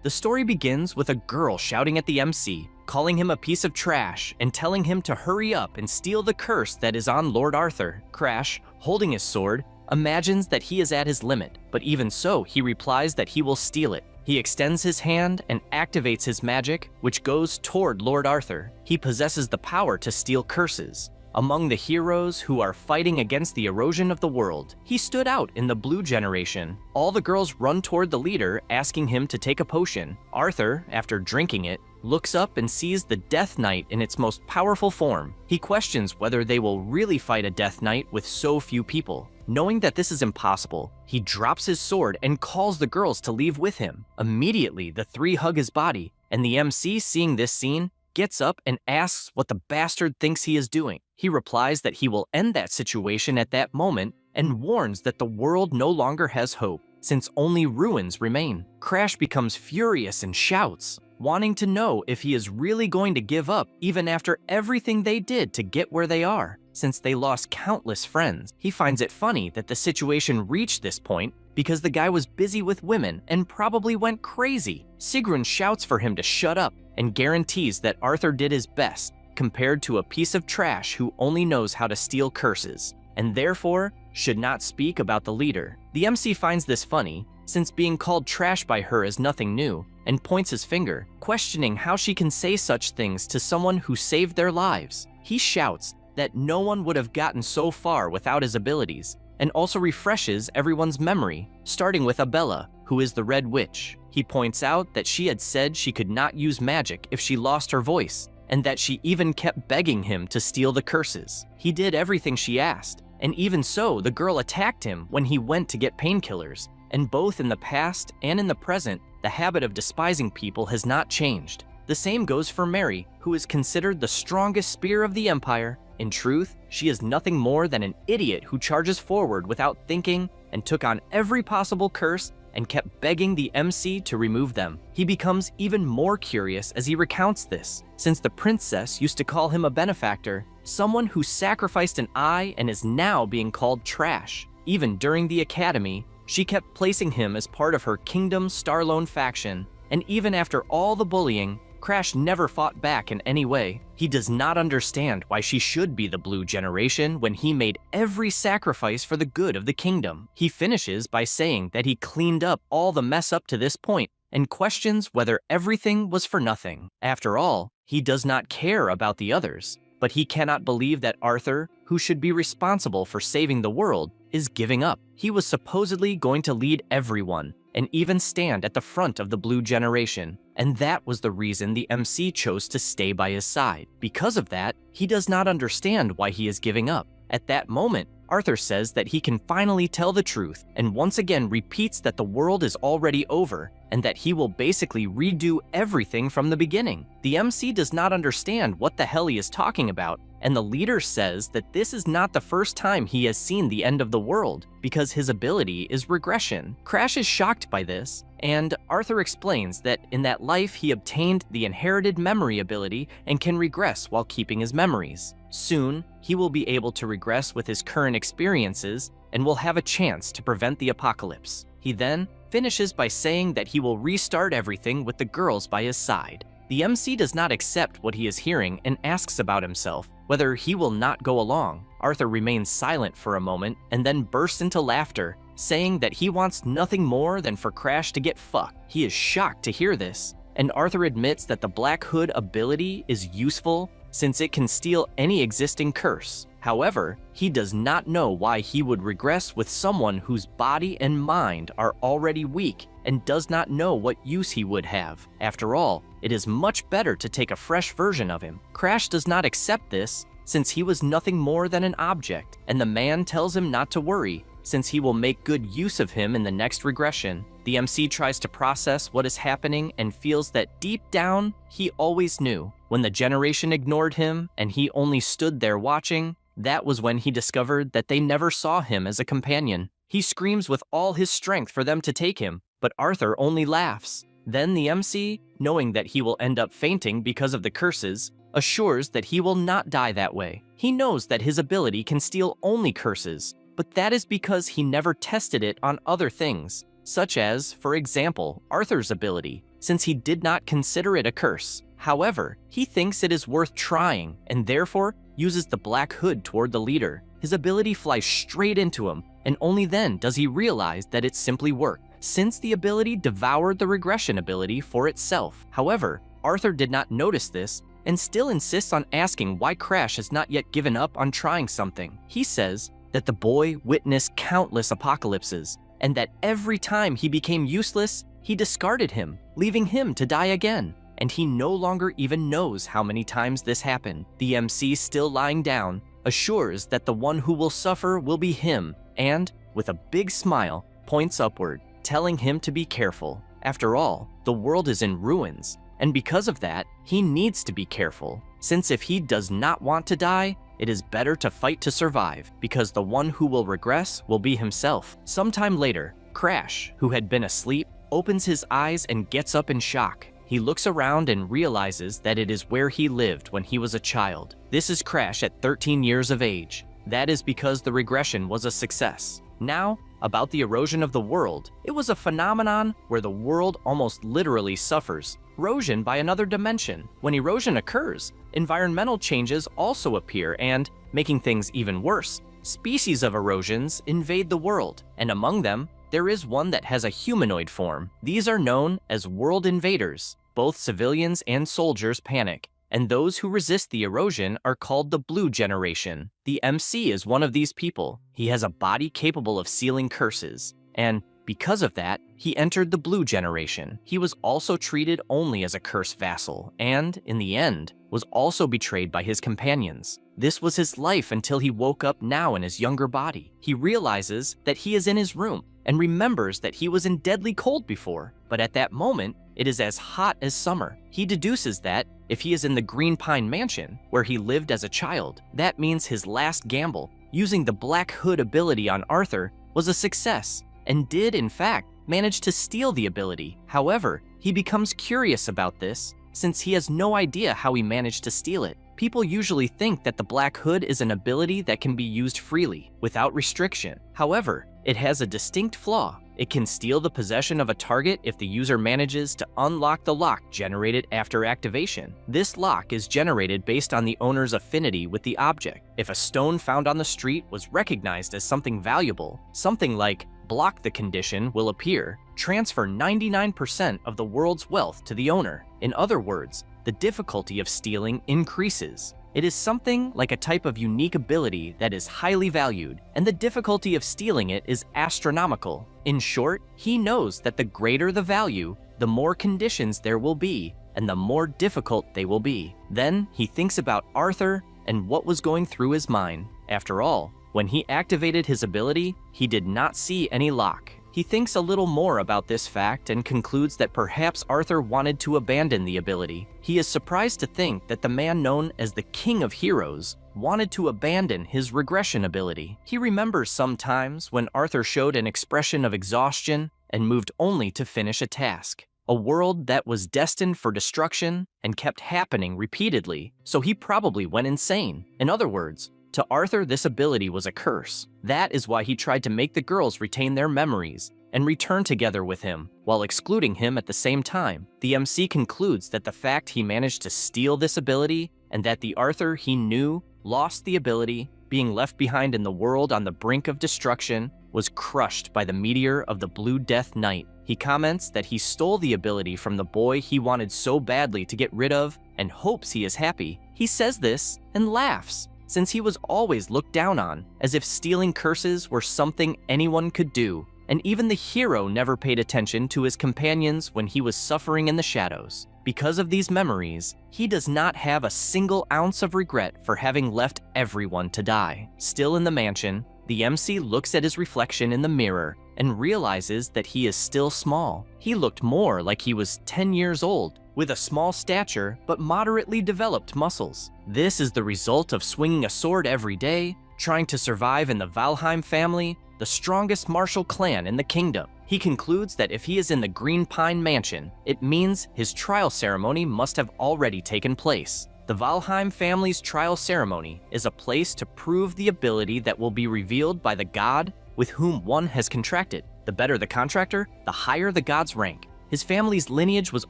The story begins with a girl shouting at the MC, calling him a piece of trash and telling him to hurry up and steal the curse that is on Lord Arthur. Crash, holding his sword, imagines that he is at his limit, but even so, he replies that he will steal it. He extends his hand and activates his magic, which goes toward Lord Arthur. He possesses the power to steal curses. Among the heroes who are fighting against the erosion of the world, he stood out in the blue generation. All the girls run toward the leader, asking him to take a potion. Arthur, after drinking it, looks up and sees the Death Knight in its most powerful form. He questions whether they will really fight a Death Knight with so few people. Knowing that this is impossible, he drops his sword and calls the girls to leave with him. Immediately, the three hug his body, and the MC, seeing this scene, gets up and asks what the bastard thinks he is doing. He replies that he will end that situation at that moment and warns that the world no longer has hope, since only ruins remain. Crash becomes furious and shouts, wanting to know if he is really going to give up even after everything they did to get where they are, since they lost countless friends. He finds it funny that the situation reached this point because the guy was busy with women and probably went crazy. Sigrun shouts for him to shut up and guarantees that Arthur did his best compared to a piece of trash who only knows how to steal curses, and therefore should not speak about the leader. The MC finds this funny, since being called trash by her is nothing new, and points his finger, questioning how she can say such things to someone who saved their lives. He shouts that no one would have gotten so far without his abilities, and also refreshes everyone's memory, starting with Abella, who is the Red Witch. He points out that she had said she could not use magic if she lost her voice, and that she even kept begging him to steal the curses. He did everything she asked, and even so, the girl attacked him when he went to get painkillers, and both in the past and in the present, the habit of despising people has not changed. The same goes for Mary, who is considered the strongest spear of the Empire. In truth, she is nothing more than an idiot who charges forward without thinking and took on every possible curse and kept begging the MC to remove them. He becomes even more curious as he recounts this, since the princess used to call him a benefactor, someone who sacrificed an eye and is now being called trash. Even during the academy, she kept placing him as part of her Kingdom Starlone faction, and even after all the bullying, Crash never fought back in any way. He does not understand why she should be the blue generation when he made every sacrifice for the good of the kingdom. He finishes by saying that he cleaned up all the mess up to this point and questions whether everything was for nothing. After all, he does not care about the others, but he cannot believe that Arthur, who should be responsible for saving the world, is giving up. He was supposedly going to lead everyone and even stand at the front of the blue generation, and that was the reason the MC chose to stay by his side. Because of that, he does not understand why he is giving up. At that moment, Arthur says that he can finally tell the truth and once again repeats that the world is already over and that he will basically redo everything from the beginning. The MC does not understand what the hell he is talking about, and the leader says that this is not the first time he has seen the end of the world because his ability is regression. Crash is shocked by this, and Arthur explains that in that life he obtained the inherited memory ability and can regress while keeping his memories. Soon, he will be able to regress with his current experiences and will have a chance to prevent the apocalypse. He then finishes by saying that he will restart everything with the girls by his side. The MC does not accept what he is hearing and asks about himself, whether he will not go along. Arthur remains silent for a moment and then bursts into laughter, saying that he wants nothing more than for Crash to get fucked. He is shocked to hear this, and Arthur admits that the Black Hood ability is useful since it can steal any existing curse. However, he does not know why he would regress with someone whose body and mind are already weak and does not know what use he would have. After all, it is much better to take a fresh version of him. Crash does not accept this since he was nothing more than an object, and the man tells him not to worry since he will make good use of him in the next regression. The MC tries to process what is happening and feels that deep down, he always knew. When the generation ignored him and he only stood there watching, that was when he discovered that they never saw him as a companion. He screams with all his strength for them to take him, but Arthur only laughs. Then the MC, knowing that he will end up fainting because of the curses, assures that he will not die that way. He knows that his ability can steal only curses, but that is because he never tested it on other things, such as, for example, Arthur's ability, since he did not consider it a curse. However, he thinks it is worth trying and therefore uses the black hood toward the leader. His ability flies straight into him, and only then does he realize that it simply worked, since the ability devoured the regression ability for itself. However, Arthur did not notice this and still insists on asking why Crash has not yet given up on trying something. He says that the boy witnessed countless apocalypses, and that every time he became useless, he discarded him, leaving him to die again. And he no longer even knows how many times this happened. The MC, still lying down, assures that the one who will suffer will be him, and, with a big smile, points upward, telling him to be careful. After all, the world is in ruins, and because of that, he needs to be careful, since if he does not want to die, it is better to fight to survive, because the one who will regress will be himself. Sometime later, Crash, who had been asleep, opens his eyes and gets up in shock. He looks around and realizes that it is where he lived when he was a child. This is Crash at 13 years of age. That is because the regression was a success. Now, about the erosion of the world, it was a phenomenon where the world almost literally suffers. Erosion by another dimension. When erosion occurs, environmental changes also appear and, making things even worse, species of erosions invade the world, and among them, there is one that has a humanoid form. These are known as world invaders. Both civilians and soldiers panic, and those who resist the erosion are called the Blue Generation. The MC is one of these people. He has a body capable of sealing curses, and because of that, he entered the Blue Generation. He was also treated only as a curse vassal, and, in the end, was also betrayed by his companions. This was his life until he woke up now in his younger body. He realizes that he is in his room, and remembers that he was in deadly cold before, but at that moment, it is as hot as summer. He deduces that if he is in the Green Pine Mansion, where he lived as a child, that means his last gamble, using the Black Hood ability on Arthur, was a success, and did, in fact, manage to steal the ability. However, he becomes curious about this, since he has no idea how he managed to steal it. People usually think that the Black Hood is an ability that can be used freely, without restriction. However, it has a distinct flaw. It can steal the possession of a target if the user manages to unlock the lock generated after activation. This lock is generated based on the owner's affinity with the object. If a stone found on the street was recognized as something valuable, something like block the condition will appear. Transfer 99% of the world's wealth to the owner. In other words, the difficulty of stealing increases. It is something like a type of unique ability that is highly valued, and the difficulty of stealing it is astronomical. In short, he knows that the greater the value, the more conditions there will be, and the more difficult they will be. Then he thinks about Arthur and what was going through his mind. After all, when he activated his ability, he did not see any lock. He thinks a little more about this fact and concludes that perhaps Arthur wanted to abandon the ability. He is surprised to think that the man known as the King of Heroes wanted to abandon his regression ability. He remembers some times when Arthur showed an expression of exhaustion and moved only to finish a task. A world that was destined for destruction and kept happening repeatedly, so he probably went insane. In other words, to Arthur, this ability was a curse. That is why he tried to make the girls retain their memories and return together with him, while excluding him at the same time. The MC concludes that the fact he managed to steal this ability, and that the Arthur he knew lost the ability, being left behind in the world on the brink of destruction, was crushed by the meteor of the Blue Death Knight. He comments that he stole the ability from the boy he wanted so badly to get rid of, and hopes he is happy. He says this and laughs, since he was always looked down on, as if stealing curses were something anyone could do, and even the hero never paid attention to his companions when he was suffering in the shadows. Because of these memories, he does not have a single ounce of regret for having left everyone to die. Still in the mansion, the MC looks at his reflection in the mirror and realizes that he is still small. He looked more like he was 10 years old, with a small stature but moderately developed muscles. This is the result of swinging a sword every day, trying to survive in the Valheim family, the strongest martial clan in the kingdom. He concludes that if he is in the Green Pine Mansion, it means his trial ceremony must have already taken place. The Valheim family's trial ceremony is a place to prove the ability that will be revealed by the god with whom one has contracted. The better the contractor, the higher the god's rank. His family's lineage was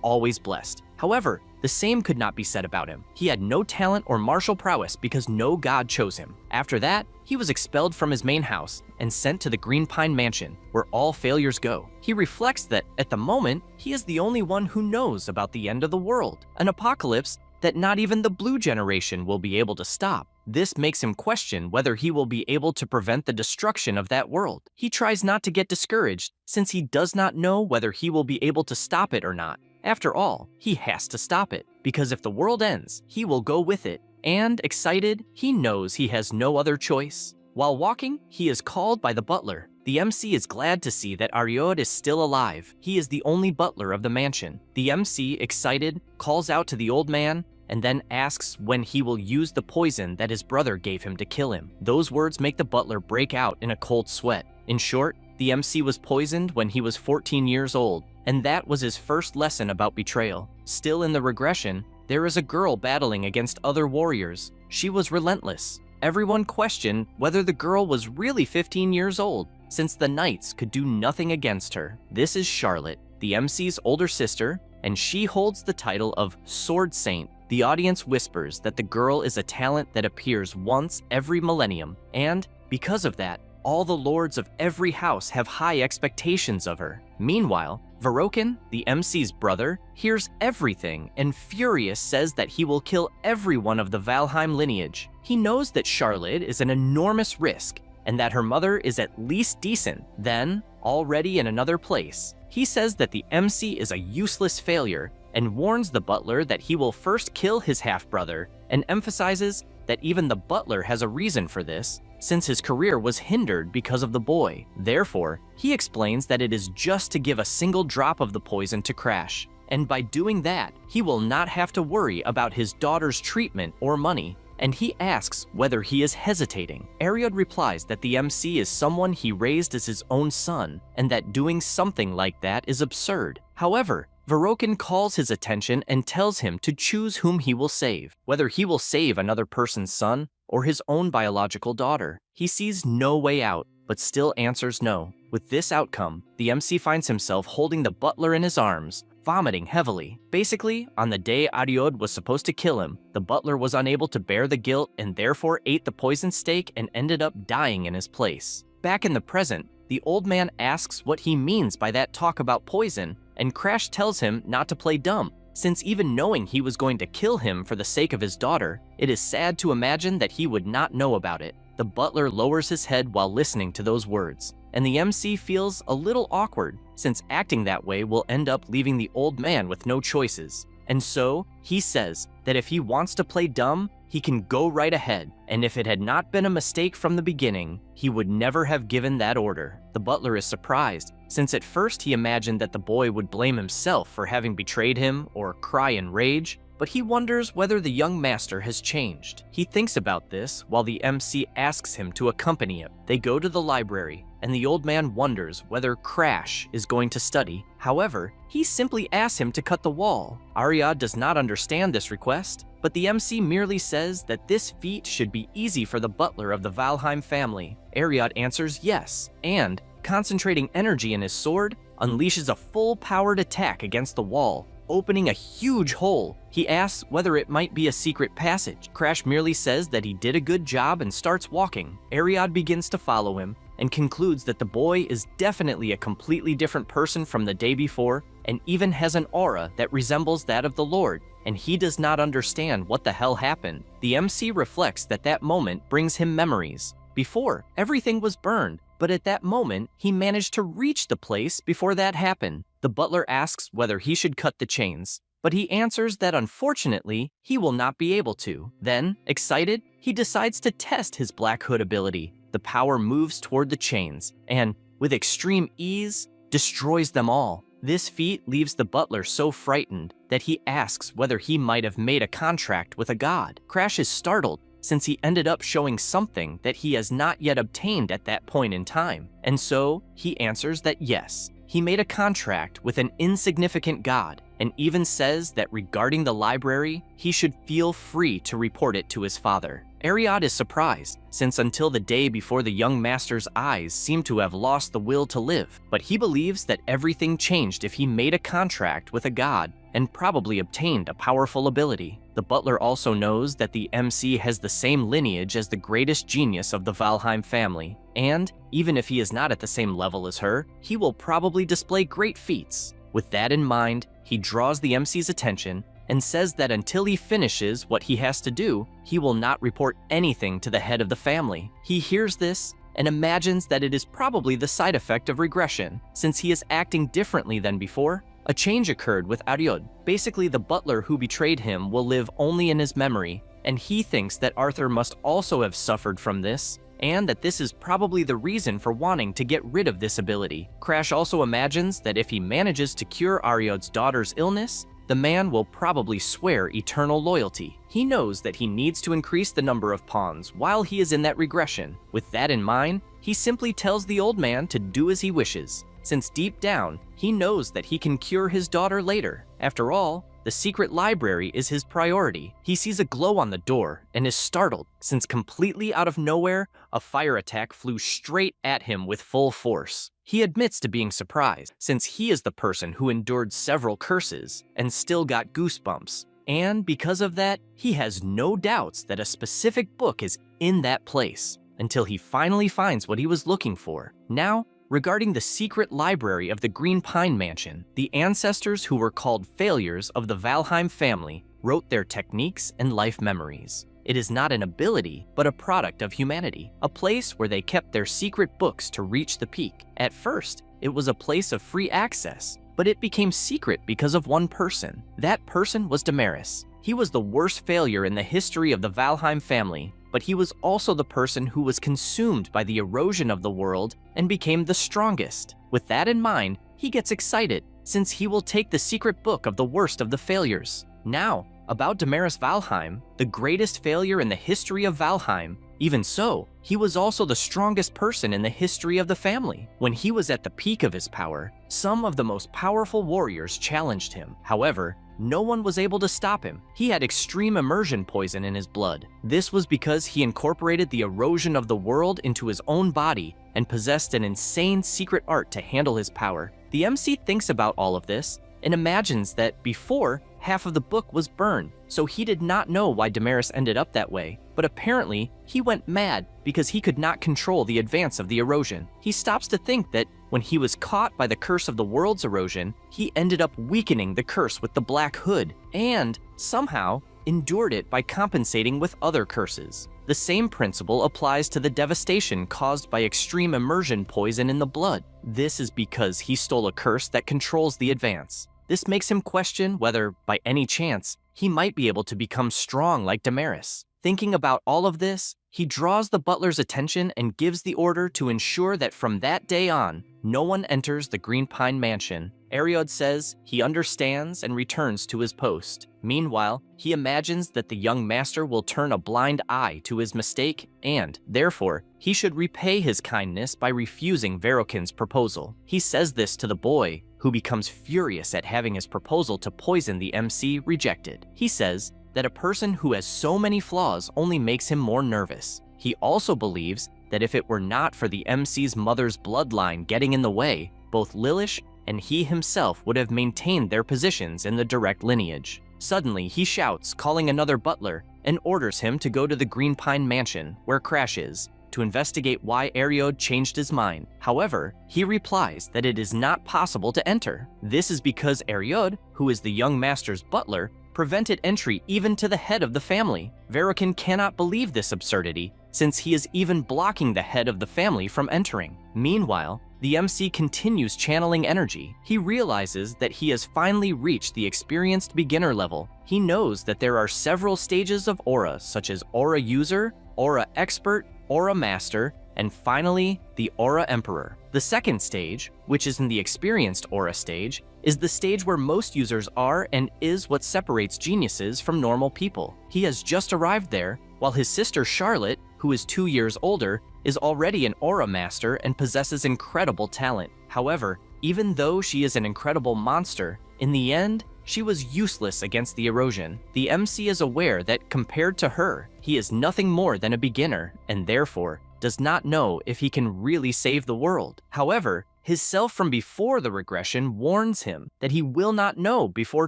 always blessed. However, the same could not be said about him. He had no talent or martial prowess because no god chose him. After that, he was expelled from his main house and sent to the Green Pine Mansion, where all failures go. He reflects that, at the moment, he is the only one who knows about the end of the world, an apocalypse that not even the Blue generation will be able to stop. This makes him question whether he will be able to prevent the destruction of that world. He tries not to get discouraged, since he does not know whether he will be able to stop it or not. After all, he has to stop it, because if the world ends, he will go with it. And, excited, he knows he has no other choice. While walking, he is called by the butler. The MC is glad to see that Ariod is still alive. He is the only butler of the mansion. The MC, excited, calls out to the old man and then asks when he will use the poison that his brother gave him to kill him. Those words make the butler break out in a cold sweat. In short, the MC was poisoned when he was 14 years old, and that was his first lesson about betrayal. Still in the regression, there is a girl battling against other warriors. She was relentless. Everyone questioned whether the girl was really 15 years old, since the knights could do nothing against her. This is Charlotte, the MC's older sister, and she holds the title of Sword Saint. The audience whispers that the girl is a talent that appears once every millennium, and because of that, all the lords of every house have high expectations of her. Meanwhile, Varokin, the MC's brother, hears everything and furious says that he will kill everyone of the Valheim lineage. He knows that Charlotte is an enormous risk and that her mother is at least decent. Then, already in another place, he says that the MC is a useless failure and warns the butler that he will first kill his half-brother, and emphasizes that even the butler has a reason for this, since his career was hindered because of the boy. Therefore, he explains that it is just to give a single drop of the poison to Crash, and by doing that, he will not have to worry about his daughter's treatment or money, and he asks whether he is hesitating. Ariod replies that the MC is someone he raised as his own son, and that doing something like that is absurd. However, Varokin calls his attention and tells him to choose whom he will save, whether he will save another person's son or his own biological daughter. He sees no way out, but still answers no. With this outcome, the MC finds himself holding the butler in his arms, vomiting heavily. Basically, on the day Ariod was supposed to kill him, the butler was unable to bear the guilt and therefore ate the poisoned steak and ended up dying in his place. Back in the present, the old man asks what he means by that talk about poison, and Crash tells him not to play dumb, since even knowing he was going to kill him for the sake of his daughter, it is sad to imagine that he would not know about it. The butler lowers his head while listening to those words, and the MC feels a little awkward, since acting that way will end up leaving the old man with no choices. And so, he says that if he wants to play dumb, he can go right ahead, and if it had not been a mistake from the beginning, he would never have given that order. The butler is surprised, since at first he imagined that the boy would blame himself for having betrayed him or cry in rage, but he wonders whether the young master has changed. He thinks about this while the MC asks him to accompany him. They go to the library, and the old man wonders whether Crash is going to study. However, he simply asks him to cut the wall. Ariod does not understand this request, but the MC merely says that this feat should be easy for the butler of the Valheim family. Ariod answers yes, and, concentrating energy in his sword, unleashes a full-powered attack against the wall, opening a huge hole. He asks whether it might be a secret passage. Crash merely says that he did a good job and starts walking. Ariod begins to follow him and concludes that the boy is definitely a completely different person from the day before and even has an aura that resembles that of the Lord, and he does not understand what the hell happened. The MC reflects that that moment brings him memories. Before, everything was burned, but at that moment, he managed to reach the place before that happened. The butler asks whether he should cut the chains, but he answers that unfortunately, he will not be able to. Then, excited, he decides to test his Black Hood ability. The power moves toward the chains, and, with extreme ease, destroys them all. This feat leaves the butler so frightened that he asks whether he might have made a contract with a god. Crash is startled, since he ended up showing something that he has not yet obtained at that point in time. And so, he answers that yes, he made a contract with an insignificant god, and even says that regarding the library, he should feel free to report it to his father. Ariod is surprised, since until the day before the young master's eyes seem to have lost the will to live, but he believes that everything changed if he made a contract with a god and probably obtained a powerful ability. The butler also knows that the MC has the same lineage as the greatest genius of the Valheim family, and even if he is not at the same level as her, he will probably display great feats. With that in mind, he draws the MC's attention and says that until he finishes what he has to do, he will not report anything to the head of the family. He hears this and imagines that it is probably the side effect of regression, since he is acting differently than before. A change occurred with Ariod. Basically, the butler who betrayed him will live only in his memory, and he thinks that Arthur must also have suffered from this, and that this is probably the reason for wanting to get rid of this ability. Crash also imagines that if he manages to cure Ariod's daughter's illness, the man will probably swear eternal loyalty. He knows that he needs to increase the number of pawns while he is in that regression. With that in mind, he simply tells the old man to do as he wishes, since deep down, he knows that he can cure his daughter later. After all, the secret library is his priority. He sees a glow on the door and is startled, since completely out of nowhere, a fire attack flew straight at him with full force. He admits to being surprised, since he is the person who endured several curses and still got goosebumps. And because of that, he has no doubts that a specific book is in that place, until he finally finds what he was looking for. Now, regarding the secret library of the Green Pine Mansion, the ancestors who were called failures of the Valheim family wrote their techniques and life memories. It is not an ability, but a product of humanity, a place where they kept their secret books to reach the peak. At first, it was a place of free access, but it became secret because of one person. That person was Damaris. He was the worst failure in the history of the Valheim family, but he was also the person who was consumed by the erosion of the world and became the strongest. With that in mind, he gets excited, since he will take the secret book of the worst of the failures. Now, about Damaris Valheim, the greatest failure in the history of Valheim. Even so, he was also the strongest person in the history of the family. When he was at the peak of his power, some of the most powerful warriors challenged him. However, no one was able to stop him. He had extreme immersion poison in his blood. This was because he incorporated the erosion of the world into his own body and possessed an insane secret art to handle his power. The MC thinks about all of this and imagines that before, half of the book was burned, so he did not know why Damaris ended up that way. But apparently, he went mad because he could not control the advance of the erosion. He stops to think that when he was caught by the curse of the world's erosion, he ended up weakening the curse with the Black Hood, and somehow endured it by compensating with other curses. The same principle applies to the devastation caused by extreme immersion poison in the blood. This is because he stole a curse that controls the advance. This makes him question whether, by any chance, he might be able to become strong like Damaris. Thinking about all of this, he draws the butler's attention and gives the order to ensure that from that day on, no one enters the Green Pine Mansion. Ariod says he understands and returns to his post. Meanwhile, he imagines that the young master will turn a blind eye to his mistake and, therefore, he should repay his kindness by refusing Verokin's proposal. He says this to the boy, who becomes furious at having his proposal to poison the MC rejected. He says that a person who has so many flaws only makes him more nervous. He also believes that if it were not for the MC's mother's bloodline getting in the way, both Lilish and he himself would have maintained their positions in the direct lineage. Suddenly, he shouts, calling another butler, and orders him to go to the Green Pine Mansion, where Crash is, to investigate why Ariod changed his mind. However, he replies that it is not possible to enter. This is because Ariod, who is the young master's butler, prevented entry even to the head of the family. Verokin cannot believe this absurdity, since he is even blocking the head of the family from entering. Meanwhile, the MC continues channeling energy. He realizes that he has finally reached the experienced beginner level. He knows that there are several stages of aura, such as Aura User, Aura Expert, Aura Master, and finally, the Aura Emperor. The second stage, which is in the experienced aura stage, is the stage where most users are and is what separates geniuses from normal people. He has just arrived there, while his sister Charlotte, who is 2 years older, is already an Aura Master and possesses incredible talent. However, even though she is an incredible monster, in the end, she was useless against the erosion. The MC is aware that compared to her, he is nothing more than a beginner, and therefore does not know if he can really save the world. However, his self from before the regression warns him that he will not know before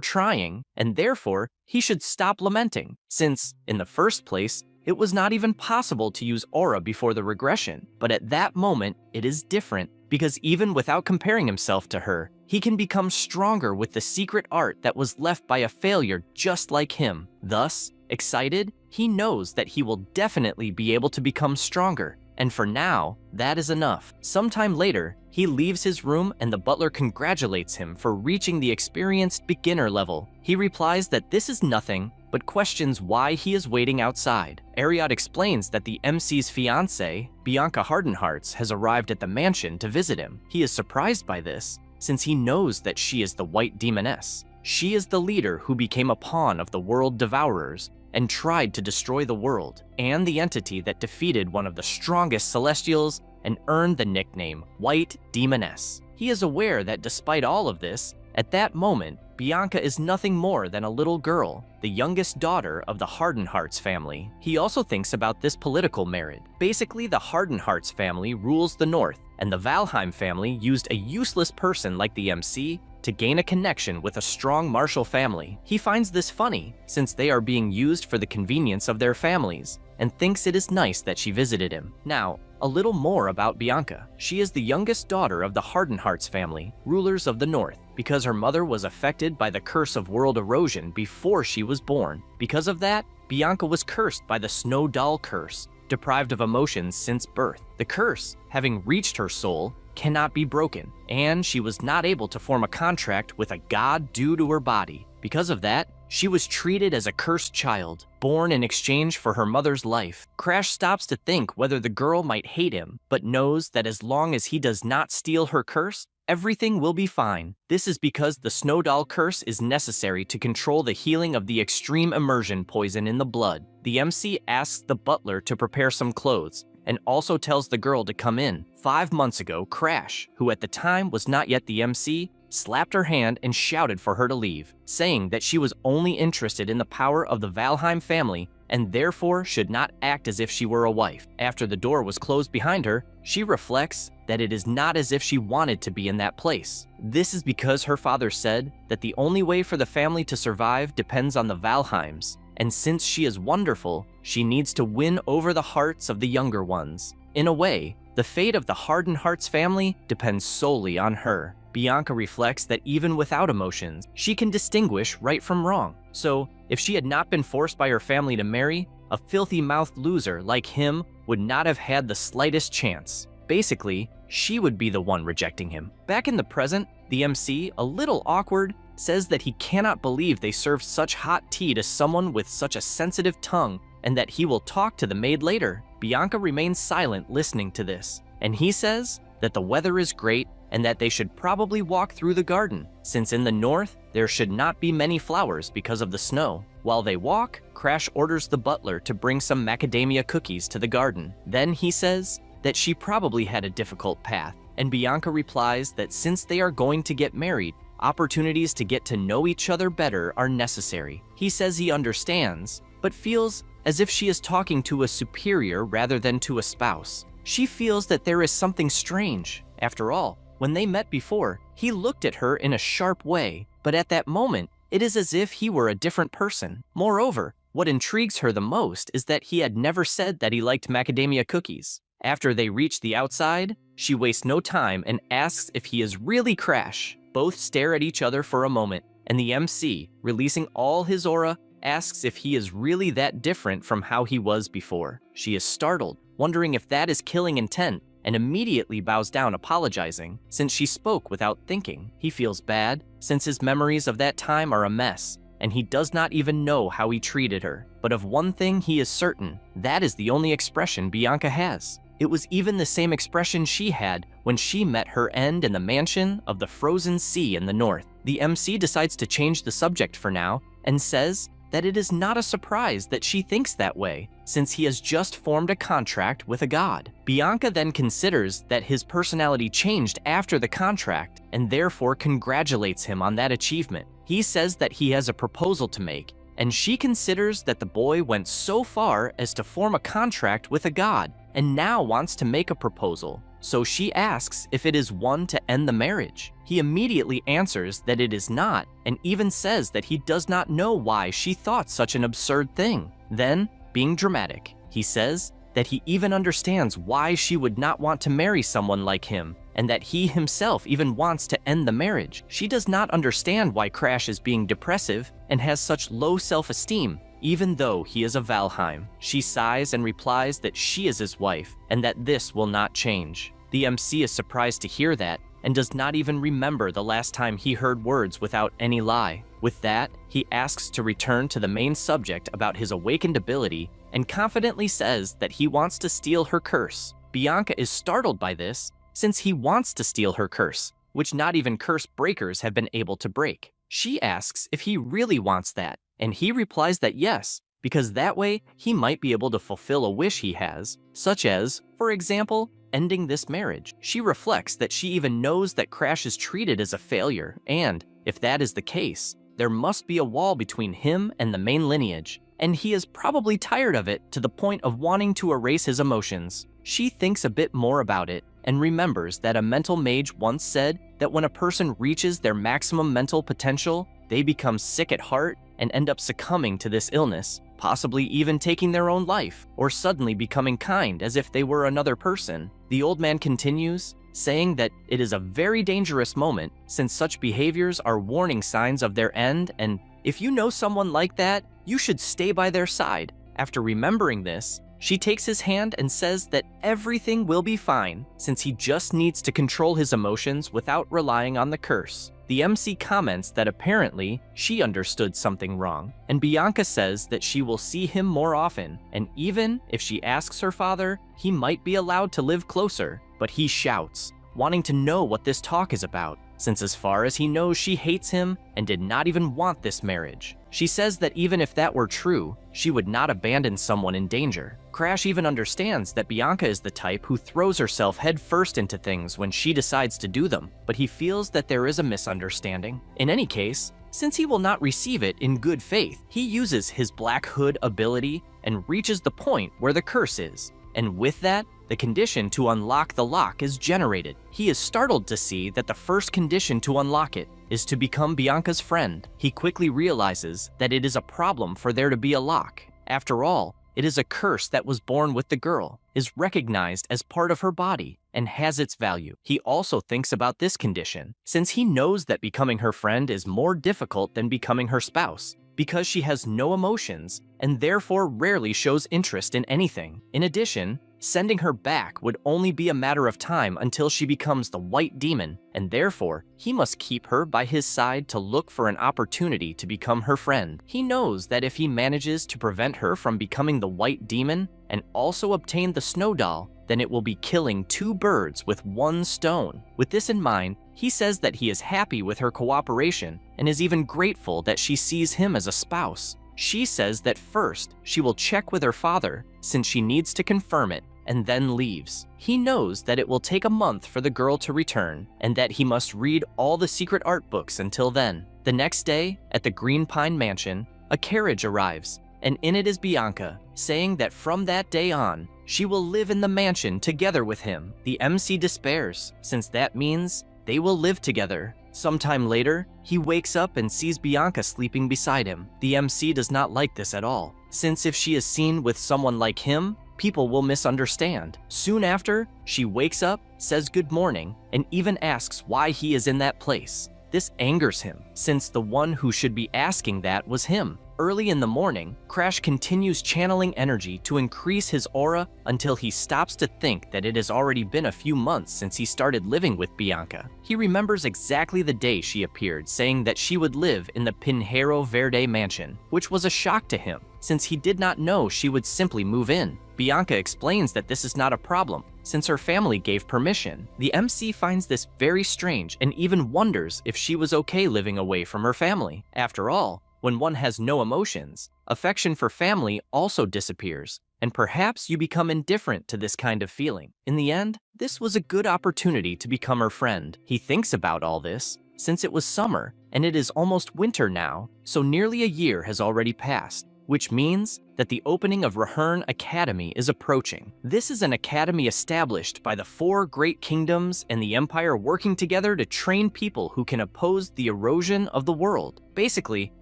trying, and therefore he should stop lamenting, since, in the first place, it was not even possible to use aura before the regression. But at that moment, it is different, because even without comparing himself to her, he can become stronger with the secret art that was left by a failure just like him. Thus, excited, he knows that he will definitely be able to become stronger. And for now, that is enough. Sometime later, he leaves his room and the butler congratulates him for reaching the experienced beginner level. He replies that this is nothing, but questions why he is waiting outside. Ariad explains that the MC's fiancée, Bianca Hardenhearts, has arrived at the mansion to visit him. He is surprised by this, since he knows that she is the White Demoness. She is the leader who became a pawn of the World Devourers and tried to destroy the world, and the entity that defeated one of the strongest Celestials and earned the nickname White Demoness. He is aware that despite all of this, at that moment, Bianca is nothing more than a little girl, the youngest daughter of the Hardenhearts family. He also thinks about this political merit. Basically, the Hardenhearts family rules the north, and the Valheim family used a useless person like the MC to gain a connection with a strong martial family. He finds this funny, since they are being used for the convenience of their families, and thinks it is nice that she visited him. Now, a little more about Bianca. She is the youngest daughter of the Hardenhearts family, rulers of the north, because her mother was affected by the curse of world erosion before she was born. Because of that, Bianca was cursed by the Snow Doll curse, deprived of emotions since birth. The curse, having reached her soul, cannot be broken, and she was not able to form a contract with a god due to her body. Because of that, she was treated as a cursed child, born in exchange for her mother's life. Crash stops to think whether the girl might hate him, but knows that as long as he does not steal her curse, everything will be fine. This is because the Snow Doll curse is necessary to control the healing of the extreme immersion poison in the blood. The MC asks the butler to prepare some clothes, and also tells the girl to come in. 5 months ago, Crash, who at the time was not yet the MC, slapped her hand and shouted for her to leave, saying that she was only interested in the power of the Valheim family and therefore should not act as if she were a wife. After the door was closed behind her, she reflects that it is not as if she wanted to be in that place. This is because her father said that the only way for the family to survive depends on the Valheims, and since she is wonderful, she needs to win over the hearts of the younger ones. In a way, the fate of the Hardenhearts family depends solely on her. Bianca reflects that even without emotions, she can distinguish right from wrong. So, if she had not been forced by her family to marry, a filthy-mouthed loser like him would not have had the slightest chance. Basically, she would be the one rejecting him. Back in the present, the MC, a little awkward, says that he cannot believe they served such hot tea to someone with such a sensitive tongue, and that he will talk to the maid later. Bianca remains silent listening to this, and he says that the weather is great and that they should probably walk through the garden, since in the north, there should not be many flowers because of the snow. While they walk, Crash orders the butler to bring some macadamia cookies to the garden. Then he says that she probably had a difficult path, and Bianca replies that since they are going to get married, opportunities to get to know each other better are necessary. He says he understands, but feels as if she is talking to a superior rather than to a spouse. She feels that there is something strange. After all, when they met before, he looked at her in a sharp way, but at that moment, it is as if he were a different person. Moreover, what intrigues her the most is that he had never said that he liked macadamia cookies. After they reach the outside, she wastes no time and asks if he is really Crash. Both stare at each other for a moment, and the MC, releasing all his aura, asks if he is really that different from how he was before. She is startled, wondering if that is killing intent, and immediately bows down apologizing, since she spoke without thinking. He feels bad, since his memories of that time are a mess, and he does not even know how he treated her. But of one thing he is certain, that is the only expression Bianca has. It was even the same expression she had when she met her end in the mansion of the frozen sea in the north. The MC decides to change the subject for now, and says that it is not a surprise that she thinks that way, since he has just formed a contract with a god. Bianca then considers that his personality changed after the contract, and therefore congratulates him on that achievement. He He says that he has a proposal to make, and she considers that the boy went so far as to form a contract with a god, and now wants to make a proposal. So she asks if it is one to end the marriage. He immediately answers that it is not, and even says that he does not know why she thought such an absurd thing. Then, being dramatic, he says that he even understands why she would not want to marry someone like him, and that he himself even wants to end the marriage. She does not understand why Crash is being depressive and has such low self-esteem, even though he is a Valheim. She sighs and replies that she is his wife, and that this will not change. The MC is surprised to hear that, and does not even remember the last time he heard words without any lie. With that, he asks to return to the main subject about his awakened ability, and confidently says that he wants to steal her curse. Bianca is startled by this, since he wants to steal her curse, which not even curse breakers have been able to break. She asks if he really wants that, and he replies that yes, because that way he might be able to fulfill a wish he has, such as, for example, ending this marriage. She reflects that she even knows that Crash is treated as a failure, and, if that is the case, there must be a wall between him and the main lineage, and he is probably tired of it to the point of wanting to erase his emotions. She thinks a bit more about it, and remembers that a mental mage once said that when a person reaches their maximum mental potential, they become sick at heart and end up succumbing to this illness, possibly even taking their own life, or suddenly becoming kind as if they were another person. The old man continues, saying that it is a very dangerous moment since such behaviors are warning signs of their end, and if you know someone like that, you should stay by their side. After remembering this, she takes his hand and says that everything will be fine since he just needs to control his emotions without relying on the curse. The MC comments that apparently she understood something wrong, and Bianca says that she will see him more often, and even if she asks her father, he might be allowed to live closer, but he shouts, wanting to know what this talk is about, since as far as he knows she hates him and did not even want this marriage. She says that even if that were true, she would not abandon someone in danger. Crash even understands that Bianca is the type who throws herself headfirst into things when she decides to do them, but he feels that there is a misunderstanding. In any case, since he will not receive it in good faith, he uses his Black Hood ability and reaches the point where the curse is. And with that, the condition to unlock the lock is generated. He is startled to see that the first condition to unlock it is to become Bianca's friend. He quickly realizes that it is a problem for there to be a lock. After all, it is a curse that was born with the girl, is recognized as part of her body, and has its value. He also thinks about this condition, since he knows that becoming her friend is more difficult than becoming her spouse, because she has no emotions and therefore rarely shows interest in anything. In addition, sending her back would only be a matter of time until she becomes the White Demon, and therefore, he must keep her by his side to look for an opportunity to become her friend. He knows that if he manages to prevent her from becoming the White Demon and also obtain the Snow Doll, then it will be killing two birds with one stone. With this in mind, he says that he is happy with her cooperation and is even grateful that she sees him as a spouse. She says that first, she will check with her father since she needs to confirm it, and then leaves. He knows that it will take a month for the girl to return, and that he must read all the secret art books until then. The next day, at the Green Pine Mansion, a carriage arrives, and in it is Bianca, saying that from that day on, she will live in the mansion together with him. The MC despairs, since that means they will live together. Sometime later, he wakes up and sees Bianca sleeping beside him. The MC does not like this at all, since if she is seen with someone like him, people will misunderstand. Soon after, she wakes up, says good morning, and even asks why he is in that place. This angers him, since the one who should be asking that was him. Early in the morning, Crash continues channeling energy to increase his aura until he stops to think that it has already been a few months since he started living with Bianca. He remembers exactly the day she appeared, saying that she would live in the Pinheiro Verde mansion, which was a shock to him, since he did not know she would simply move in. Bianca explains that this is not a problem, since her family gave permission. The MC finds this very strange and even wonders if she was okay living away from her family. After all, when one has no emotions, affection for family also disappears, and perhaps you become indifferent to this kind of feeling. In the end, this was a good opportunity to become her friend. He thinks about all this, since it was summer, and it is almost winter now, so nearly a year has already passed, which means that the opening of Rehern Academy is approaching. This is an academy established by the 4 great kingdoms and the Empire working together to train people who can oppose the erosion of the world. Basically,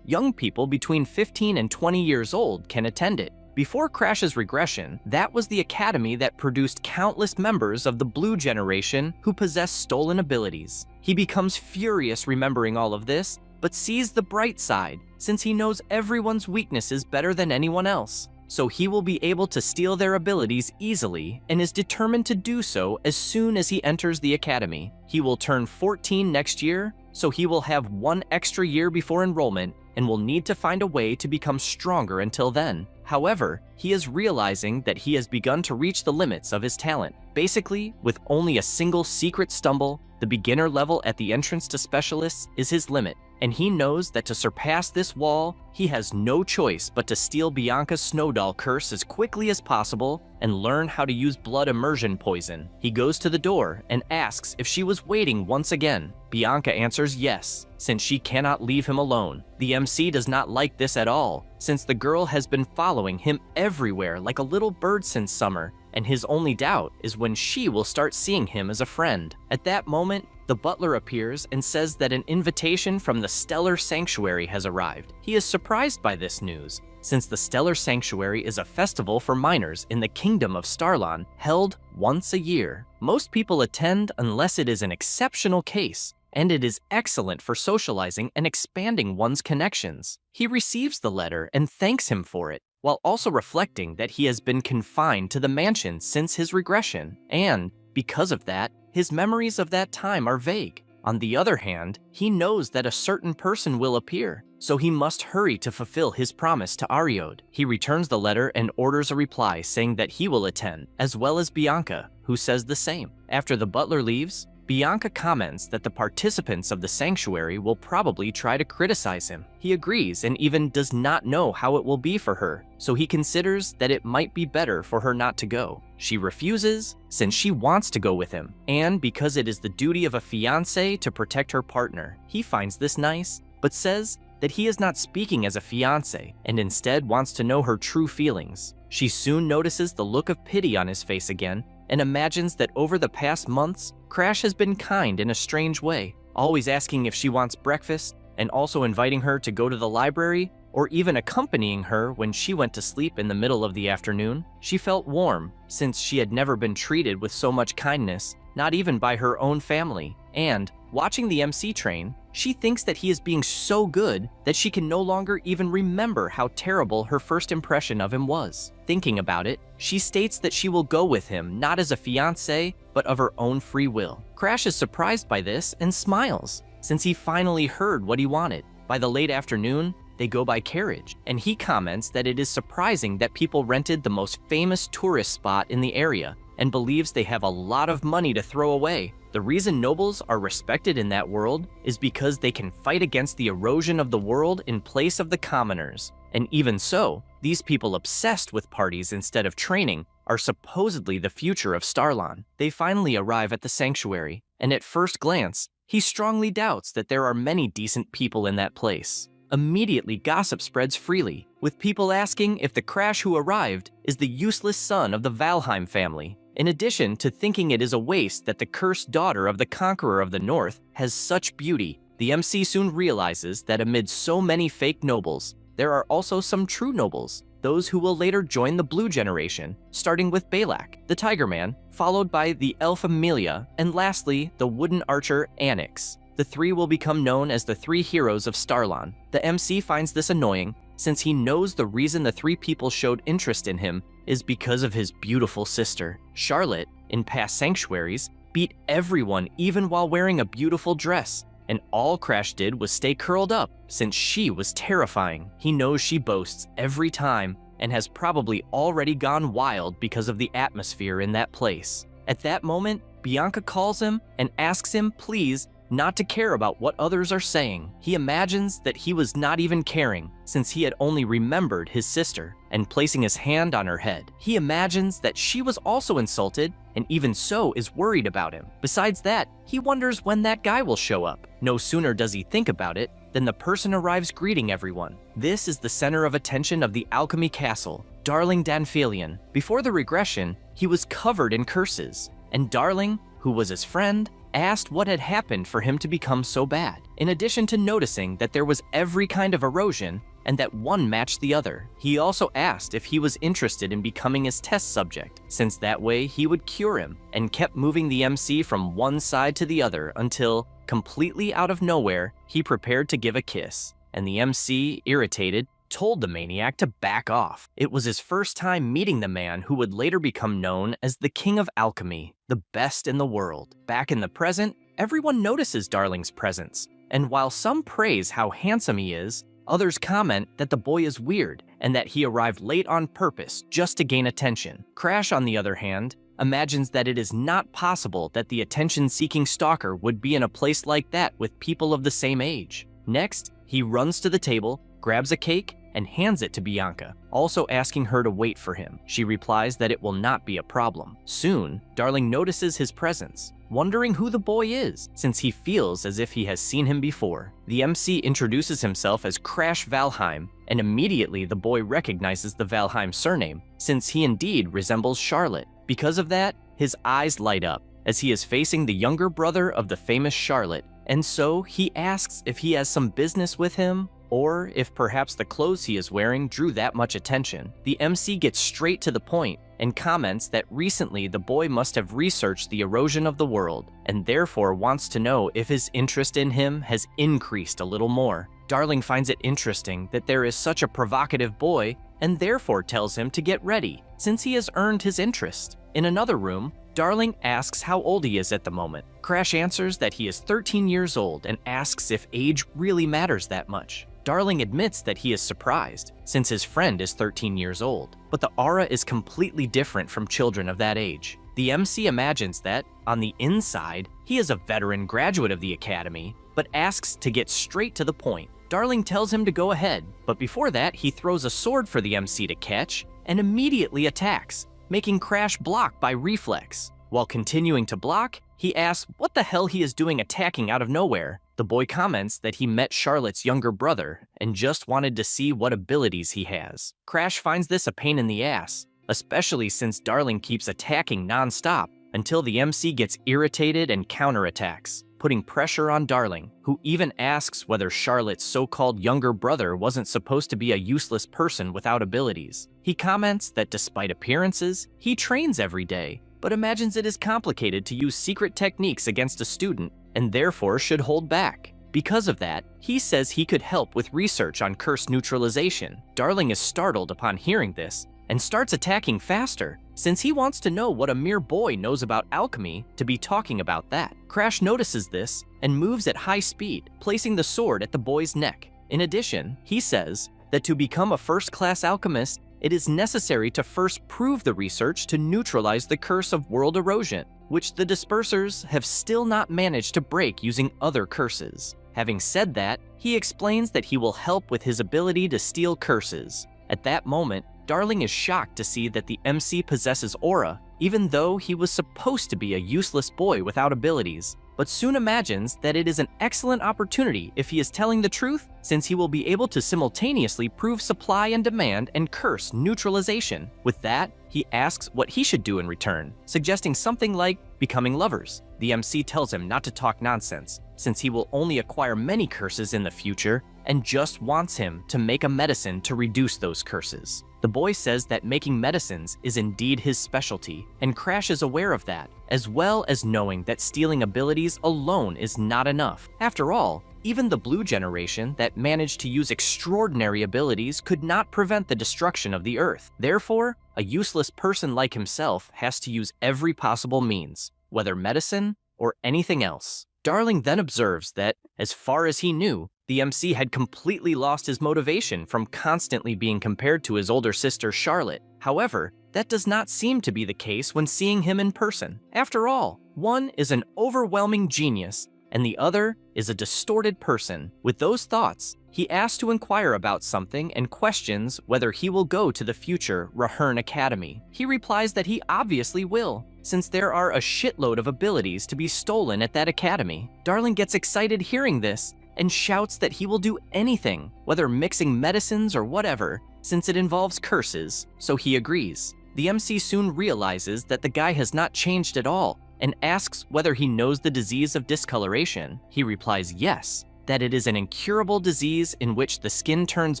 young people between 15 and 20 years old can attend it. Before Crash's regression, that was the academy that produced countless members of the Blue generation who possess stolen abilities. He becomes furious remembering all of this, but sees the bright side, since he knows everyone's weaknesses better than anyone else. So he will be able to steal their abilities easily and is determined to do so as soon as he enters the academy. He will turn 14 next year, so he will have 1 extra year before enrollment and will need to find a way to become stronger until then. However, he is realizing that he has begun to reach the limits of his talent. Basically, with only a single secret stumble, the beginner level at the entrance to specialists is his limit, and he knows that to surpass this wall, he has no choice but to steal Bianca's snow doll curse as quickly as possible and learn how to use blood immersion poison. He goes to the door and asks if she was waiting once again. Bianca answers yes, since she cannot leave him alone. The MC does not like this at all, since the girl has been following him everywhere like a little bird since summer, and his only doubt is when she will start seeing him as a friend. At that moment, the butler appears and says that an invitation from the Stellar Sanctuary has arrived. He is surprised by this news, since the Stellar Sanctuary is a festival for miners in the Kingdom of Starlon, held once a year. Most people attend unless it is an exceptional case, and it is excellent for socializing and expanding one's connections. He receives the letter and thanks him for it, while also reflecting that he has been confined to the mansion since his regression, and, because of that, his memories of that time are vague. On the other hand, he knows that a certain person will appear, so he must hurry to fulfill his promise to Ariode. He returns the letter and orders a reply saying that he will attend, as well as Bianca, who says the same. After the butler leaves, Bianca comments that the participants of the sanctuary will probably try to criticize him. He agrees and even does not know how it will be for her, so he considers that it might be better for her not to go. She refuses, since she wants to go with him, and because it is the duty of a fiancé to protect her partner. He finds this nice, but says that he is not speaking as a fiancé, and instead wants to know her true feelings. She soon notices the look of pity on his face again, and imagines that over the past months, Crash has been kind in a strange way, always asking if she wants breakfast, and also inviting her to go to the library, or even accompanying her when she went to sleep in the middle of the afternoon. She felt warm, since she had never been treated with so much kindness, not even by her own family. And, watching the MC train, she thinks that he is being so good that she can no longer even remember how terrible her first impression of him was. Thinking about it, she states that she will go with him not as a fiancé, but of her own free will. Crash is surprised by this and smiles, since he finally heard what he wanted. By the late afternoon, they go by carriage, and he comments that it is surprising that people rented the most famous tourist spot in the area, and believes they have a lot of money to throw away. The reason nobles are respected in that world is because they can fight against the erosion of the world in place of the commoners. And even so, these people obsessed with parties instead of training are supposedly the future of Starlon. They finally arrive at the sanctuary, and at first glance, he strongly doubts that there are many decent people in that place. Immediately, gossip spreads freely, with people asking if the Crash who arrived is the useless son of the Valheim family, in addition to thinking it is a waste that the cursed daughter of the Conqueror of the North has such beauty. The MC soon realizes that amid so many fake nobles, there are also some true nobles, those who will later join the Blue generation, starting with Balak, the Tiger Man, followed by the Elf Amelia, and lastly, the wooden archer Anix. The 3 will become known as the 3 heroes of Starlon. The MC finds this annoying, since he knows the reason the 3 people showed interest in him is because of his beautiful sister. Charlotte, in past sanctuaries, beat everyone even while wearing a beautiful dress, and all Crash did was stay curled up, since she was terrifying. He knows she boasts every time, and has probably already gone wild because of the atmosphere in that place. At that moment, Bianca calls him and asks him, please, not to care about what others are saying. He imagines that he was not even caring, since he had only remembered his sister, and placing his hand on her head. He imagines that she was also insulted, and even so is worried about him. Besides that, he wonders when that guy will show up. No sooner does he think about it, then the person arrives greeting everyone. This is the center of attention of the alchemy castle, Darling Danfilion. Before the regression, he was covered in curses, and Darling, who was his friend, asked what had happened for him to become so bad. In addition to noticing that there was every kind of erosion and that one matched the other, he also asked if he was interested in becoming his test subject, since that way he would cure him, and kept moving the MC from one side to the other until, completely out of nowhere, he prepared to give a kiss, and the MC, irritated, told the maniac to back off. It was his first time meeting the man who would later become known as the King of Alchemy, the best in the world. Back in the present, everyone notices Darling's presence, and while some praise how handsome he is, others comment that the boy is weird and that he arrived late on purpose just to gain attention. Crash, on the other hand, imagines that it is not possible that the attention-seeking stalker would be in a place like that with people of the same age. Next, he runs to the table, grabs a cake, and hands it to Bianca, also asking her to wait for him. She replies that it will not be a problem. Soon, Darling notices his presence, wondering who the boy is, since he feels as if he has seen him before. The MC introduces himself as Crash Valheim, and immediately the boy recognizes the Valheim surname, since he indeed resembles Charlotte. Because of that, his eyes light up, as he is facing the younger brother of the famous Charlotte, and so he asks if he has some business with him, or if perhaps the clothes he is wearing drew that much attention. The MC gets straight to the point and comments that recently the boy must have researched the erosion of the world and therefore wants to know if his interest in him has increased a little more. Darling finds it interesting that there is such a provocative boy and therefore tells him to get ready, since he has earned his interest. In another room, Darling asks how old he is at the moment. Crash answers that he is 13 years old and asks if age really matters that much. Darling admits that he is surprised, since his friend is 13 years old, but the aura is completely different from children of that age. The MC imagines that, on the inside, he is a veteran graduate of the academy, but asks to get straight to the point. Darling tells him to go ahead, but before that, he throws a sword for the MC to catch and immediately attacks, making Crash block by reflex. While continuing to block, he asks what the hell he is doing attacking out of nowhere. The boy comments that he met Charlotte's younger brother and just wanted to see what abilities he has. Crash finds this a pain in the ass, especially since Darling keeps attacking non-stop until the MC gets irritated and counterattacks, putting pressure on Darling, who even asks whether Charlotte's so-called younger brother wasn't supposed to be a useless person without abilities. He comments that despite appearances, he trains every day, but imagines it is complicated to use secret techniques against a student and therefore should hold back. Because of that, he says he could help with research on curse neutralization. Darling is startled upon hearing this and starts attacking faster, since he wants to know what a mere boy knows about alchemy to be talking about that. Crash notices this and moves at high speed, placing the sword at the boy's neck. In addition, he says that to become a first-class alchemist, it is necessary to first prove the research to neutralize the curse of world erosion, which the dispersers have still not managed to break using other curses. Having said that, he explains that he will help with his ability to steal curses. At that moment, Darling is shocked to see that the MC possesses aura, even though he was supposed to be a useless boy without abilities, but soon imagines that it is an excellent opportunity if he is telling the truth, since he will be able to simultaneously prove supply and demand and curse neutralization. With that, he asks what he should do in return, suggesting something like becoming lovers. The MC tells him not to talk nonsense, since he will only acquire many curses in the future and just wants him to make a medicine to reduce those curses. The boy says that making medicines is indeed his specialty, and Crash is aware of that, as well as knowing that stealing abilities alone is not enough. After all, even the blue generation that managed to use extraordinary abilities could not prevent the destruction of the Earth. Therefore, a useless person like himself has to use every possible means, whether medicine or anything else. Darling then observes that, as far as he knew, the MC had completely lost his motivation from constantly being compared to his older sister Charlotte. However, that does not seem to be the case when seeing him in person. After all, one is an overwhelming genius, and the other is a distorted person. With those thoughts, he asks to inquire about something and questions whether he will go to the future Rahern Academy. He replies that he obviously will, since there are a shitload of abilities to be stolen at that academy. Darling gets excited hearing this and shouts that he will do anything, whether mixing medicines or whatever, since it involves curses, so he agrees. The MC soon realizes that the guy has not changed at all and asks whether he knows the disease of discoloration. He replies yes, that it is an incurable disease in which the skin turns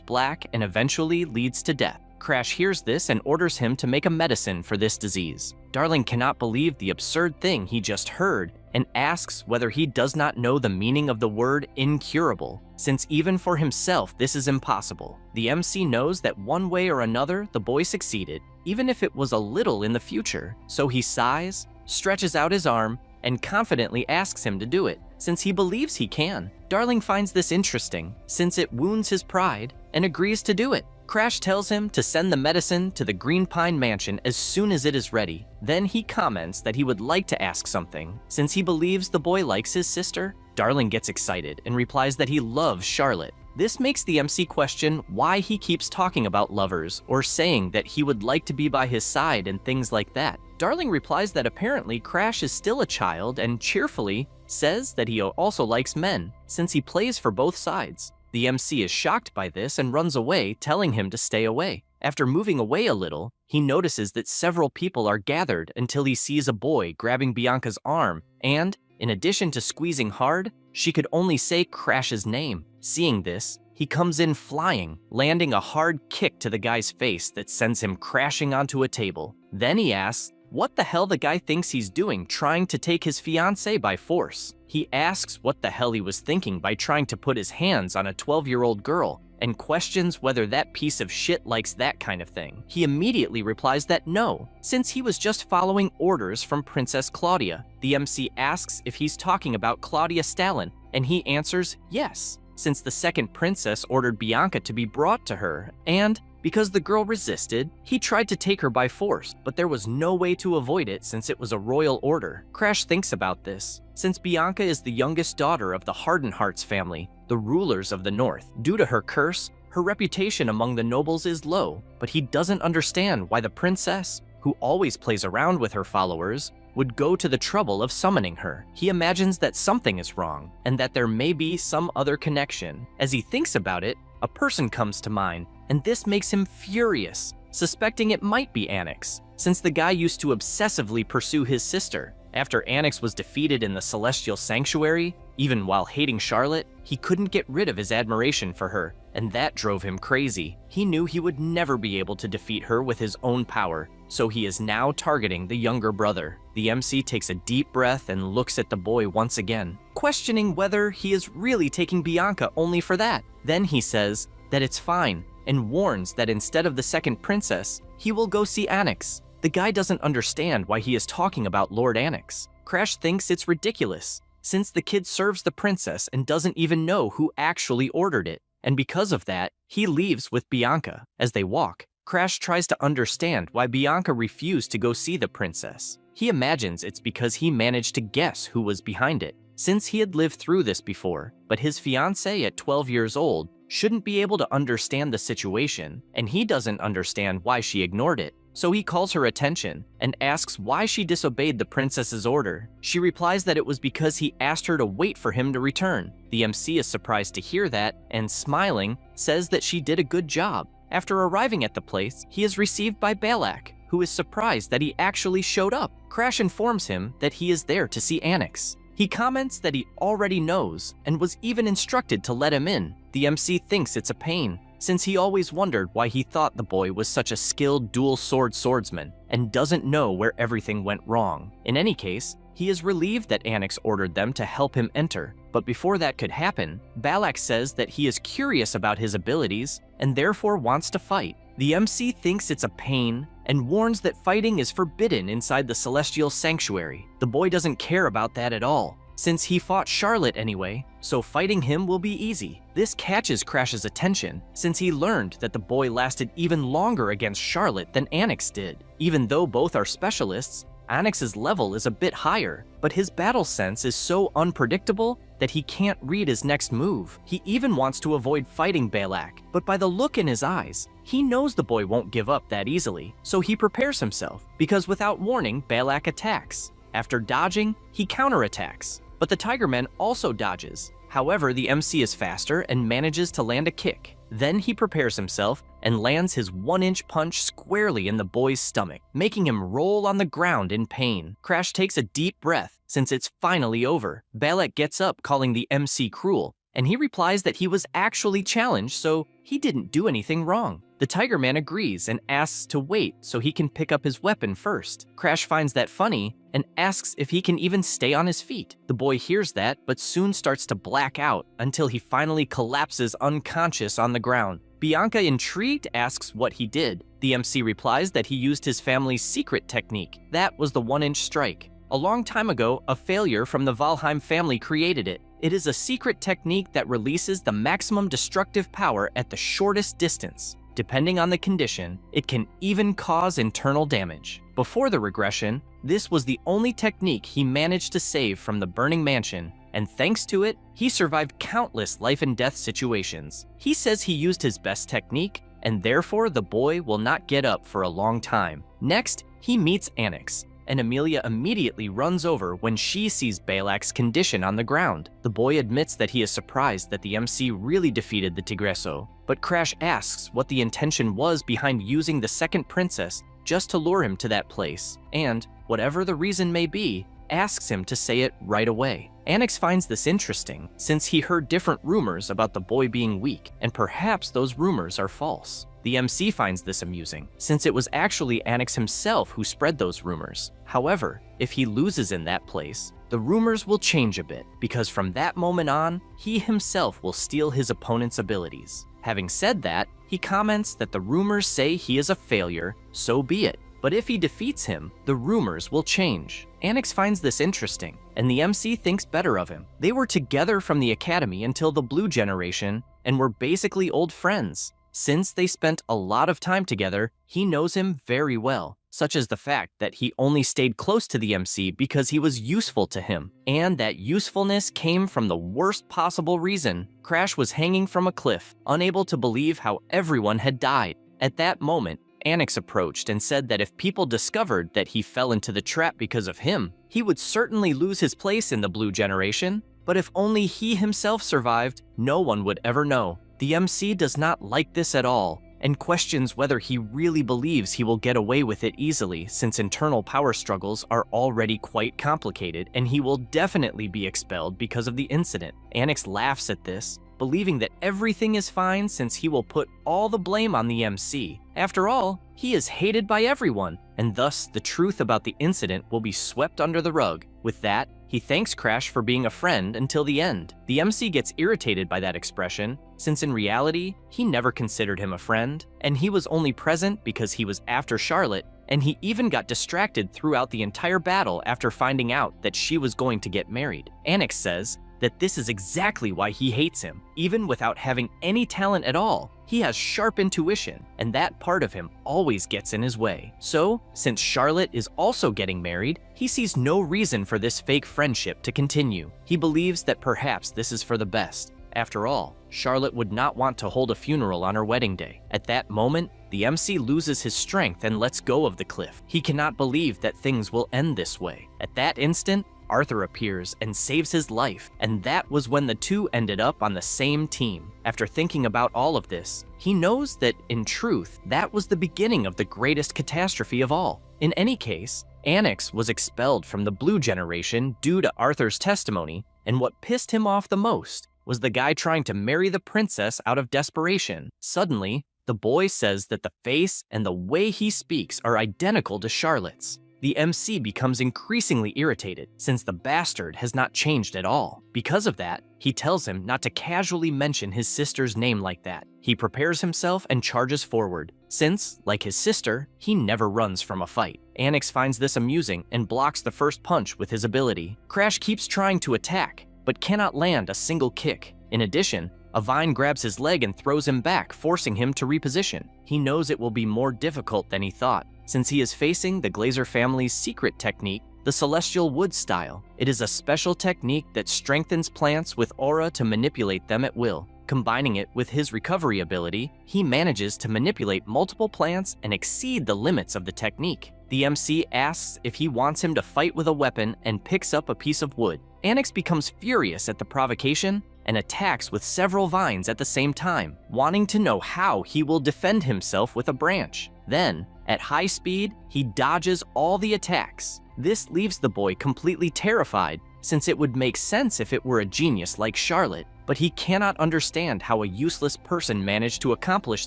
black and eventually leads to death. Crash hears this and orders him to make a medicine for this disease. Darling cannot believe the absurd thing he just heard and asks whether he does not know the meaning of the word incurable, since even for himself this is impossible. The MC knows that one way or another the boy succeeded, even if it was a little in the future, so he sighs, stretches out his arm, and confidently asks him to do it, since he believes he can. Darling finds this interesting, since it wounds his pride, and agrees to do it. Crash tells him to send the medicine to the Green Pine Mansion as soon as it is ready. Then he comments that he would like to ask something, since he believes the boy likes his sister. Darling gets excited and replies that he loves Charlotte. This makes the MC question why he keeps talking about lovers or saying that he would like to be by his side and things like that. Darling replies that apparently Crash is still a child and cheerfully says that he also likes men, since he plays for both sides. The MC is shocked by this and runs away, telling him to stay away. After moving away a little, he notices that several people are gathered until he sees a boy grabbing Bianca's arm, and, in addition to squeezing hard, she could only say Crash's name. Seeing this, he comes in flying, landing a hard kick to the guy's face that sends him crashing onto a table. Then he asks what the hell the guy thinks he's doing trying to take his fiancée by force. He asks what the hell he was thinking by trying to put his hands on a 12-year-old girl, and questions whether that piece of shit likes that kind of thing. He immediately replies that no, since he was just following orders from Princess Claudia. The MC asks if he's talking about Claudia Stalin, and he answers yes, since the second princess ordered Bianca to be brought to her, and because the girl resisted, he tried to take her by force, but there was no way to avoid it since it was a royal order. Crash thinks about this, since Bianca is the youngest daughter of the Hardenhearts family, the rulers of the north. Due to her curse, her reputation among the nobles is low, but he doesn't understand why the princess, who always plays around with her followers, would go to the trouble of summoning her. He imagines that something is wrong, and that there may be some other connection. As he thinks about it, a person comes to mind, and this makes him furious, suspecting it might be Annex, since the guy used to obsessively pursue his sister. After Annex was defeated in the Celestial Sanctuary, even while hating Charlotte, he couldn't get rid of his admiration for her, and that drove him crazy. He knew he would never be able to defeat her with his own power, so he is now targeting the younger brother. The MC takes a deep breath and looks at the boy once again, questioning whether he is really taking Bianca only for that. Then he says that it's fine, and warns that instead of the second princess, he will go see Annex. The guy doesn't understand why he is talking about Lord Annex. Crash thinks it's ridiculous, since the kid serves the princess and doesn't even know who actually ordered it, and because of that, he leaves with Bianca. As they walk, Crash tries to understand why Bianca refused to go see the princess. He imagines it's because he managed to guess who was behind it, since he had lived through this before, but his fiancée at 12 years old shouldn't be able to understand the situation, and he doesn't understand why she ignored it. So he calls her attention and asks why she disobeyed the princess's order. She replies that it was because he asked her to wait for him to return. The MC is surprised to hear that and, smiling, says that she did a good job. After arriving at the place, he is received by Balak, who is surprised that he actually showed up. Crash informs him that he is there to see Annex. He comments that he already knows and was even instructed to let him in. The MC thinks it's a pain, since he always wondered why he thought the boy was such a skilled dual-sword swordsman and doesn't know where everything went wrong. In any case, he is relieved that Annex ordered them to help him enter, but before that could happen, Balak says that he is curious about his abilities and therefore wants to fight. The MC thinks it's a pain and warns that fighting is forbidden inside the Celestial Sanctuary. The boy doesn't care about that at all, since he fought Charlotte anyway, so fighting him will be easy. This catches Crash's attention, since he learned that the boy lasted even longer against Charlotte than Annex did. Even though both are specialists, Annex's level is a bit higher, but his battle sense is so unpredictable that he can't read his next move. He even wants to avoid fighting Balak, but by the look in his eyes, he knows the boy won't give up that easily, so he prepares himself, because without warning, Balak attacks. After dodging, he counterattacks, but the Tigerman also dodges, However, the MC is faster and manages to land a kick. Then he prepares himself and lands his 1-inch punch squarely in the boy's stomach, making him roll on the ground in pain. Crash takes a deep breath since it's finally over. Balak gets up, calling the MC cruel, and he replies that he was actually challenged, so he didn't do anything wrong. The Tiger Man agrees and asks to wait so he can pick up his weapon first. Crash finds that funny and asks if he can even stay on his feet. The boy hears that, but soon starts to black out until he finally collapses unconscious on the ground. Bianca, intrigued, asks what he did. The MC replies that he used his family's secret technique. That was the 1-inch strike. A long time ago, a failure from the Valheim family created it. It is a secret technique that releases the maximum destructive power at the shortest distance. Depending on the condition, it can even cause internal damage. Before the regression, this was the only technique he managed to save from the burning mansion, and thanks to it, he survived countless life and death situations. He says he used his best technique, and therefore the boy will not get up for a long time. Next, he meets Anix, and Amelia immediately runs over when she sees Balak's condition on the ground. The boy admits that he is surprised that the MC really defeated the Tigreso, but Crash asks what the intention was behind using the second princess just to lure him to that place, and, whatever the reason may be, asks him to say it right away. Anix finds this interesting, since he heard different rumors about the boy being weak, and perhaps those rumors are false. The MC finds this amusing, since it was actually Anix himself who spread those rumors. However, if he loses in that place, the rumors will change a bit, because from that moment on, he himself will steal his opponent's abilities. Having said that, he comments that the rumors say he is a failure, so be it. But if he defeats him, the rumors will change. Anix finds this interesting, and the MC thinks better of him. They were together from the academy until the Blue Generation, and were basically old friends. Since they spent a lot of time together, he knows him very well, such as the fact that he only stayed close to the MC because he was useful to him, and that usefulness came from the worst possible reason. Crash was hanging from a cliff, unable to believe how everyone had died. At that moment, Anix approached and said that if people discovered that he fell into the trap because of him, he would certainly lose his place in the Blue Generation, but if only he himself survived, no one would ever know. The MC does not like this at all, and questions whether he really believes he will get away with it easily, since internal power struggles are already quite complicated, and he will definitely be expelled because of the incident. Anix laughs at this, believing that everything is fine since he will put all the blame on the MC. After all, he is hated by everyone, and thus the truth about the incident will be swept under the rug. With that, he thanks Crash for being a friend until the end. The MC gets irritated by that expression, since in reality, he never considered him a friend, and he was only present because he was after Charlotte, and he even got distracted throughout the entire battle after finding out that she was going to get married. Anix says that this is exactly why he hates him. Even without having any talent at all, he has sharp intuition, and that part of him always gets in his way. So, since Charlotte is also getting married, he sees no reason for this fake friendship to continue. He believes that perhaps this is for the best. After all, Charlotte would not want to hold a funeral on her wedding day. At that moment, the MC loses his strength and lets go of the cliff. He cannot believe that things will end this way. At that instant, Arthur appears and saves his life, and that was when the two ended up on the same team. After thinking about all of this, he knows that, in truth, that was the beginning of the greatest catastrophe of all. In any case, Anix was expelled from the Blue Generation due to Arthur's testimony, and what pissed him off the most was the guy trying to marry the princess out of desperation. Suddenly, the boy says that the face and the way he speaks are identical to Charlotte's. The MC becomes increasingly irritated since the bastard has not changed at all. Because of that, he tells him not to casually mention his sister's name like that. He prepares himself and charges forward, since, like his sister, he never runs from a fight. Anix finds this amusing and blocks the first punch with his ability. Crash keeps trying to attack, but cannot land a single kick. In addition, a vine grabs his leg and throws him back, forcing him to reposition. He knows it will be more difficult than he thought, since he is facing the Glazer family's secret technique, the Celestial Wood style. It is a special technique that strengthens plants with aura to manipulate them at will. Combining it with his recovery ability, he manages to manipulate multiple plants and exceed the limits of the technique. The MC asks if he wants him to fight with a weapon and picks up a piece of wood. Anix becomes furious at the provocation and attacks with several vines at the same time, wanting to know how he will defend himself with a branch. Then, at high speed, he dodges all the attacks. This leaves the boy completely terrified, since it would make sense if it were a genius like Charlotte, but he cannot understand how a useless person managed to accomplish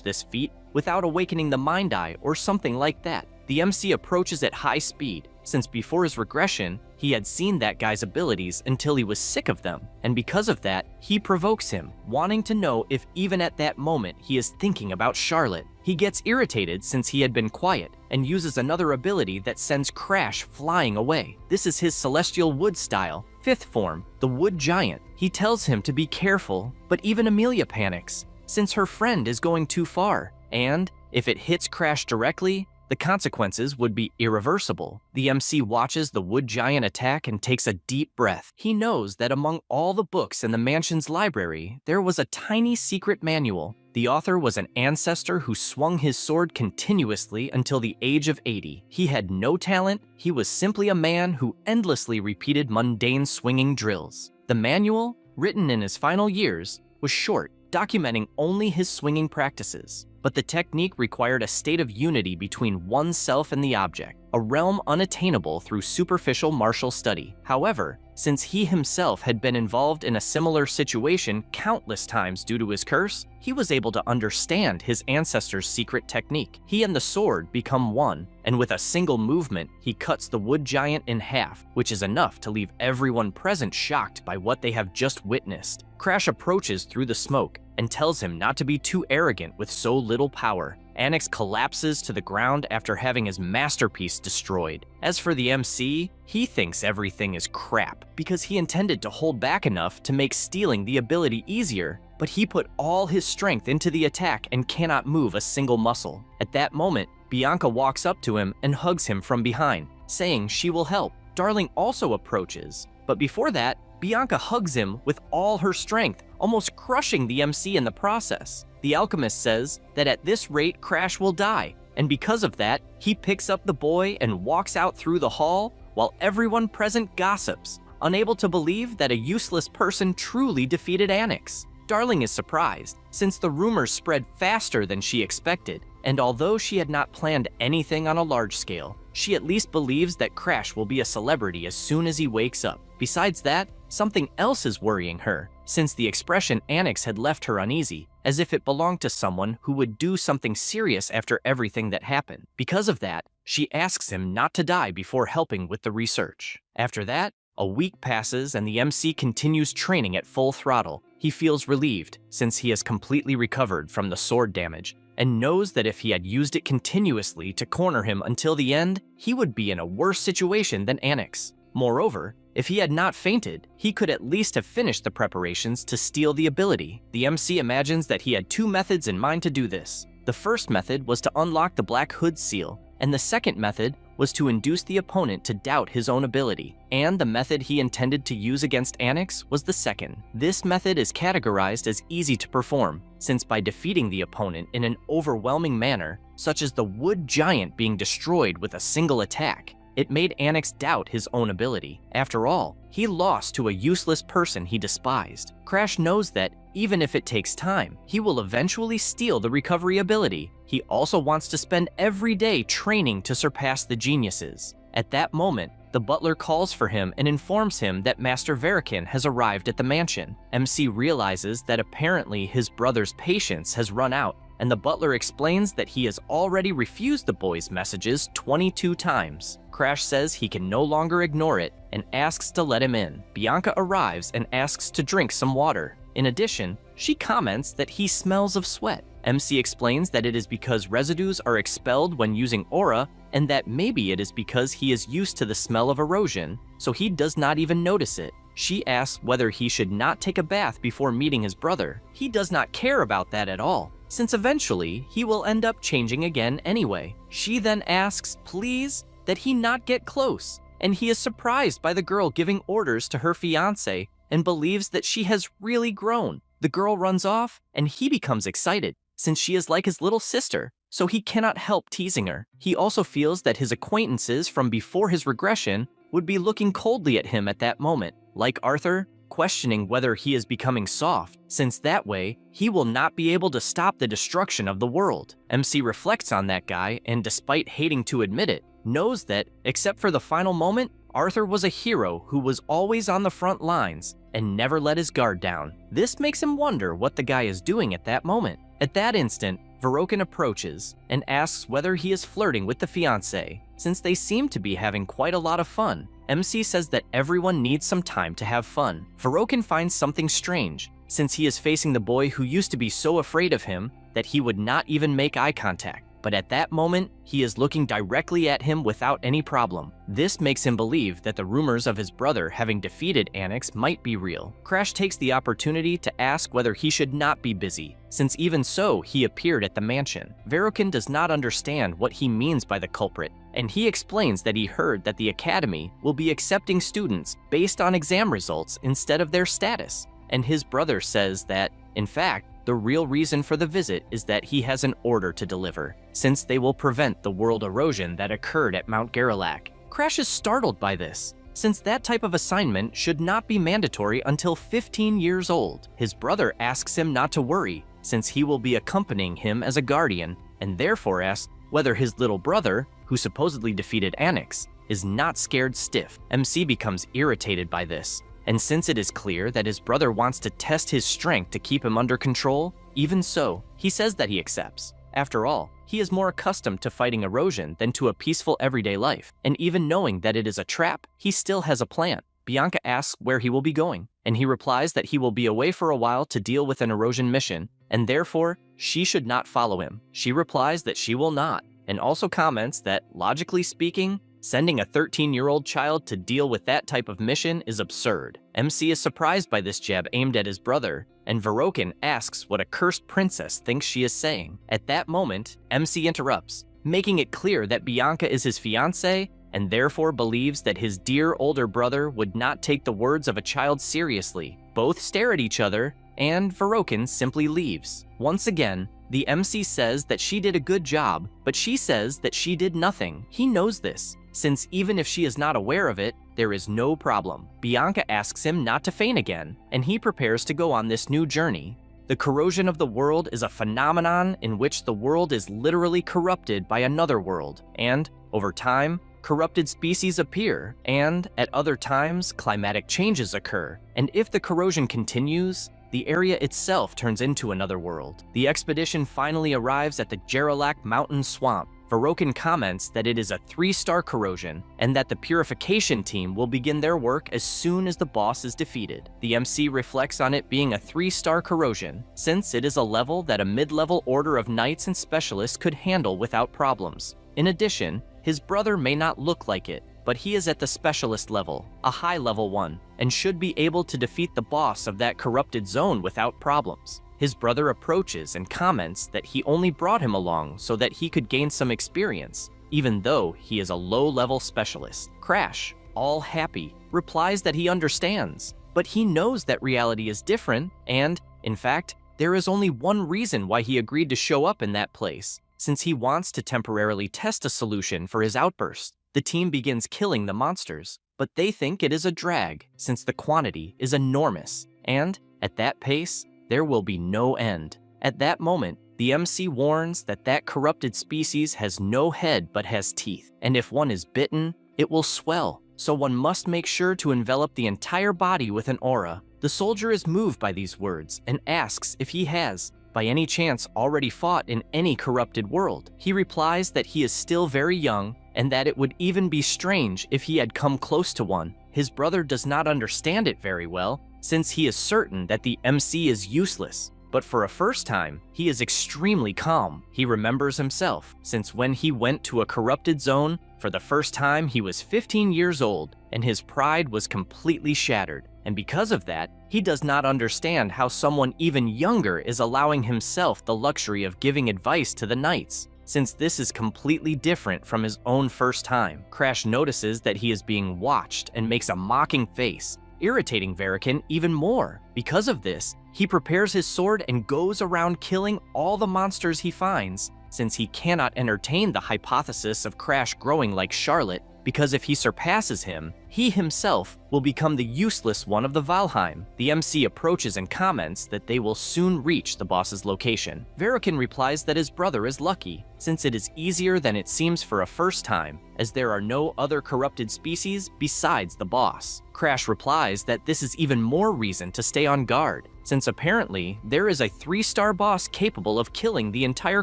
this feat without awakening the mind eye or something like that. The MC approaches at high speed, since before his regression, he had seen that guy's abilities until he was sick of them, and because of that, he provokes him, wanting to know if even at that moment he is thinking about Charlotte. He gets irritated since he had been quiet, and uses another ability that sends Crash flying away. This is his Celestial Wood style, 5th form, the Wood Giant. He tells him to be careful, but even Amelia panics, since her friend is going too far, and if it hits Crash directly, the consequences would be irreversible. The MC watches the Wood Giant attack and takes a deep breath. He knows that among all the books in the mansion's library, there was a tiny secret manual. The author was an ancestor who swung his sword continuously until the age of 80. He had no talent, he was simply a man who endlessly repeated mundane swinging drills. The manual, written in his final years, was short, documenting only his swinging practices. But the technique required a state of unity between oneself and the object, a realm unattainable through superficial martial study. However, since he himself had been involved in a similar situation countless times due to his curse, he was able to understand his ancestor's secret technique. He and the sword become one, and with a single movement, he cuts the Wood Giant in half, which is enough to leave everyone present shocked by what they have just witnessed. Crash approaches through the smoke and tells him not to be too arrogant with so little power. Annex collapses to the ground after having his masterpiece destroyed. As for the MC, he thinks everything is crap because he intended to hold back enough to make stealing the ability easier, but he put all his strength into the attack and cannot move a single muscle. At that moment, Bianca walks up to him and hugs him from behind, saying she will help. Darling also approaches, but before that, Bianca hugs him with all her strength, almost crushing the MC in the process. The alchemist says that at this rate Crash will die, and because of that, he picks up the boy and walks out through the hall while everyone present gossips, unable to believe that a useless person truly defeated Annex. Darling is surprised, since the rumors spread faster than she expected, and although she had not planned anything on a large scale, she at least believes that Crash will be a celebrity as soon as he wakes up. Besides that, something else is worrying her, since the expression Annex had left her uneasy, as if it belonged to someone who would do something serious after everything that happened. Because of that, she asks him not to die before helping with the research. After that, a week passes and the MC continues training at full throttle. He feels relieved, since he has completely recovered from the sword damage, and knows that if he had used it continuously to corner him until the end, he would be in a worse situation than Annex. Moreover, if he had not fainted, he could at least have finished the preparations to steal the ability. The MC imagines that he had two methods in mind to do this. The first method was to unlock the Black Hood seal, and the second method was to induce the opponent to doubt his own ability. And the method he intended to use against Annex was the second. This method is categorized as easy to perform, since by defeating the opponent in an overwhelming manner, such as the Wood Giant being destroyed with a single attack, it made Annex doubt his own ability. After all, he lost to a useless person he despised. Crash knows that, even if it takes time, he will eventually steal the recovery ability. He also wants to spend every day training to surpass the geniuses. At that moment, the butler calls for him and informs him that Master Verikin has arrived at the mansion. MC realizes that apparently his brother's patience has run out, and the butler explains that he has already refused the boy's messages 22 times. Crash says he can no longer ignore it and asks to let him in. Bianca arrives and asks to drink some water. In addition, she comments that he smells of sweat. MC explains that it is because residues are expelled when using aura, and that maybe it is because he is used to the smell of erosion, so he does not even notice it. She asks whether he should not take a bath before meeting his brother. He does not care about that at all, since eventually he will end up changing again anyway. She then asks, please, that he not get close, and he is surprised by the girl giving orders to her fiancé and believes that she has really grown. The girl runs off, and he becomes excited, since she is like his little sister, so he cannot help teasing her. He also feels that his acquaintances from before his regression would be looking coldly at him at that moment. Like Arthur, questioning whether he is becoming soft, since that way, he will not be able to stop the destruction of the world. MC reflects on that guy, and despite hating to admit it, knows that, except for the final moment, Arthur was a hero who was always on the front lines and never let his guard down. This makes him wonder what the guy is doing at that moment. At that instant, Verokin approaches and asks whether he is flirting with the fiancé, since they seem to be having quite a lot of fun. MC says that everyone needs some time to have fun. Verokin finds something strange, since he is facing the boy who used to be so afraid of him that he would not even make eye contact. But at that moment, he is looking directly at him without any problem. This makes him believe that the rumors of his brother having defeated Anix might be real. Crash takes the opportunity to ask whether he should not be busy, since even so, he appeared at the mansion. Verokin does not understand what he means by the culprit, and he explains that he heard that the academy will be accepting students based on exam results instead of their status. And his brother says that, in fact, the real reason for the visit is that he has an order to deliver, since they will prevent the world erosion that occurred at Mount Garrelac. Crash is startled by this, since that type of assignment should not be mandatory until 15 years old. His brother asks him not to worry, since he will be accompanying him as a guardian, and therefore asks whether his little brother, who supposedly defeated Anix, is not scared stiff. MC becomes irritated by this, and since it is clear that his brother wants to test his strength to keep him under control, even so, he says that he accepts. After all, he is more accustomed to fighting erosion than to a peaceful everyday life, and even knowing that it is a trap, he still has a plan. Bianca asks where he will be going, and he replies that he will be away for a while to deal with an erosion mission, and therefore, she should not follow him. She replies that she will not, and also comments that, logically speaking, sending a 13-year-old child to deal with that type of mission is absurd. MC is surprised by this jab aimed at his brother, and Verokin asks what a cursed princess thinks she is saying. At that moment, MC interrupts, making it clear that Bianca is his fiancée and therefore believes that his dear older brother would not take the words of a child seriously. Both stare at each other, and Verokin simply leaves. Once again, the MC says that she did a good job, but she says that she did nothing. He knows this, since even if she is not aware of it, there is no problem. Bianca asks him not to faint again, and he prepares to go on this new journey. The corrosion of the world is a phenomenon in which the world is literally corrupted by another world, and, over time, corrupted species appear, and, at other times, climatic changes occur. And if the corrosion continues, the area itself turns into another world. The expedition finally arrives at the Garrelac Mountain Swamp. Verokin comments that it is a 3-star corrosion, and that the purification team will begin their work as soon as the boss is defeated. The MC reflects on it being a 3-star corrosion, since it is a level that a mid-level order of knights and specialists could handle without problems. In addition, his brother may not look like it, but he is at the specialist level, a high level one, and should be able to defeat the boss of that corrupted zone without problems. His brother approaches and comments that he only brought him along so that he could gain some experience, even though he is a low-level specialist. Crash, all happy, replies that he understands, but he knows that reality is different, and, in fact, there is only one reason why he agreed to show up in that place, since he wants to temporarily test a solution for his outburst. The team begins killing the monsters, but they think it is a drag, since the quantity is enormous, and, at that pace, there will be no end. At that moment, the MC warns that that corrupted species has no head but has teeth, and if one is bitten, it will swell, so one must make sure to envelop the entire body with an aura. The soldier is moved by these words and asks if he has, by any chance, already fought in any corrupted world. He replies that he is still very young, and that it would even be strange if he had come close to one. His brother does not understand it very well, since he is certain that the MC is useless. But for a first time, he is extremely calm. He remembers himself, since when he went to a corrupted zone, for the first time he was 15 years old, and his pride was completely shattered. And because of that, he does not understand how someone even younger is allowing himself the luxury of giving advice to the knights, since this is completely different from his own first time. Crash notices that he is being watched and makes a mocking face, irritating Verokin even more. Because of this, he prepares his sword and goes around killing all the monsters he finds. Since he cannot entertain the hypothesis of Crash growing like Charlotte, because if he surpasses him, he himself will become the useless one of the Valheim. The MC approaches and comments that they will soon reach the boss's location. Verokin replies that his brother is lucky, since it is easier than it seems for a first time, as there are no other corrupted species besides the boss. Crash replies that this is even more reason to stay on guard, since apparently there is a 3-star boss capable of killing the entire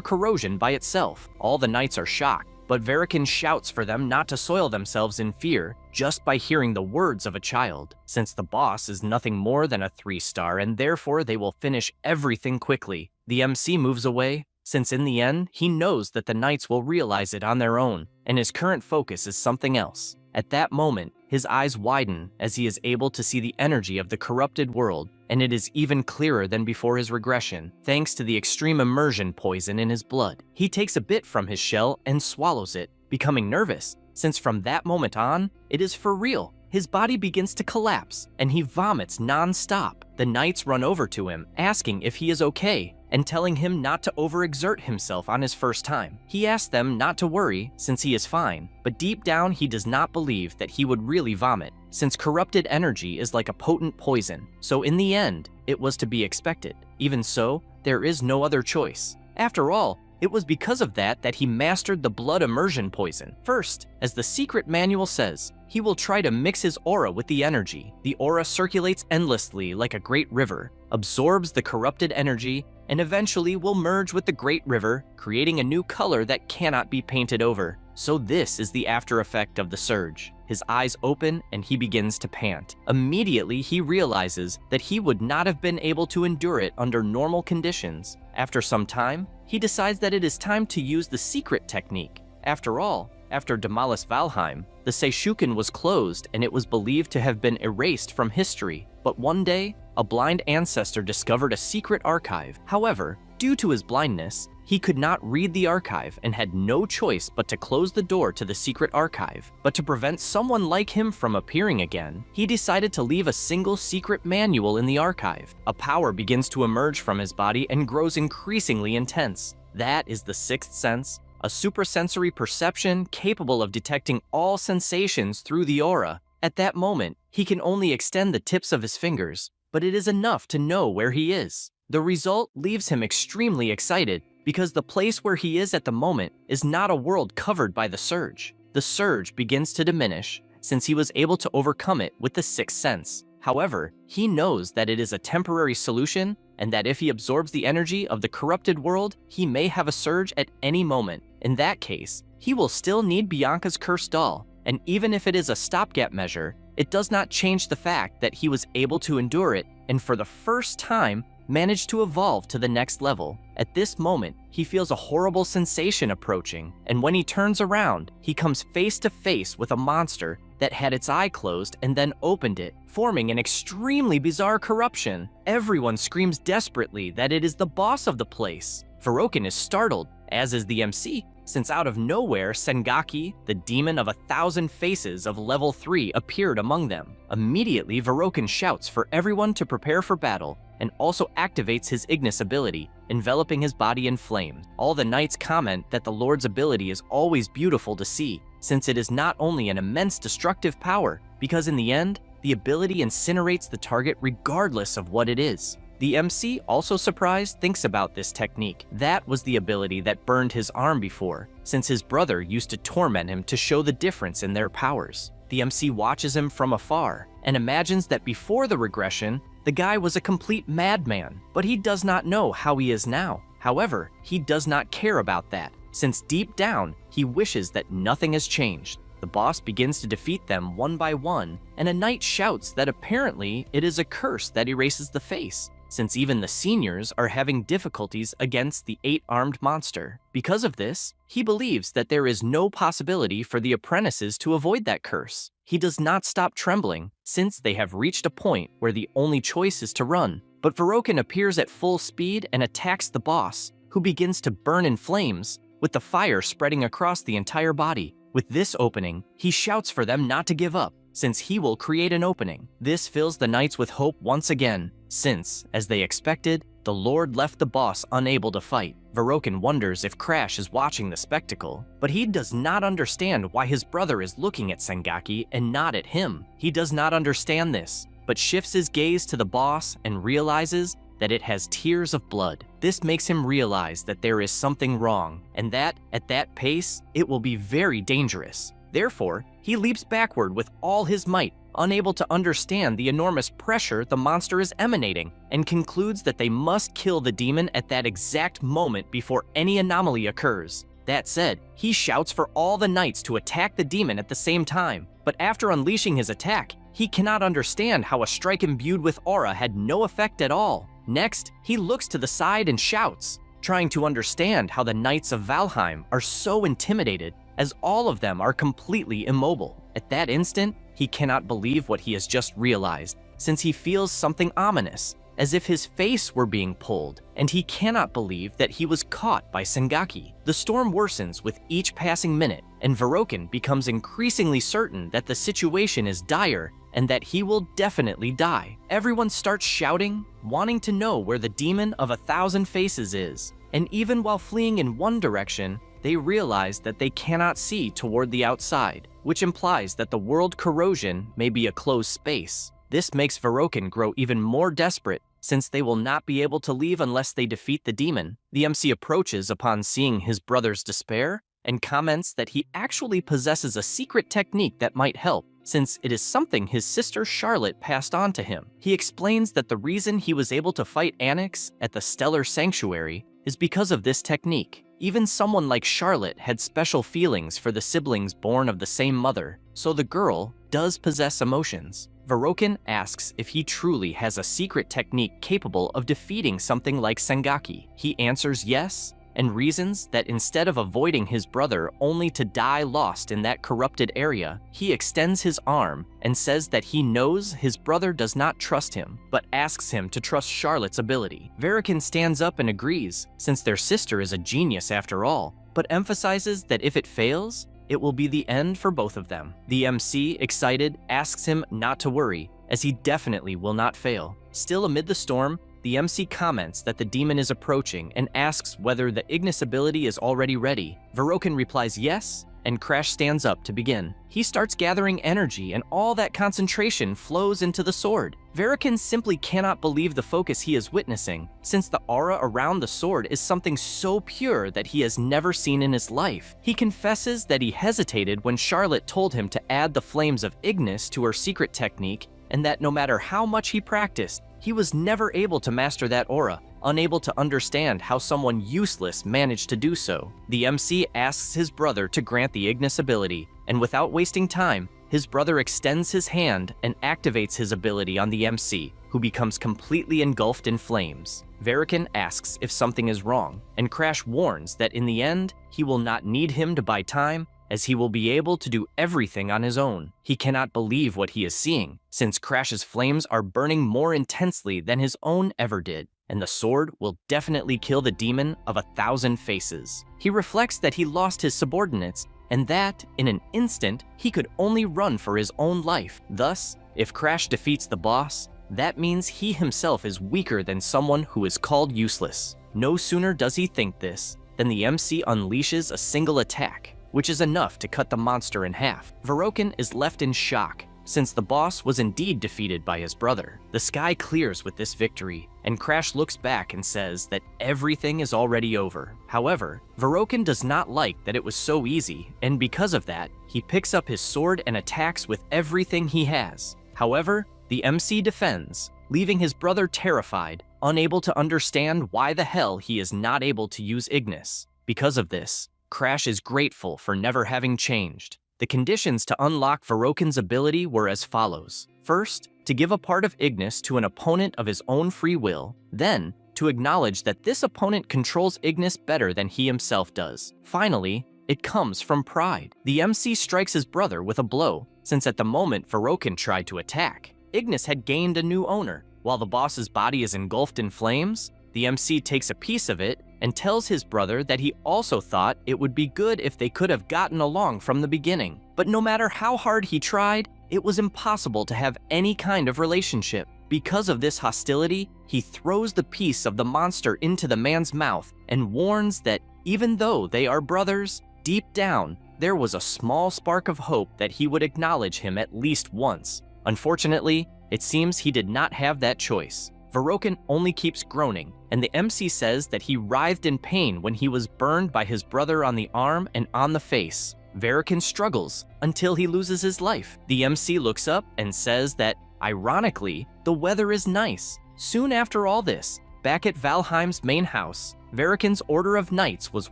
corrosion by itself. All the knights are shocked, but Verokin shouts for them not to soil themselves in fear just by hearing the words of a child, since the boss is nothing more than a 3-star and therefore they will finish everything quickly. The MC moves away, since in the end, he knows that the knights will realize it on their own, and his current focus is something else. At that moment, his eyes widen as he is able to see the energy of the corrupted world, and it is even clearer than before his regression, thanks to the extreme immersion poison in his blood. He takes a bit from his shell and swallows it, becoming nervous, since from that moment on, it is for real. His body begins to collapse, and he vomits non-stop. The knights run over to him, asking if he is okay, and telling him not to overexert himself on his first time. He asks them not to worry, since he is fine, but deep down he does not believe that he would really vomit, since corrupted energy is like a potent poison. So in the end, it was to be expected. Even so, there is no other choice. After all, it was because of that he mastered the blood immersion poison. First, as the secret manual says, he will try to mix his aura with the energy. The aura circulates endlessly like a great river, absorbs the corrupted energy, and eventually will merge with the great river, creating a new color that cannot be painted over. So this is the after effect of the surge. His eyes open and he begins to pant. Immediately, he realizes that he would not have been able to endure it under normal conditions. After some time, he decides that it is time to use the secret technique. After all, after Demolis Valheim, the Seishuken was closed and it was believed to have been erased from history. But one day, a blind ancestor discovered a secret archive. However, due to his blindness, he could not read the archive and had no choice but to close the door to the secret archive. But to prevent someone like him from appearing again, he decided to leave a single secret manual in the archive. A power begins to emerge from his body and grows increasingly intense. That is the sixth sense, a suprasensory perception capable of detecting all sensations through the aura. At that moment, he can only extend the tips of his fingers, but it is enough to know where he is. The result leaves him extremely excited, because the place where he is at the moment is not a world covered by the surge. The surge begins to diminish, since he was able to overcome it with the sixth sense. However, he knows that it is a temporary solution, and that if he absorbs the energy of the corrupted world, he may have a surge at any moment. In that case, he will still need Bianca's cursed doll, and even if it is a stopgap measure, it does not change the fact that he was able to endure it, and for the first time, managed to evolve to the next level. At this moment, he feels a horrible sensation approaching, and when he turns around, he comes face to face with a monster that had its eye closed and then opened it, forming an extremely bizarre corruption. Everyone screams desperately that it is the boss of the place. Verokin is startled, as is the MC, since out of nowhere, Sengaki, the demon of 1,000 faces of level 3, appeared among them. Immediately, Verokin shouts for everyone to prepare for battle, and also activates his Ignis ability, enveloping his body in flames. All the knights comment that the Lord's ability is always beautiful to see, since it is not only an immense destructive power, because in the end, the ability incinerates the target regardless of what it is. The MC, also surprised, thinks about this technique. That was the ability that burned his arm before, since his brother used to torment him to show the difference in their powers. The MC watches him from afar, and imagines that before the regression, the guy was a complete madman, but he does not know how he is now. However, he does not care about that, since deep down, he wishes that nothing has changed. The boss begins to defeat them one by one, and a knight shouts that apparently it is a curse that erases the face, since even the seniors are having difficulties against the 8-armed monster. Because of this, he believes that there is no possibility for the apprentices to avoid that curse. He does not stop trembling, since they have reached a point where the only choice is to run. But Verokin appears at full speed and attacks the boss, who begins to burn in flames, with the fire spreading across the entire body. With this opening, he shouts for them not to give up, since he will create an opening. This fills the knights with hope once again, since, as they expected, the Lord left the boss unable to fight. Verokin wonders if Crash is watching the spectacle, but he does not understand why his brother is looking at Sengaki and not at him. He does not understand this, but shifts his gaze to the boss and realizes that it has tears of blood. This makes him realize that there is something wrong, and that, at that pace, it will be very dangerous. Therefore, he leaps backward with all his might, unable to understand the enormous pressure the monster is emanating, and concludes that they must kill the demon at that exact moment before any anomaly occurs. That said, he shouts for all the knights to attack the demon at the same time, but after unleashing his attack, he cannot understand how a strike imbued with aura had no effect at all. Next, he looks to the side and shouts, trying to understand how the Knights of Valheim are so intimidated, as all of them are completely immobile. At that instant, he cannot believe what he has just realized, since he feels something ominous, as if his face were being pulled, and he cannot believe that he was caught by Sengaki. The storm worsens with each passing minute, and Verokin becomes increasingly certain that the situation is dire and that he will definitely die. Everyone starts shouting, wanting to know where the demon of 1,000 faces is, and even while fleeing in one direction, they realize that they cannot see toward the outside, which implies that the world corrosion may be a closed space. This makes Verokin grow even more desperate, since they will not be able to leave unless they defeat the demon. The MC approaches upon seeing his brother's despair, and comments that he actually possesses a secret technique that might help, since it is something his sister Charlotte passed on to him. He explains that the reason he was able to fight Anix at the Stellar Sanctuary is because of this technique. Even someone like Charlotte had special feelings for the siblings born of the same mother, so the girl does possess emotions. Verokin asks if he truly has a secret technique capable of defeating something like Sengaki. He answers yes, and reasons that instead of avoiding his brother only to die lost in that corrupted area, he extends his arm and says that he knows his brother does not trust him, but asks him to trust Charlotte's ability. Verokin stands up and agrees, since their sister is a genius after all, but emphasizes that if it fails, it will be the end for both of them. The MC, excited, asks him not to worry, as he definitely will not fail. Still amid the storm, the MC comments that the demon is approaching and asks whether the Ignis ability is already ready. Verokin replies yes, and Crash stands up to begin. He starts gathering energy, and all that concentration flows into the sword. Verokin simply cannot believe the focus he is witnessing, since the aura around the sword is something so pure that he has never seen in his life. He confesses that he hesitated when Charlotte told him to add the flames of Ignis to her secret technique, and that no matter how much he practiced, he was never able to master that aura, unable to understand how someone useless managed to do so. The MC asks his brother to grant the Ignis ability, and without wasting time, his brother extends his hand and activates his ability on the MC, who becomes completely engulfed in flames. Verokin asks if something is wrong, and Crash warns that in the end, he will not need him to buy time, as he will be able to do everything on his own. He cannot believe what he is seeing, since Crash's flames are burning more intensely than his own ever did, and the sword will definitely kill the demon of 1,000 faces. He reflects that he lost his subordinates, and that, in an instant, he could only run for his own life. Thus, if Crash defeats the boss, that means he himself is weaker than someone who is called useless. No sooner does he think this, than the MC unleashes a single attack, which is enough to cut the monster in half. Verokin is left in shock, since the boss was indeed defeated by his brother. The sky clears with this victory, and Crash looks back and says that everything is already over. However, Verokin does not like that it was so easy, and because of that, he picks up his sword and attacks with everything he has. However, the MC defends, leaving his brother terrified, unable to understand why the hell he is not able to use Ignis. Because of this, Crash is grateful for never having changed. The conditions to unlock Verokin's ability were as follows. First, to give a part of Ignis to an opponent of his own free will, then, to acknowledge that this opponent controls Ignis better than he himself does. Finally, it comes from pride. The MC strikes his brother with a blow, since at the moment Verokin tried to attack, Ignis had gained a new owner. While the boss's body is engulfed in flames, the MC takes a piece of it and tells his brother that he also thought it would be good if they could have gotten along from the beginning. But no matter how hard he tried, it was impossible to have any kind of relationship. Because of this hostility, he throws the piece of the monster into the man's mouth and warns that even though they are brothers, deep down, there was a small spark of hope that he would acknowledge him at least once. Unfortunately, it seems he did not have that choice. Verokin only keeps groaning, and the MC says that he writhed in pain when he was burned by his brother on the arm and on the face. Verokin struggles until he loses his life. The MC looks up and says that, ironically, the weather is nice. Soon after all this, back at Valheim's main house, Verokin's order of knights was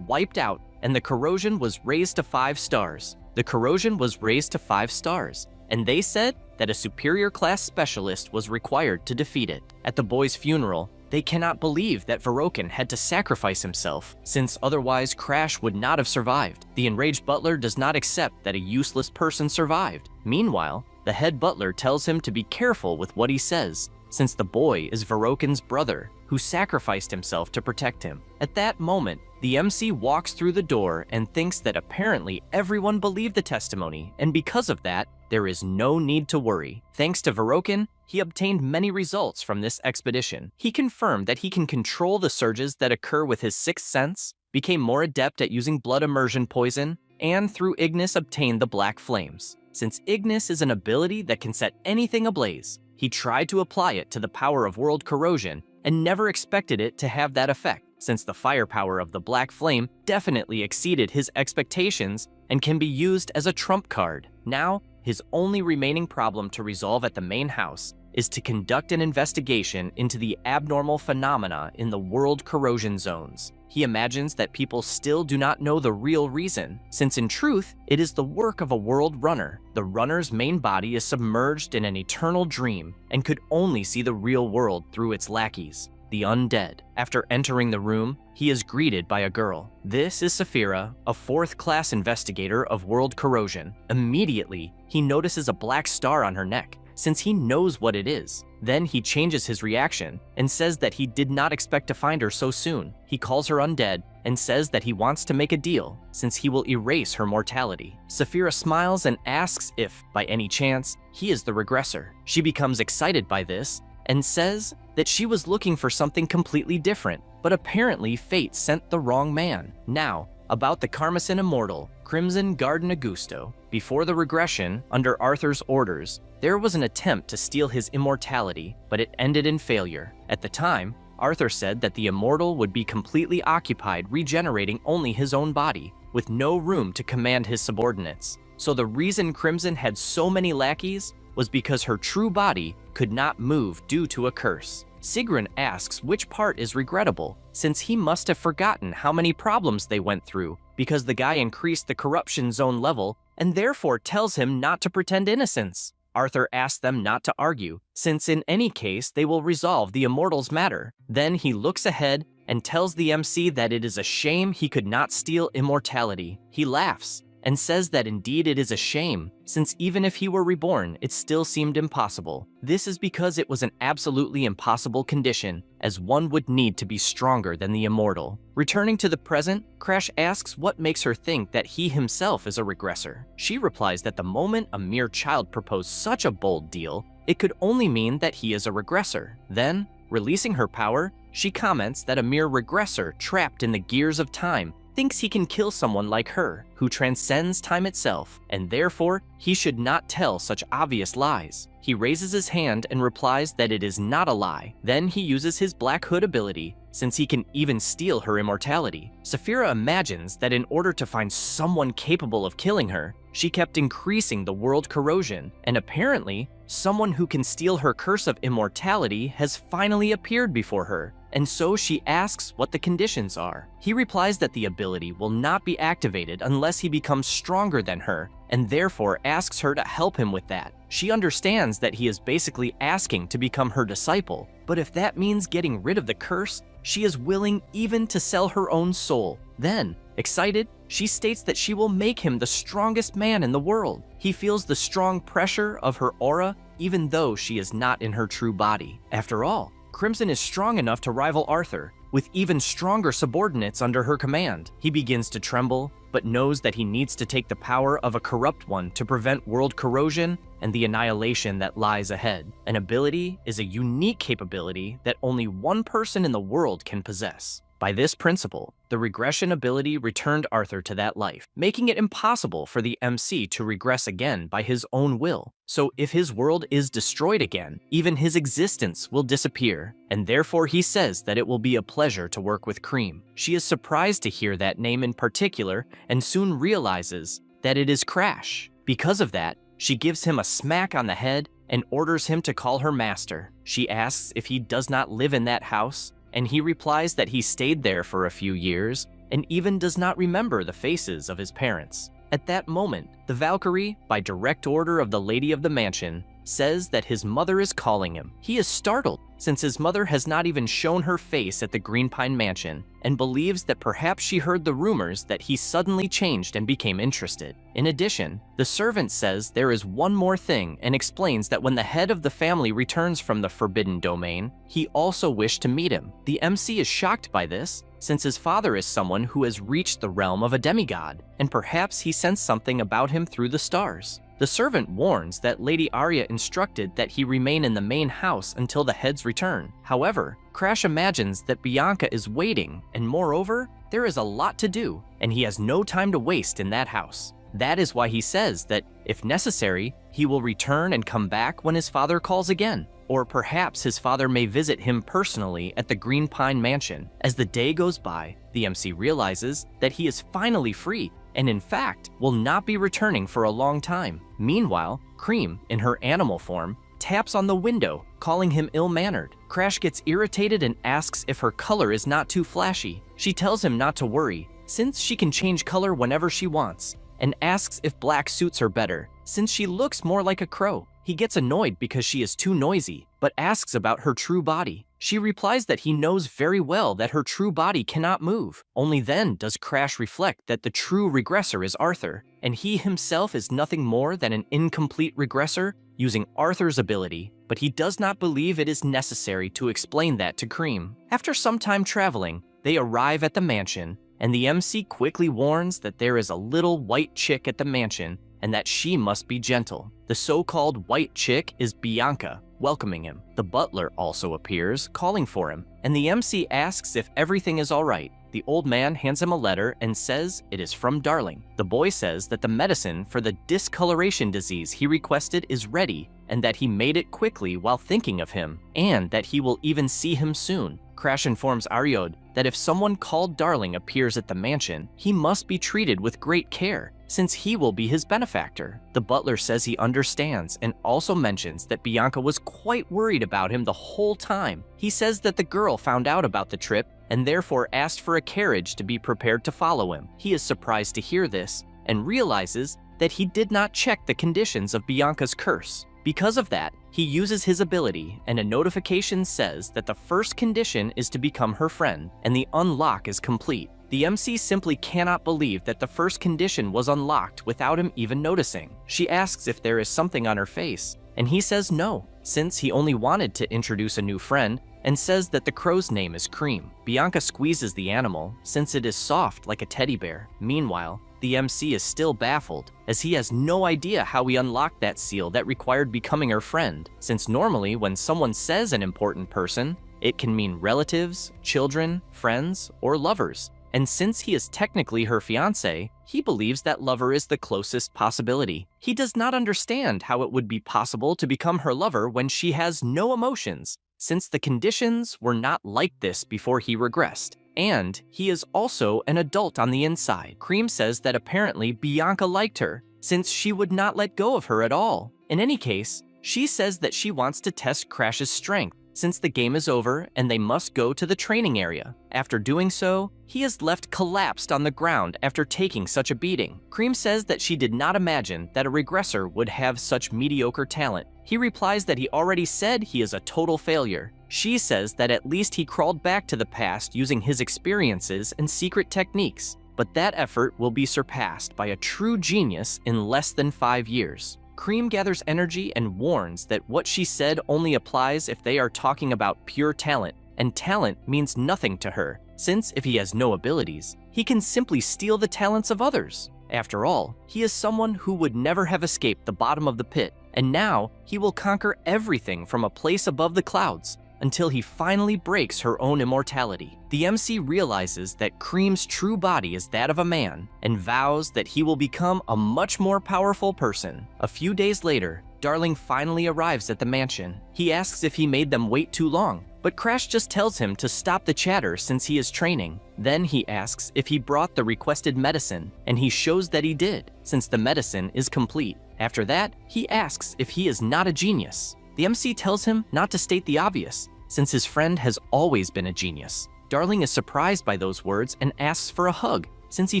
wiped out and the corrosion was raised to 5 stars. The corrosion was raised to 5 stars, and they said that a superior class specialist was required to defeat it. At the boy's funeral, they cannot believe that Verokin had to sacrifice himself, since otherwise Crash would not have survived. The enraged butler does not accept that a useless person survived. Meanwhile, the head butler tells him to be careful with what he says, since the boy is Verokin's brother, who sacrificed himself to protect him. At that moment, the MC walks through the door and thinks that apparently everyone believed the testimony, and because of that, there is no need to worry. Thanks to Verokin, he obtained many results from this expedition. He confirmed that he can control the surges that occur with his sixth sense, became more adept at using blood immersion poison, and through Ignis obtained the black flames. Since Ignis is an ability that can set anything ablaze, he tried to apply it to the power of world corrosion and never expected it to have that effect, since the firepower of the black flame definitely exceeded his expectations and can be used as a trump card. Now, his only remaining problem to resolve at the main house is to conduct an investigation into the abnormal phenomena in the world corrosion zones. He imagines that people still do not know the real reason, since in truth, it is the work of a world runner. The runner's main body is submerged in an eternal dream and could only see the real world through its lackeys, the undead. After entering the room, he is greeted by a girl. This is Saphira, a 4th-class investigator of world corrosion. Immediately, he notices a black star on her neck, since he knows what it is. Then he changes his reaction and says that he did not expect to find her so soon. He calls her undead and says that he wants to make a deal, since he will erase her mortality. Saphira smiles and asks if, by any chance, he is the regressor. She becomes excited by this and says that she was looking for something completely different, but apparently fate sent the wrong man. Now, about the Karmasin Immortal, Crimson Garden Augusto. Before the regression, under Arthur's orders, there was an attempt to steal his immortality, but it ended in failure. At the time, Arthur said that the Immortal would be completely occupied regenerating only his own body, with no room to command his subordinates. So the reason Crimson had so many lackeys was because her true body could not move due to a curse. Sigrun asks which part is regrettable, since he must have forgotten how many problems they went through, because the guy increased the corruption zone level and therefore tells him not to pretend innocence. Arthur asks them not to argue, since in any case they will resolve the Immortal's matter. Then he looks ahead and tells the MC that it is a shame he could not steal immortality. He laughs and says that indeed it is a shame, since even if he were reborn, it still seemed impossible. This is because it was an absolutely impossible condition, as one would need to be stronger than the Immortal. Returning to the present, Crash asks what makes her think that he himself is a regressor. She replies that the moment a mere child proposed such a bold deal, it could only mean that he is a regressor. Then, releasing her power, she comments that a mere regressor trapped in the gears of time thinks he can kill someone like her, who transcends time itself, and therefore he should not tell such obvious lies. He raises his hand and replies that it is not a lie. Then he uses his Black Hood ability, since he can even steal her immortality. Saphira imagines that in order to find someone capable of killing her, she kept increasing the world corrosion, and apparently, someone who can steal her curse of immortality has finally appeared before her. And so she asks what the conditions are. He replies that the ability will not be activated unless he becomes stronger than her, and therefore asks her to help him with that. She understands that he is basically asking to become her disciple, but if that means getting rid of the curse, she is willing even to sell her own soul. Then, excited, she states that she will make him the strongest man in the world. He feels the strong pressure of her aura, even though she is not in her true body. After all, Crimson is strong enough to rival Arthur, with even stronger subordinates under her command. He begins to tremble, but knows that he needs to take the power of a corrupt one to prevent world corrosion and the annihilation that lies ahead. An ability is a unique capability that only one person in the world can possess. By this principle, the regression ability returned Arthur to that life, making it impossible for the MC to regress again by his own will. So if his world is destroyed again, even his existence will disappear, and therefore he says that it will be a pleasure to work with Cream. She is surprised to hear that name in particular, and soon realizes that it is Crash. Because of that, she gives him a smack on the head and orders him to call her master. She asks if he does not live in that house, and he replies that he stayed there for a few years and even does not remember the faces of his parents. At that moment, the Valkyrie, by direct order of the lady of the mansion, says that his mother is calling him. He is startled, since his mother has not even shown her face at the Green Pine Mansion, and believes that perhaps she heard the rumors that he suddenly changed and became interested. In addition, the servant says there is one more thing and explains that when the head of the family returns from the Forbidden Domain, he also wished to meet him. The MC is shocked by this, since his father is someone who has reached the realm of a demigod, and perhaps he sensed something about him through the stars. The servant warns that Lady Arya instructed that he remain in the main house until the head's return. However, Crash imagines that Bianca is waiting, and moreover, there is a lot to do, and he has no time to waste in that house. That is why he says that, if necessary, he will return and come back when his father calls again. Or perhaps his father may visit him personally at the Green Pine Mansion. As the day goes by, the MC realizes that he is finally free, and in fact, will not be returning for a long time. Meanwhile, Cream, in her animal form, taps on the window, calling him ill-mannered. Crash gets irritated and asks if her color is not too flashy. She tells him not to worry, since she can change color whenever she wants, and asks if black suits her better, since she looks more like a crow. He gets annoyed because she is too noisy, but asks about her true body. She replies that he knows very well that her true body cannot move. Only then does Crash reflect that the true regressor is Arthur, and he himself is nothing more than an incomplete regressor using Arthur's ability, but he does not believe it is necessary to explain that to Cream. After some time traveling, they arrive at the mansion, and the MC quickly warns that there is a little white chick at the mansion and that she must be gentle. The so-called white chick is Bianca, welcoming him. The butler also appears, calling for him, and the MC asks if everything is all right. The old man hands him a letter and says it is from Darling. The boy says that the medicine for the discoloration disease he requested is ready, and that he made it quickly while thinking of him, and that he will even see him soon. Crash informs Aryod that if someone called Darling appears at the mansion, he must be treated with great care, since he will be his benefactor. The butler says he understands and also mentions that Bianca was quite worried about him the whole time. He says that the girl found out about the trip and therefore asked for a carriage to be prepared to follow him. He is surprised to hear this and realizes that he did not check the conditions of Bianca's curse. Because of that, he uses his ability, and a notification says that the first condition is to become her friend, and the unlock is complete. The MC simply cannot believe that the first condition was unlocked without him even noticing. She asks if there is something on her face, and he says no, since he only wanted to introduce a new friend, and says that the crow's name is Cream. Bianca squeezes the animal, since it is soft like a teddy bear. Meanwhile, the MC is still baffled, as he has no idea how he unlocked that seal that required becoming her friend, since normally when someone says an important person, it can mean relatives, children, friends, or lovers. And since he is technically her fiancé, he believes that lover is the closest possibility. He does not understand how it would be possible to become her lover when she has no emotions, since the conditions were not like this before he regressed. And he is also an adult on the inside. Cream says that apparently Bianca liked her, since she would not let go of her at all. In any case, she says that she wants to test Crash's strength, since the game is over and they must go to the training area. After doing so, he is left collapsed on the ground after taking such a beating. Cream says that she did not imagine that a regressor would have such mediocre talent. He replies that he already said he is a total failure. She says that at least he crawled back to the past using his experiences and secret techniques, but that effort will be surpassed by a true genius in less than 5 years. Cream gathers energy and warns that what she said only applies if they are talking about pure talent, and talent means nothing to her, since if he has no abilities, he can simply steal the talents of others. After all, he is someone who would never have escaped the bottom of the pit, and now he will conquer everything from a place above the clouds until he finally breaks her own immortality. The MC realizes that Cream's true body is that of a man and vows that he will become a much more powerful person. A few days later, Darling finally arrives at the mansion. He asks if he made them wait too long, but Crash just tells him to stop the chatter since he is training. Then he asks if he brought the requested medicine, and he shows that he did, since the medicine is complete. After that, he asks if he is not a genius. The MC tells him not to state the obvious, since his friend has always been a genius. Darling is surprised by those words and asks for a hug, since he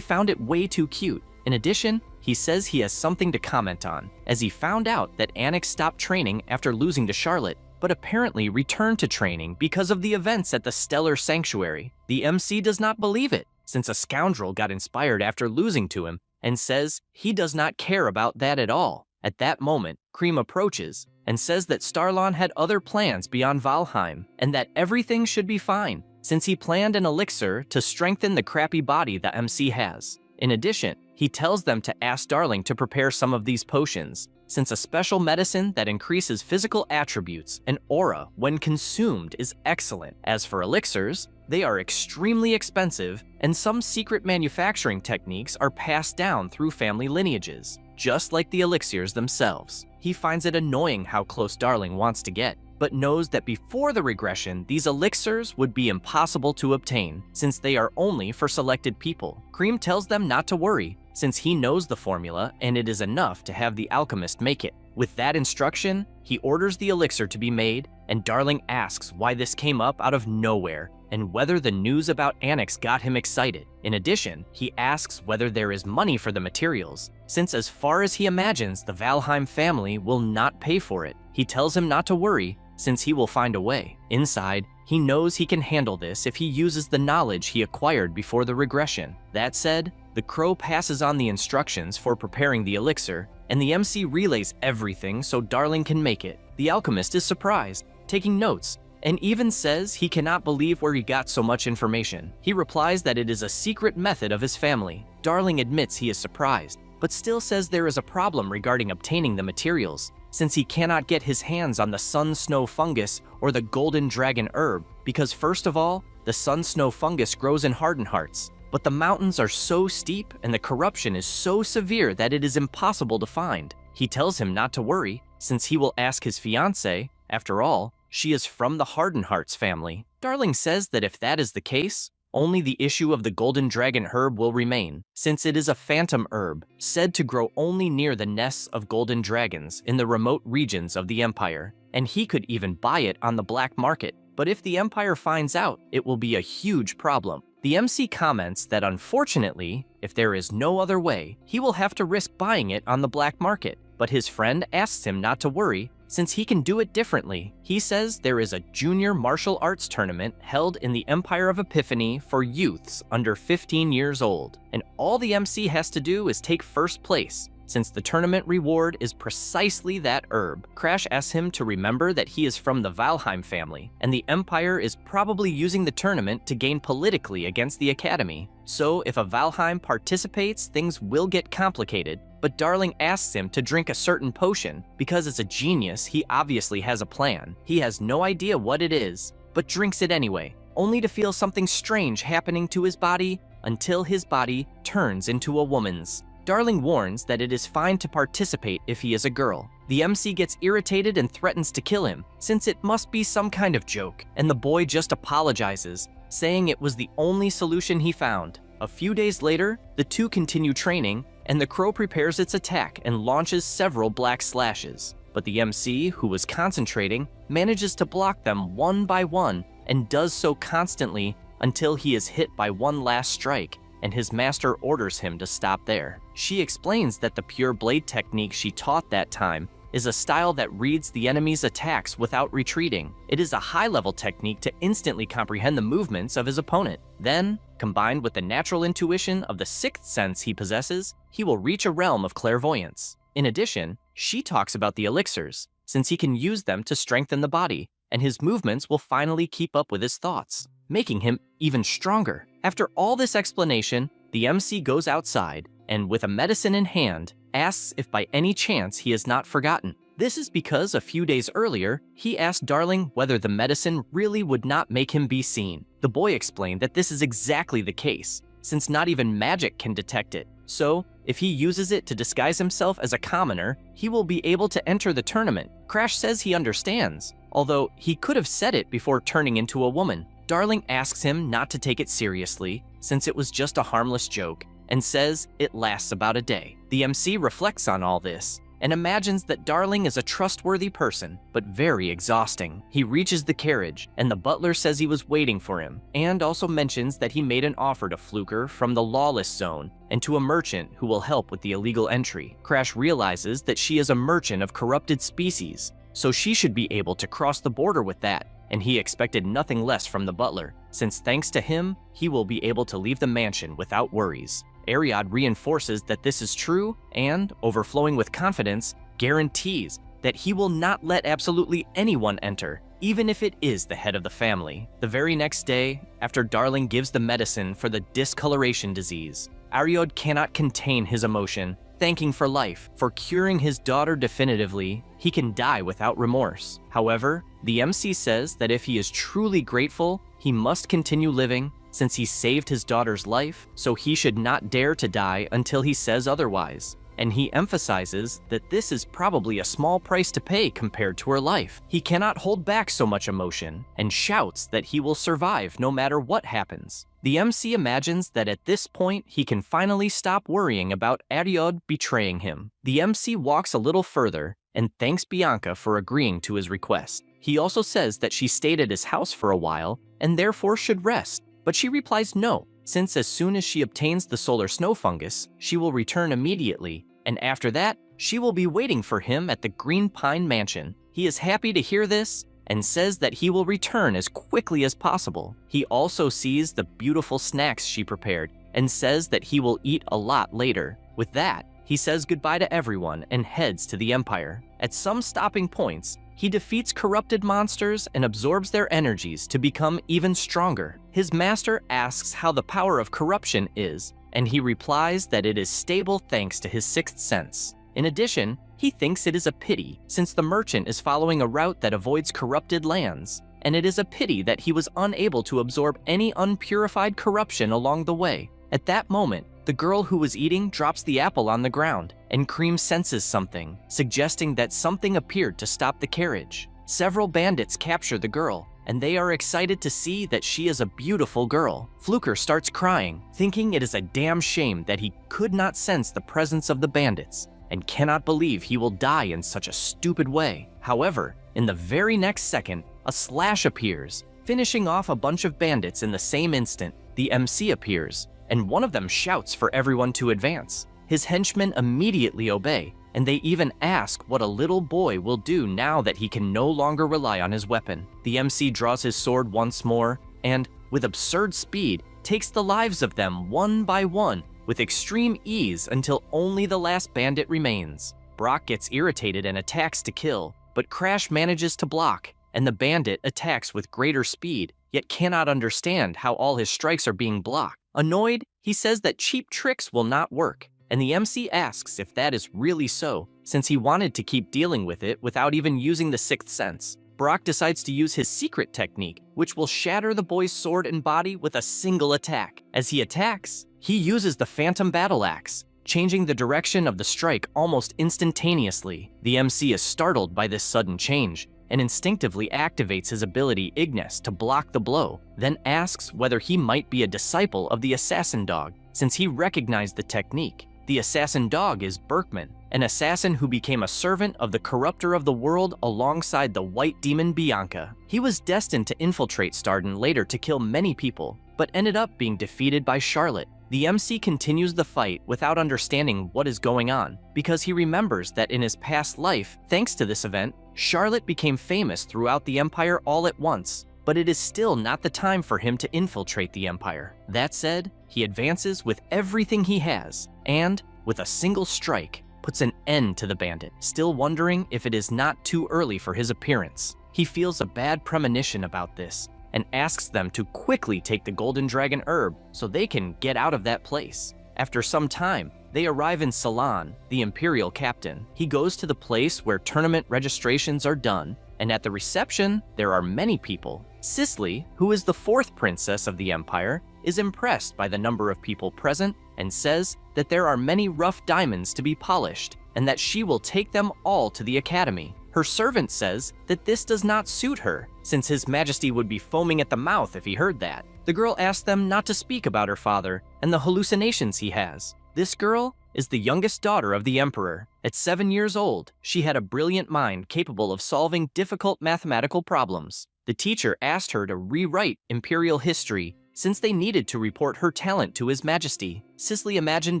found it way too cute. In addition, he says he has something to comment on, as he found out that Anix stopped training after losing to Charlotte, but apparently returned to training because of the events at the Stellar Sanctuary. The MC does not believe it, since a scoundrel got inspired after losing to him, and says he does not care about that at all. At that moment, Cream approaches and says that Starlon had other plans beyond Valheim, and that everything should be fine, since he planned an elixir to strengthen the crappy body the MC has. In addition, he tells them to ask Darling to prepare some of these potions, since a special medicine that increases physical attributes and aura when consumed is excellent. As for elixirs, they are extremely expensive, and some secret manufacturing techniques are passed down through family lineages, just like the elixirs themselves. He finds it annoying how close Darling wants to get, but knows that before the regression, these elixirs would be impossible to obtain, since they are only for selected people. Cream tells them not to worry, since he knows the formula and it is enough to have the alchemist make it. With that instruction, he orders the elixir to be made, and Darling asks why this came up out of nowhere, and whether the news about Anix got him excited. In addition, he asks whether there is money for the materials, since as far as he imagines, the Valheim family will not pay for it. He tells him not to worry, since he will find a way. Inside, he knows he can handle this if he uses the knowledge he acquired before the regression. That said, the crow passes on the instructions for preparing the elixir, and the MC relays everything so Darling can make it. The alchemist is surprised, taking notes, and even says he cannot believe where he got so much information. He replies that it is a secret method of his family. Darling admits he is surprised, but still says there is a problem regarding obtaining the materials, since he cannot get his hands on the sun snow fungus or the golden dragon herb, because first of all, the sun snow fungus grows in Hardened Hearts, but the mountains are so steep and the corruption is so severe that it is impossible to find. He tells him not to worry, since he will ask his fiancée. After all, she is from the Hardened Hearts family. Darling says that if that is the case, only the issue of the golden dragon herb will remain, since it is a phantom herb, said to grow only near the nests of golden dragons in the remote regions of the Empire, and he could even buy it on the black market. But if the Empire finds out, it will be a huge problem. The MC comments that unfortunately, if there is no other way, he will have to risk buying it on the black market, but his friend asks him not to worry, since he can do it differently. He says there is a junior martial arts tournament held in the Empire of Epiphany for youths under 15 years old, and all the MC has to do is take first place, since the tournament reward is precisely that herb. Crash asks him to remember that he is from the Valheim family, and the Empire is probably using the tournament to gain politically against the Academy. So if a Valheim participates, things will get complicated, but Darling asks him to drink a certain potion. Because as a genius, he obviously has a plan. He has no idea what it is, but drinks it anyway, only to feel something strange happening to his body until his body turns into a woman's. Darling warns that it is fine to participate if he is a girl. The MC gets irritated and threatens to kill him, since it must be some kind of joke, and the boy just apologizes, saying it was the only solution he found. A few days later, the two continue training, and the crow prepares its attack and launches several black slashes. But the MC, who was concentrating, manages to block them one by one, and does so constantly until he is hit by one last strike, and his master orders him to stop there. She explains that the pure blade technique she taught that time is a style that reads the enemy's attacks without retreating. It is a high-level technique to instantly comprehend the movements of his opponent. Then, combined with the natural intuition of the sixth sense he possesses, he will reach a realm of clairvoyance. In addition, she talks about the elixirs, since he can use them to strengthen the body, and his movements will finally keep up with his thoughts, making him even stronger. After all this explanation, the MC goes outside and, with a medicine in hand, asks if by any chance he has not forgotten. This is because a few days earlier, he asked Darling whether the medicine really would not make him be seen. The boy explained that this is exactly the case, since not even magic can detect it. So, if he uses it to disguise himself as a commoner, he will be able to enter the tournament. Crash says he understands, although he could have said it before turning into a woman. Darling asks him not to take it seriously, since it was just a harmless joke, and says it lasts about a day. The MC reflects on all this and imagines that Darling is a trustworthy person, but very exhausting. He reaches the carriage, and the butler says he was waiting for him, and also mentions that he made an offer to Fluker from the lawless zone and to a merchant who will help with the illegal entry. Crash realizes that she is a merchant of corrupted species, so she should be able to cross the border with that, and he expected nothing less from the butler, since thanks to him, he will be able to leave the mansion without worries. Ariad reinforces that this is true and, overflowing with confidence, guarantees that he will not let absolutely anyone enter, even if it is the head of the family. The very next day, after Darling gives the medicine for the discoloration disease, Ariad cannot contain his emotion, thanking for life, for curing his daughter definitively. He can die without remorse. However, the MC says that if he is truly grateful, he must continue living, since he saved his daughter's life, so he should not dare to die until he says otherwise. And he emphasizes that this is probably a small price to pay compared to her life. He cannot hold back so much emotion, and shouts that he will survive no matter what happens. The MC imagines that at this point he can finally stop worrying about Ariad betraying him. The MC walks a little further and thanks Bianca for agreeing to his request. He also says that she stayed at his house for a while and therefore should rest, but she replies no, since as soon as she obtains the solar snow fungus, she will return immediately, and after that, she will be waiting for him at the Green Pine Mansion. He is happy to hear this and says that he will return as quickly as possible. He also sees the beautiful snacks she prepared and says that he will eat a lot later. With that, he says goodbye to everyone and heads to the Empire. At some stopping points, he defeats corrupted monsters and absorbs their energies to become even stronger. His master asks how the power of corruption is, and he replies that it is stable thanks to his sixth sense. In addition, he thinks it is a pity, since the merchant is following a route that avoids corrupted lands, and it is a pity that he was unable to absorb any unpurified corruption along the way. At that moment, the girl who was eating drops the apple on the ground, and Cream senses something, suggesting that something appeared to stop the carriage. Several bandits capture the girl, and they are excited to see that she is a beautiful girl. Fluker starts crying, thinking it is a damn shame that he could not sense the presence of the bandits, and cannot believe he will die in such a stupid way. However, in the very next second, a slash appears, finishing off a bunch of bandits in the same instant. The MC appears, and one of them shouts for everyone to advance. His henchmen immediately obey, and they even ask what a little boy will do now that he can no longer rely on his weapon. The MC draws his sword once more, and, with absurd speed, takes the lives of them one by one, with extreme ease until only the last bandit remains. Brock gets irritated and attacks to kill, but Crash manages to block, and the bandit attacks with greater speed, yet cannot understand how all his strikes are being blocked. Annoyed, he says that cheap tricks will not work, and the MC asks if that is really so, since he wanted to keep dealing with it without even using the sixth sense. Brock decides to use his secret technique, which will shatter the boy's sword and body with a single attack. As he attacks, he uses the Phantom Battle Axe, changing the direction of the strike almost instantaneously. The MC is startled by this sudden change, and instinctively activates his ability Ignis to block the blow, then asks whether he might be a disciple of the assassin dog, since he recognized the technique. The assassin dog is Berkman, an assassin who became a servant of the corrupter of the world alongside the white demon Bianca. He was destined to infiltrate Starden later to kill many people, but ended up being defeated by Charlotte. The MC continues the fight without understanding what is going on, because he remembers that in his past life, thanks to this event, Charlotte became famous throughout the Empire all at once, but it is still not the time for him to infiltrate the Empire. That said, he advances with everything he has, and, with a single strike, puts an end to the bandit, still wondering if it is not too early for his appearance. He feels a bad premonition about this and asks them to quickly take the golden dragon herb so they can get out of that place. After some time, they arrive in Salon, the imperial captain. He goes to the place where tournament registrations are done, and at the reception, there are many people. Cicely, who is the fourth princess of the empire, is impressed by the number of people present and says that there are many rough diamonds to be polished and that she will take them all to the academy. Her servant says that this does not suit her, since His Majesty would be foaming at the mouth if he heard that. The girl asks them not to speak about her father and the hallucinations he has. This girl is the youngest daughter of the emperor. At 7 years old, she had a brilliant mind capable of solving difficult mathematical problems. The teacher asked her to rewrite imperial history since they needed to report her talent to His Majesty. Cicely imagined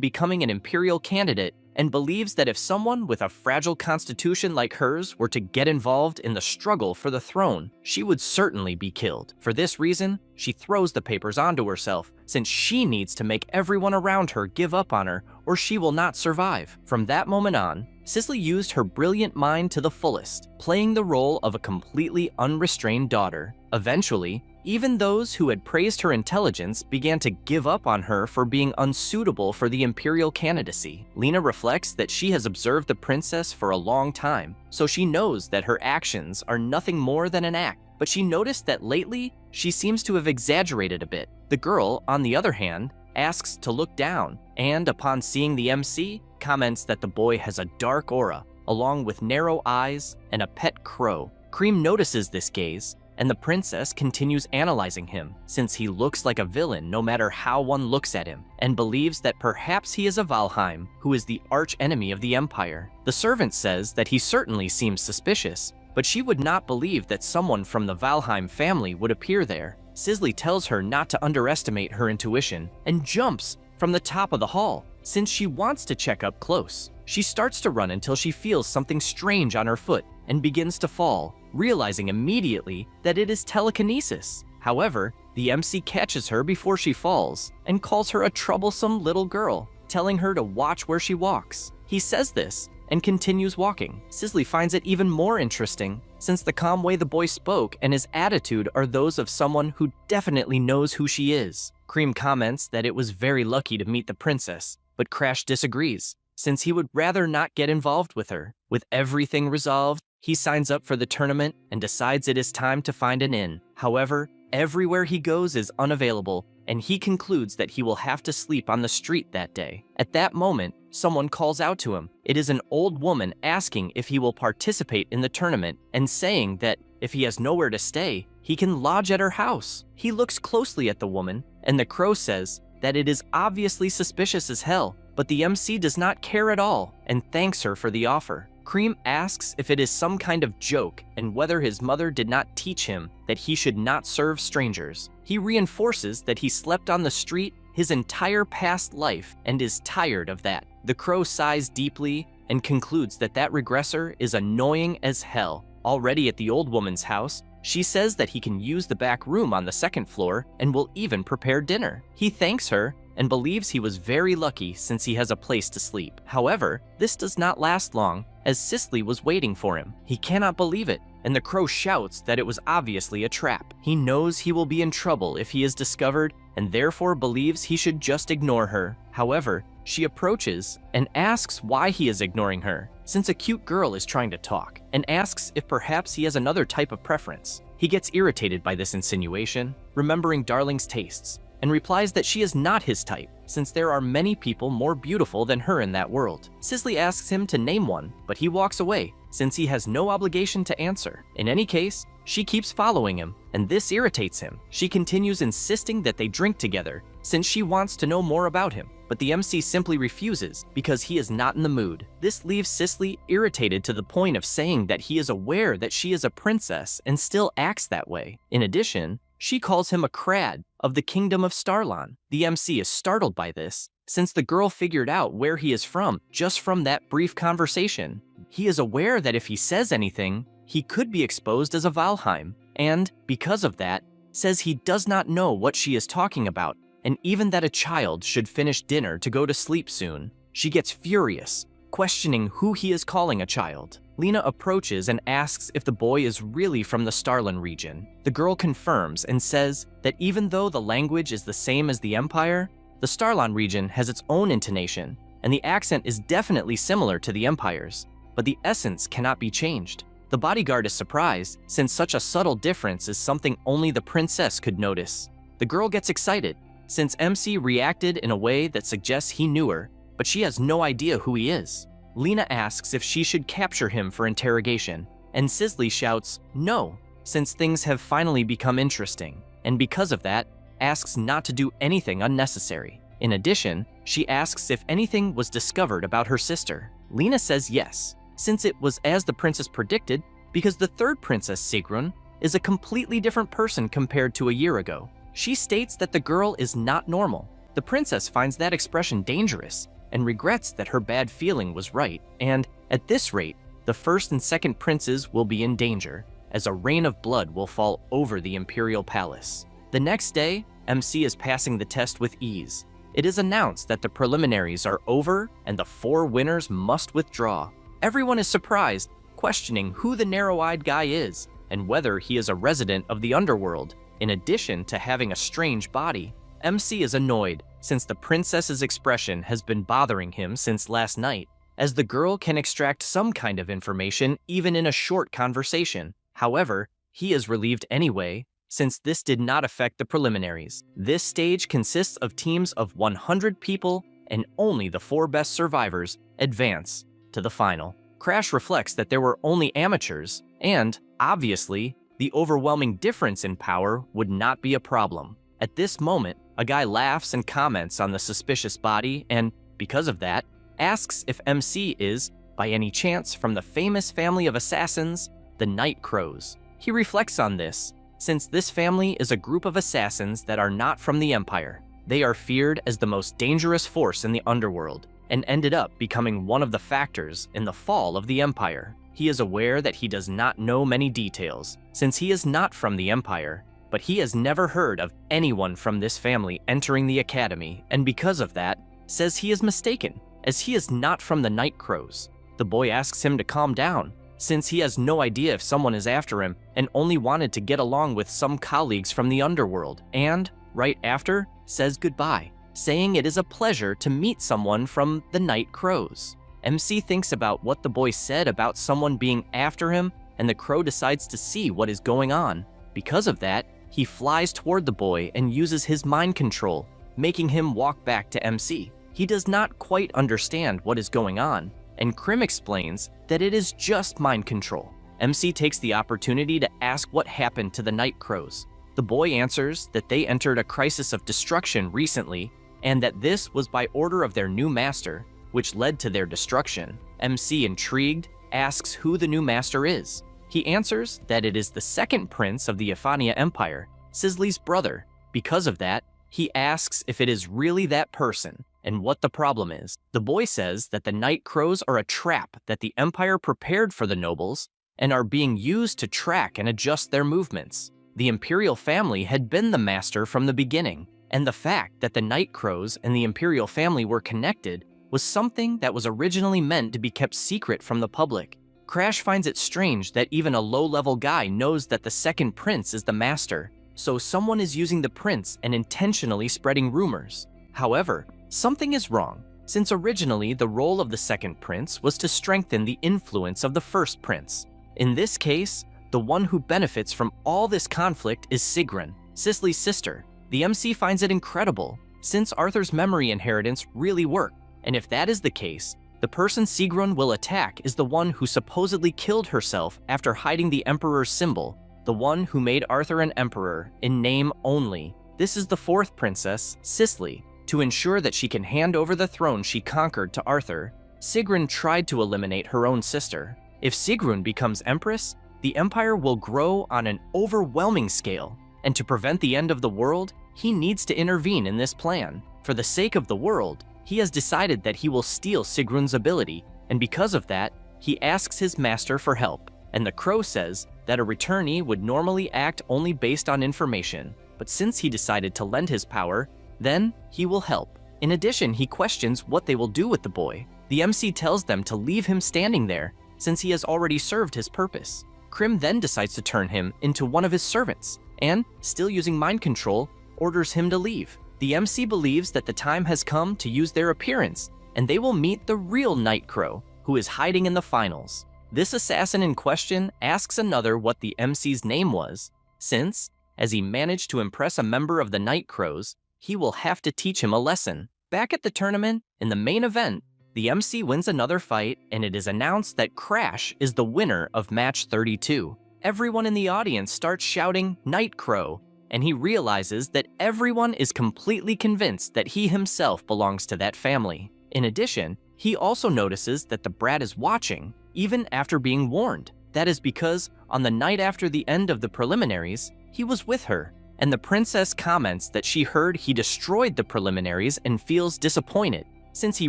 becoming an imperial candidate and believes that if someone with a fragile constitution like hers were to get involved in the struggle for the throne, she would certainly be killed. For this reason, she throws the papers onto herself, since she needs to make everyone around her give up on her or she will not survive. From that moment on, Cicely used her brilliant mind to the fullest, playing the role of a completely unrestrained daughter. Eventually, even those who had praised her intelligence began to give up on her for being unsuitable for the imperial candidacy. Lena reflects that she has observed the princess for a long time, so she knows that her actions are nothing more than an act. But she noticed that lately, she seems to have exaggerated a bit. The girl, on the other hand, asks to look down, and upon seeing the MC, comments that the boy has a dark aura, along with narrow eyes and a pet crow. Cream notices this gaze, and the princess continues analyzing him, since he looks like a villain no matter how one looks at him, and believes that perhaps he is a Valheim, who is the arch enemy of the empire. The servant says that he certainly seems suspicious, but she would not believe that someone from the Valheim family would appear there. Cicely tells her not to underestimate her intuition, and jumps from the top of the hall, since she wants to check up close. She starts to run until she feels something strange on her foot and begins to fall, realizing immediately that it is telekinesis. However, the MC catches her before she falls and calls her a troublesome little girl, telling her to watch where she walks. He says this and continues walking. Cicely finds it even more interesting, since the calm way the boy spoke and his attitude are those of someone who definitely knows who she is. Cream comments that it was very lucky to meet the princess, but Crash disagrees, since he would rather not get involved with her. With everything resolved, he signs up for the tournament and decides it is time to find an inn. However, everywhere he goes is unavailable, and he concludes that he will have to sleep on the street that day. At that moment, someone calls out to him. It is an old woman asking if he will participate in the tournament and saying that if he has nowhere to stay, he can lodge at her house. He looks closely at the woman, and the crow says that it is obviously suspicious as hell, but the MC does not care at all and thanks her for the offer. Cream asks if it is some kind of joke and whether his mother did not teach him that he should not serve strangers. He reinforces that he slept on the street his entire past life and is tired of that. The crow sighs deeply and concludes that that regressor is annoying as hell. Already at the old woman's house, she says that he can use the back room on the second floor and will even prepare dinner. He thanks her and believes he was very lucky since he has a place to sleep. However, this does not last long, as Cicely was waiting for him. He cannot believe it, and the crow shouts that it was obviously a trap. He knows he will be in trouble if he is discovered, and therefore believes he should just ignore her. However, she approaches and asks why he is ignoring her, since a cute girl is trying to talk, and asks if perhaps he has another type of preference. He gets irritated by this insinuation, remembering Darling's tastes, and replies that she is not his type, since there are many people more beautiful than her in that world. Cicely asks him to name one, but he walks away, since he has no obligation to answer. In any case, she keeps following him, and this irritates him. She continues insisting that they drink together, since she wants to know more about him, but the MC simply refuses because he is not in the mood. This leaves Cicely irritated to the point of saying that he is aware that she is a princess and still acts that way. In addition, she calls him a crad of the kingdom of Starlon. The MC is startled by this, since the girl figured out where he is from just from that brief conversation. He is aware that if he says anything, he could be exposed as a Valheim, and, because of that, says he does not know what she is talking about, and even that a child should finish dinner to go to sleep soon. She gets furious, questioning who he is calling a child. Lena approaches and asks if the boy is really from the Starland region. The girl confirms and says that even though the language is the same as the Empire, the Starland region has its own intonation, and the accent is definitely similar to the Empire's, but the essence cannot be changed. The bodyguard is surprised, since such a subtle difference is something only the princess could notice. The girl gets excited, since MC reacted in a way that suggests he knew her, but she has no idea who he is. Lena asks if she should capture him for interrogation, and Sisley shouts no, since things have finally become interesting, and because of that, asks not to do anything unnecessary. In addition, she asks if anything was discovered about her sister. Lena says yes, since it was as the princess predicted, because the third princess, Sigrun, is a completely different person compared to a year ago. She states that the girl is not normal. The princess finds that expression dangerous, and regrets that her bad feeling was right, and at this rate, the first and second princes will be in danger, as a rain of blood will fall over the imperial palace. The next day, MC is passing the test with ease. It is announced that the preliminaries are over and the 4 winners must withdraw. Everyone is surprised, questioning who the narrow-eyed guy is and whether he is a resident of the underworld. In addition to having a strange body, MC is annoyed since the princess's expression has been bothering him since last night, as the girl can extract some kind of information even in a short conversation. However, he is relieved anyway, since this did not affect the preliminaries. This stage consists of teams of 100 people, and only the 4 best survivors advance to the final. Crash reflects that there were only amateurs, and, obviously, the overwhelming difference in power would not be a problem. At this moment, a guy laughs and comments on the suspicious body and, because of that, asks if MC is, by any chance, from the famous family of assassins, the Night Crows. He reflects on this, since this family is a group of assassins that are not from the Empire. They are feared as the most dangerous force in the underworld, and ended up becoming one of the factors in the fall of the Empire. He is aware that he does not know many details, since he is not from the Empire, but he has never heard of anyone from this family entering the academy, and because of that, says he is mistaken, as he is not from the Night Crows. The boy asks him to calm down, since he has no idea if someone is after him and only wanted to get along with some colleagues from the underworld, and, right after, says goodbye, saying it is a pleasure to meet someone from the Night Crows. MC thinks about what the boy said about someone being after him, and the crow decides to see what is going on. Because of that, he flies toward the boy and uses his mind control, making him walk back to MC. He does not quite understand what is going on, and Krim explains that it is just mind control. MC takes the opportunity to ask what happened to the Night Crows. The boy answers that they entered a crisis of destruction recently, and that this was by order of their new master, which led to their destruction. MC, intrigued, asks who the new master is. He answers that it is the second prince of the Ephania Empire, Sisley's brother. Because of that, he asks if it is really that person and what the problem is. The boy says that the Night Crows are a trap that the Empire prepared for the nobles and are being used to track and adjust their movements. The Imperial family had been the master from the beginning, and the fact that the Night Crows and the Imperial family were connected was something that was originally meant to be kept secret from the public. Crash finds it strange that even a low-level guy knows that the second prince is the master, so someone is using the prince and intentionally spreading rumors. However, something is wrong, since originally the role of the second prince was to strengthen the influence of the first prince. In this case, the one who benefits from all this conflict is Sigrun, Sisley's sister. The MC finds it incredible, since Arthur's memory inheritance really worked, and if that is the case, the person Sigrun will attack is the one who supposedly killed herself after hiding the Emperor's symbol, the one who made Arthur an emperor in name only. This is the fourth princess, Sisley. To ensure that she can hand over the throne she conquered to Arthur, Sigrun tried to eliminate her own sister. If Sigrun becomes empress, the empire will grow on an overwhelming scale, and to prevent the end of the world, he needs to intervene in this plan. For the sake of the world, he has decided that he will steal Sigrun's ability, and because of that, he asks his master for help. And the crow says that a returnee would normally act only based on information, but since he decided to lend his power, then he will help. In addition, he questions what they will do with the boy. The MC tells them to leave him standing there, since he has already served his purpose. Krim then decides to turn him into one of his servants, and, still using mind control, orders him to leave. The MC believes that the time has come to use their appearance, and they will meet the real Night Crow, who is hiding in the finals. This assassin in question asks another what the MC's name was, since, as he managed to impress a member of the Night Crows, he will have to teach him a lesson. Back at the tournament, in the main event, the MC wins another fight, and it is announced that Crash is the winner of match 32. Everyone in the audience starts shouting, "Night Crow," and he realizes that everyone is completely convinced that he himself belongs to that family. In addition, he also notices that the brat is watching, even after being warned. That is because, on the night after the end of the preliminaries, he was with her, and the princess comments that she heard he destroyed the preliminaries and feels disappointed, since he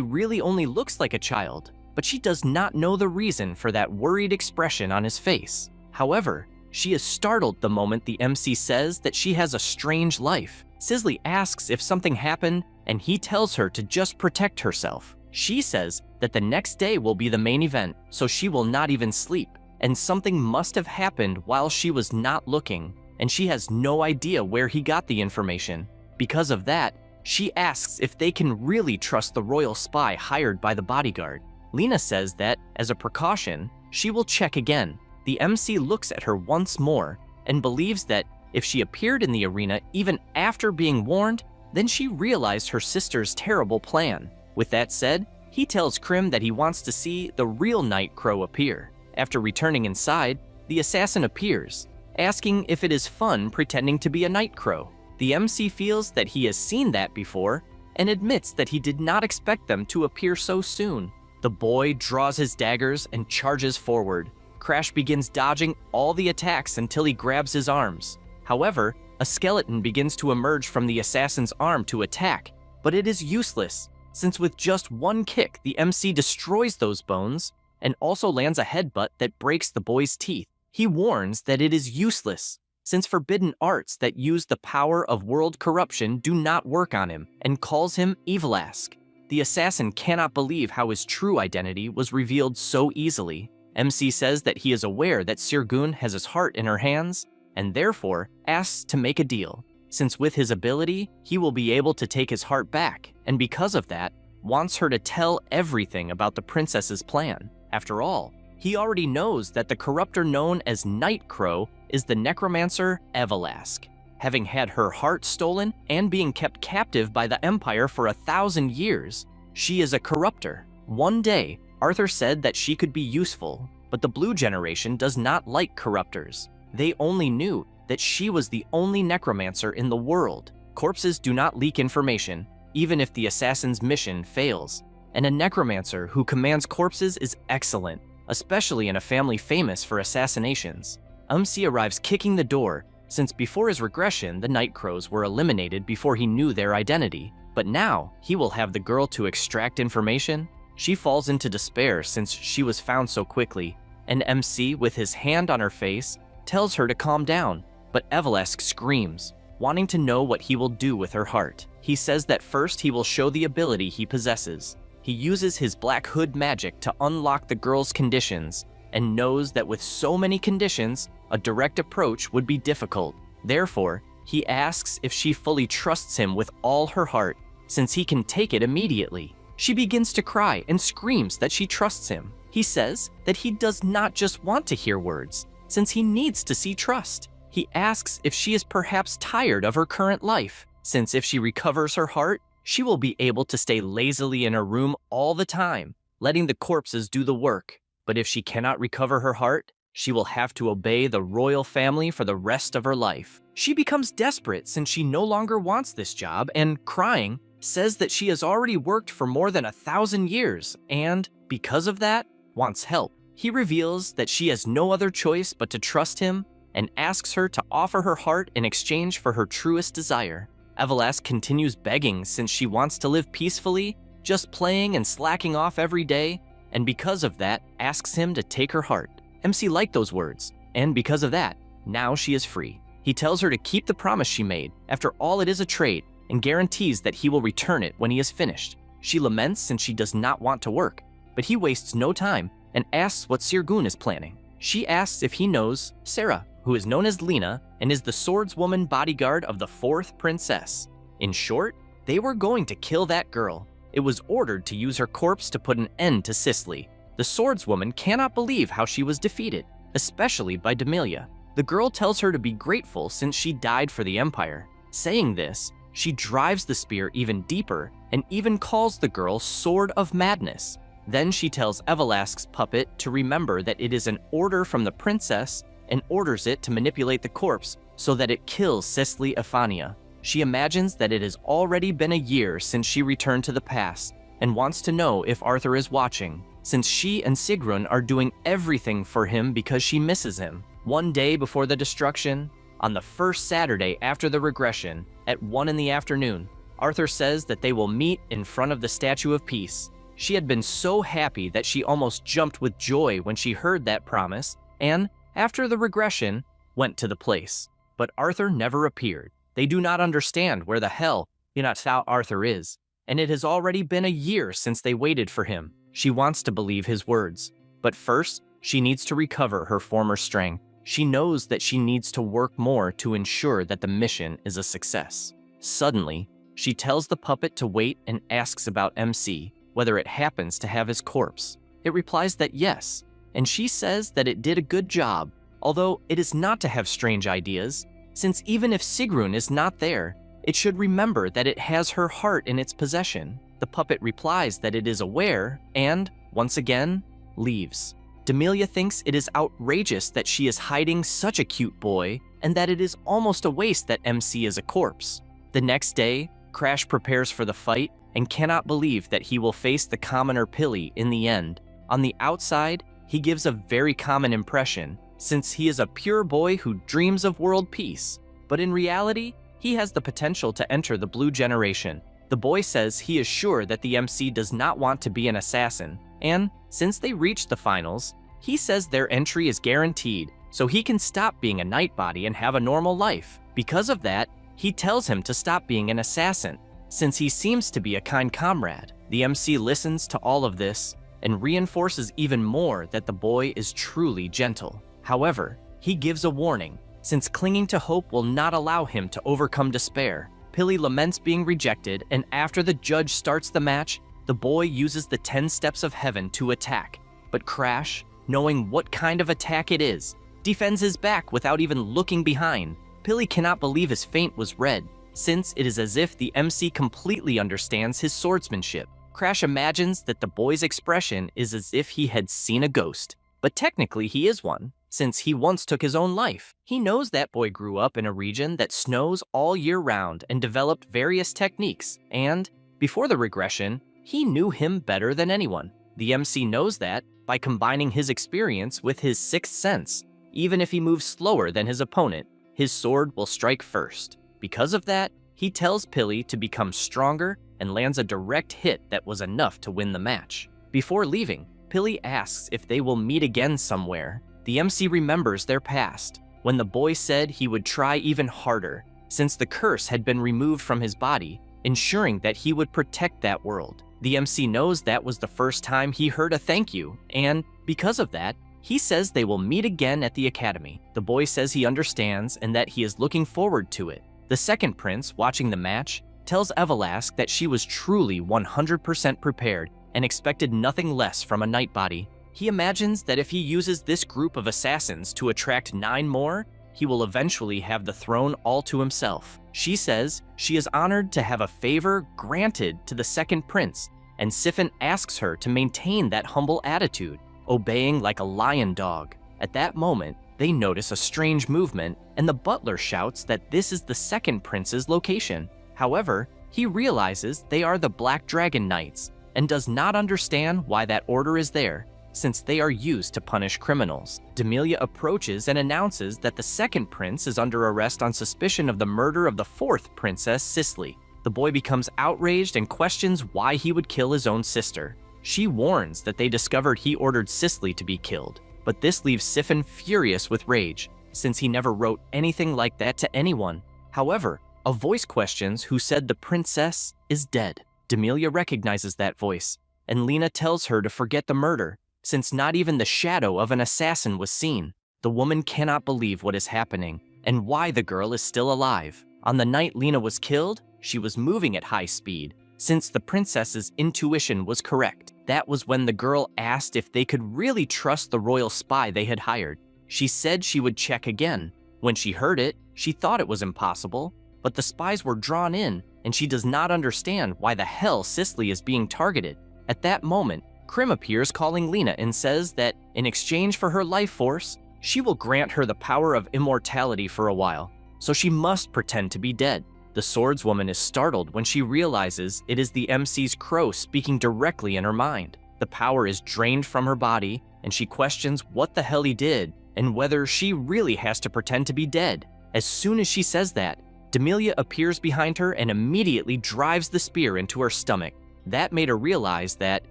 really only looks like a child, but she does not know the reason for that worried expression on his face. However, she is startled the moment the MC says that she has a strange life. Sisley asks if something happened, and he tells her to just protect herself. She says that the next day will be the main event, so she will not even sleep, and something must have happened while she was not looking, and she has no idea where he got the information. Because of that, she asks if they can really trust the royal spy hired by the bodyguard. Lena says that, as a precaution, she will check again. The MC looks at her once more and believes that if she appeared in the arena even after being warned, then she realized her sister's terrible plan. With that said, he tells Krim that he wants to see the real Night Crow appear. After returning inside, the assassin appears, asking if it is fun pretending to be a Night Crow. The MC feels that he has seen that before and admits that he did not expect them to appear so soon. The boy draws his daggers and charges forward. Crash begins dodging all the attacks until he grabs his arms. However, a skeleton begins to emerge from the assassin's arm to attack, but it is useless, since with just one kick, the MC destroys those bones and also lands a headbutt that breaks the boy's teeth. He warns that it is useless, since forbidden arts that use the power of world corruption do not work on him, and calls him Evil-ask. The assassin cannot believe how his true identity was revealed so easily. MC says that he is aware that Sirgun has his heart in her hands, and therefore asks to make a deal, since with his ability, he will be able to take his heart back, and because of that, wants her to tell everything about the princess's plan. After all, he already knows that the corruptor known as Night Crow is the necromancer Evil-ask. Having had her heart stolen and being kept captive by the Empire for 1,000 years, she is a corruptor. One day, Arthur said that she could be useful, but the Blue Generation does not like corruptors. They only knew that she was the only necromancer in the world. Corpses do not leak information, even if the assassin's mission fails. And a necromancer who commands corpses is excellent, especially in a family famous for assassinations. MC arrives kicking the door, since before his regression, the Night Crows were eliminated before he knew their identity. But now, he will have the girl to extract information. She falls into despair since she was found so quickly, and MC, with his hand on her face, tells her to calm down, but Evil-ask screams, wanting to know what he will do with her heart. He says that first he will show the ability he possesses. He uses his Black Hood magic to unlock the girl's conditions, and knows that with so many conditions, a direct approach would be difficult. Therefore, he asks if she fully trusts him with all her heart, since he can take it immediately. She begins to cry and screams that she trusts him. He says that he does not just want to hear words, since he needs to see trust. He asks if she is perhaps tired of her current life, since if she recovers her heart, she will be able to stay lazily in her room all the time, letting the corpses do the work. But if she cannot recover her heart, she will have to obey the royal family for the rest of her life. She becomes desperate since she no longer wants this job and, crying, says that she has already worked for more than 1,000 years and, because of that, wants help. He reveals that she has no other choice but to trust him and asks her to offer her heart in exchange for her truest desire. Evil-ask continues begging since she wants to live peacefully, just playing and slacking off every day, and because of that, asks him to take her heart. MC liked those words, and because of that, now she is free. He tells her to keep the promise she made. After all, it is a trade, and guarantees that he will return it when he is finished. She laments since she does not want to work, but but he wastes no time and asks what Sirgun is planning. She asks if he knows Sarah, who is known as Lena and is the swordswoman bodyguard of the 4th princess. In short, they were going to kill that girl. It was ordered to use her corpse to put an end to Cicely. The swordswoman cannot believe how she was defeated, especially by Demilia. The girl tells her to be grateful since she died for the Empire. Saying this, she drives the spear even deeper and even calls the girl Sword of Madness. Then she tells Evelask's puppet to remember that it is an order from the princess and orders it to manipulate the corpse so that it kills Cicely Ephania. She imagines that it has already been a year since she returned to the past and wants to know if Arthur is watching, since she and Sigrun are doing everything for him because she misses him. One day before the destruction, on the first Saturday after the regression, at 1 in the afternoon, Arthur says that they will meet in front of the Statue of Peace. She had been so happy that she almost jumped with joy when she heard that promise, and, after the regression, went to the place. But Arthur never appeared. They do not understand where the hell Arthur is, and it has already been a year since they waited for him. She wants to believe his words, but first, she needs to recover her former strength. She knows that she needs to work more to ensure that the mission is a success. Suddenly, she tells the puppet to wait and asks about MC, whether it happens to have his corpse. It replies that yes, and she says that it did a good job, although it is not to have strange ideas, since even if Sigrun is not there, it should remember that it has her heart in its possession. The puppet replies that it is aware and, once again, leaves. Demilia thinks it is outrageous that she is hiding such a cute boy and that it is almost a waste that MC is a corpse. The next day, Crash prepares for the fight and cannot believe that he will face the commoner Pili in the end. On the outside, he gives a very common impression, since he is a pure boy who dreams of world peace. But in reality, he has the potential to enter the blue generation. The boy says he is sure that the MC does not want to be an assassin, and since they reached the finals, he says their entry is guaranteed, so he can stop being a nightbody and have a normal life. Because of that, he tells him to stop being an assassin, since he seems to be a kind comrade. The MC listens to all of this and reinforces even more that the boy is truly gentle. However, he gives a warning, since clinging to hope will not allow him to overcome despair. Pili laments being rejected, and after the judge starts the match, the boy uses the 10 steps of heaven to attack. But Crash, knowing what kind of attack it is, defends his back without even looking behind. Pili cannot believe his feint was read, since it is as if the MC completely understands his swordsmanship. Crash imagines that the boy's expression is as if he had seen a ghost, but technically he is one, since he once took his own life. He knows that boy grew up in a region that snows all year round and developed various techniques, and, before the regression, he knew him better than anyone. The MC knows that by combining his experience with his sixth sense. Even if he moves slower than his opponent, his sword will strike first. Because of that, he tells Pili to become stronger and lands a direct hit that was enough to win the match. Before leaving, Pili asks if they will meet again somewhere. The MC remembers their past, when the boy said he would try even harder, since the curse had been removed from his body, ensuring that he would protect that world. The MC knows that was the first time he heard a thank you, and because of that, he says they will meet again at the academy. The boy says he understands and that he is looking forward to it. The second prince, watching the match, tells Evelask that she was truly 100% prepared and expected nothing less from a nightbody. He imagines that if he uses this group of assassins to attract 9 more, he will eventually have the throne all to himself. She says she is honored to have a favor granted to the second prince, and Siphon asks her to maintain that humble attitude, obeying like a lion dog. At that moment, they notice a strange movement, and the butler shouts that this is the second prince's location. However, he realizes they are the Black Dragon Knights, and does not understand why that order is there, since they are used to punish criminals. Demilia approaches and announces that the second prince is under arrest on suspicion of the murder of the fourth princess, Cicely. The boy becomes outraged and questions why he would kill his own sister. She warns that they discovered he ordered Cicely to be killed, but this leaves Siphon furious with rage, since he never wrote anything like that to anyone. However, a voice questions who said the princess is dead. Demilia recognizes that voice, and Lena tells her to forget the murder, since not even the shadow of an assassin was seen. The woman cannot believe what is happening and why the girl is still alive. On the night Lena was killed, she was moving at high speed. Since the princess's intuition was correct, that was when the girl asked if they could really trust the royal spy they had hired. She said she would check again. When she heard it, she thought it was impossible, but the spies were drawn in, and she does not understand why the hell Cicely is being targeted. At that moment, Krim appears calling Lena and says that in exchange for her life force, she will grant her the power of immortality for a while, so she must pretend to be dead. The swordswoman is startled when she realizes it is the MC's crow speaking directly in her mind. The power is drained from her body, and she questions what the hell he did and whether she really has to pretend to be dead. As soon as she says that, Demelia appears behind her and immediately drives the spear into her stomach. That made her realize that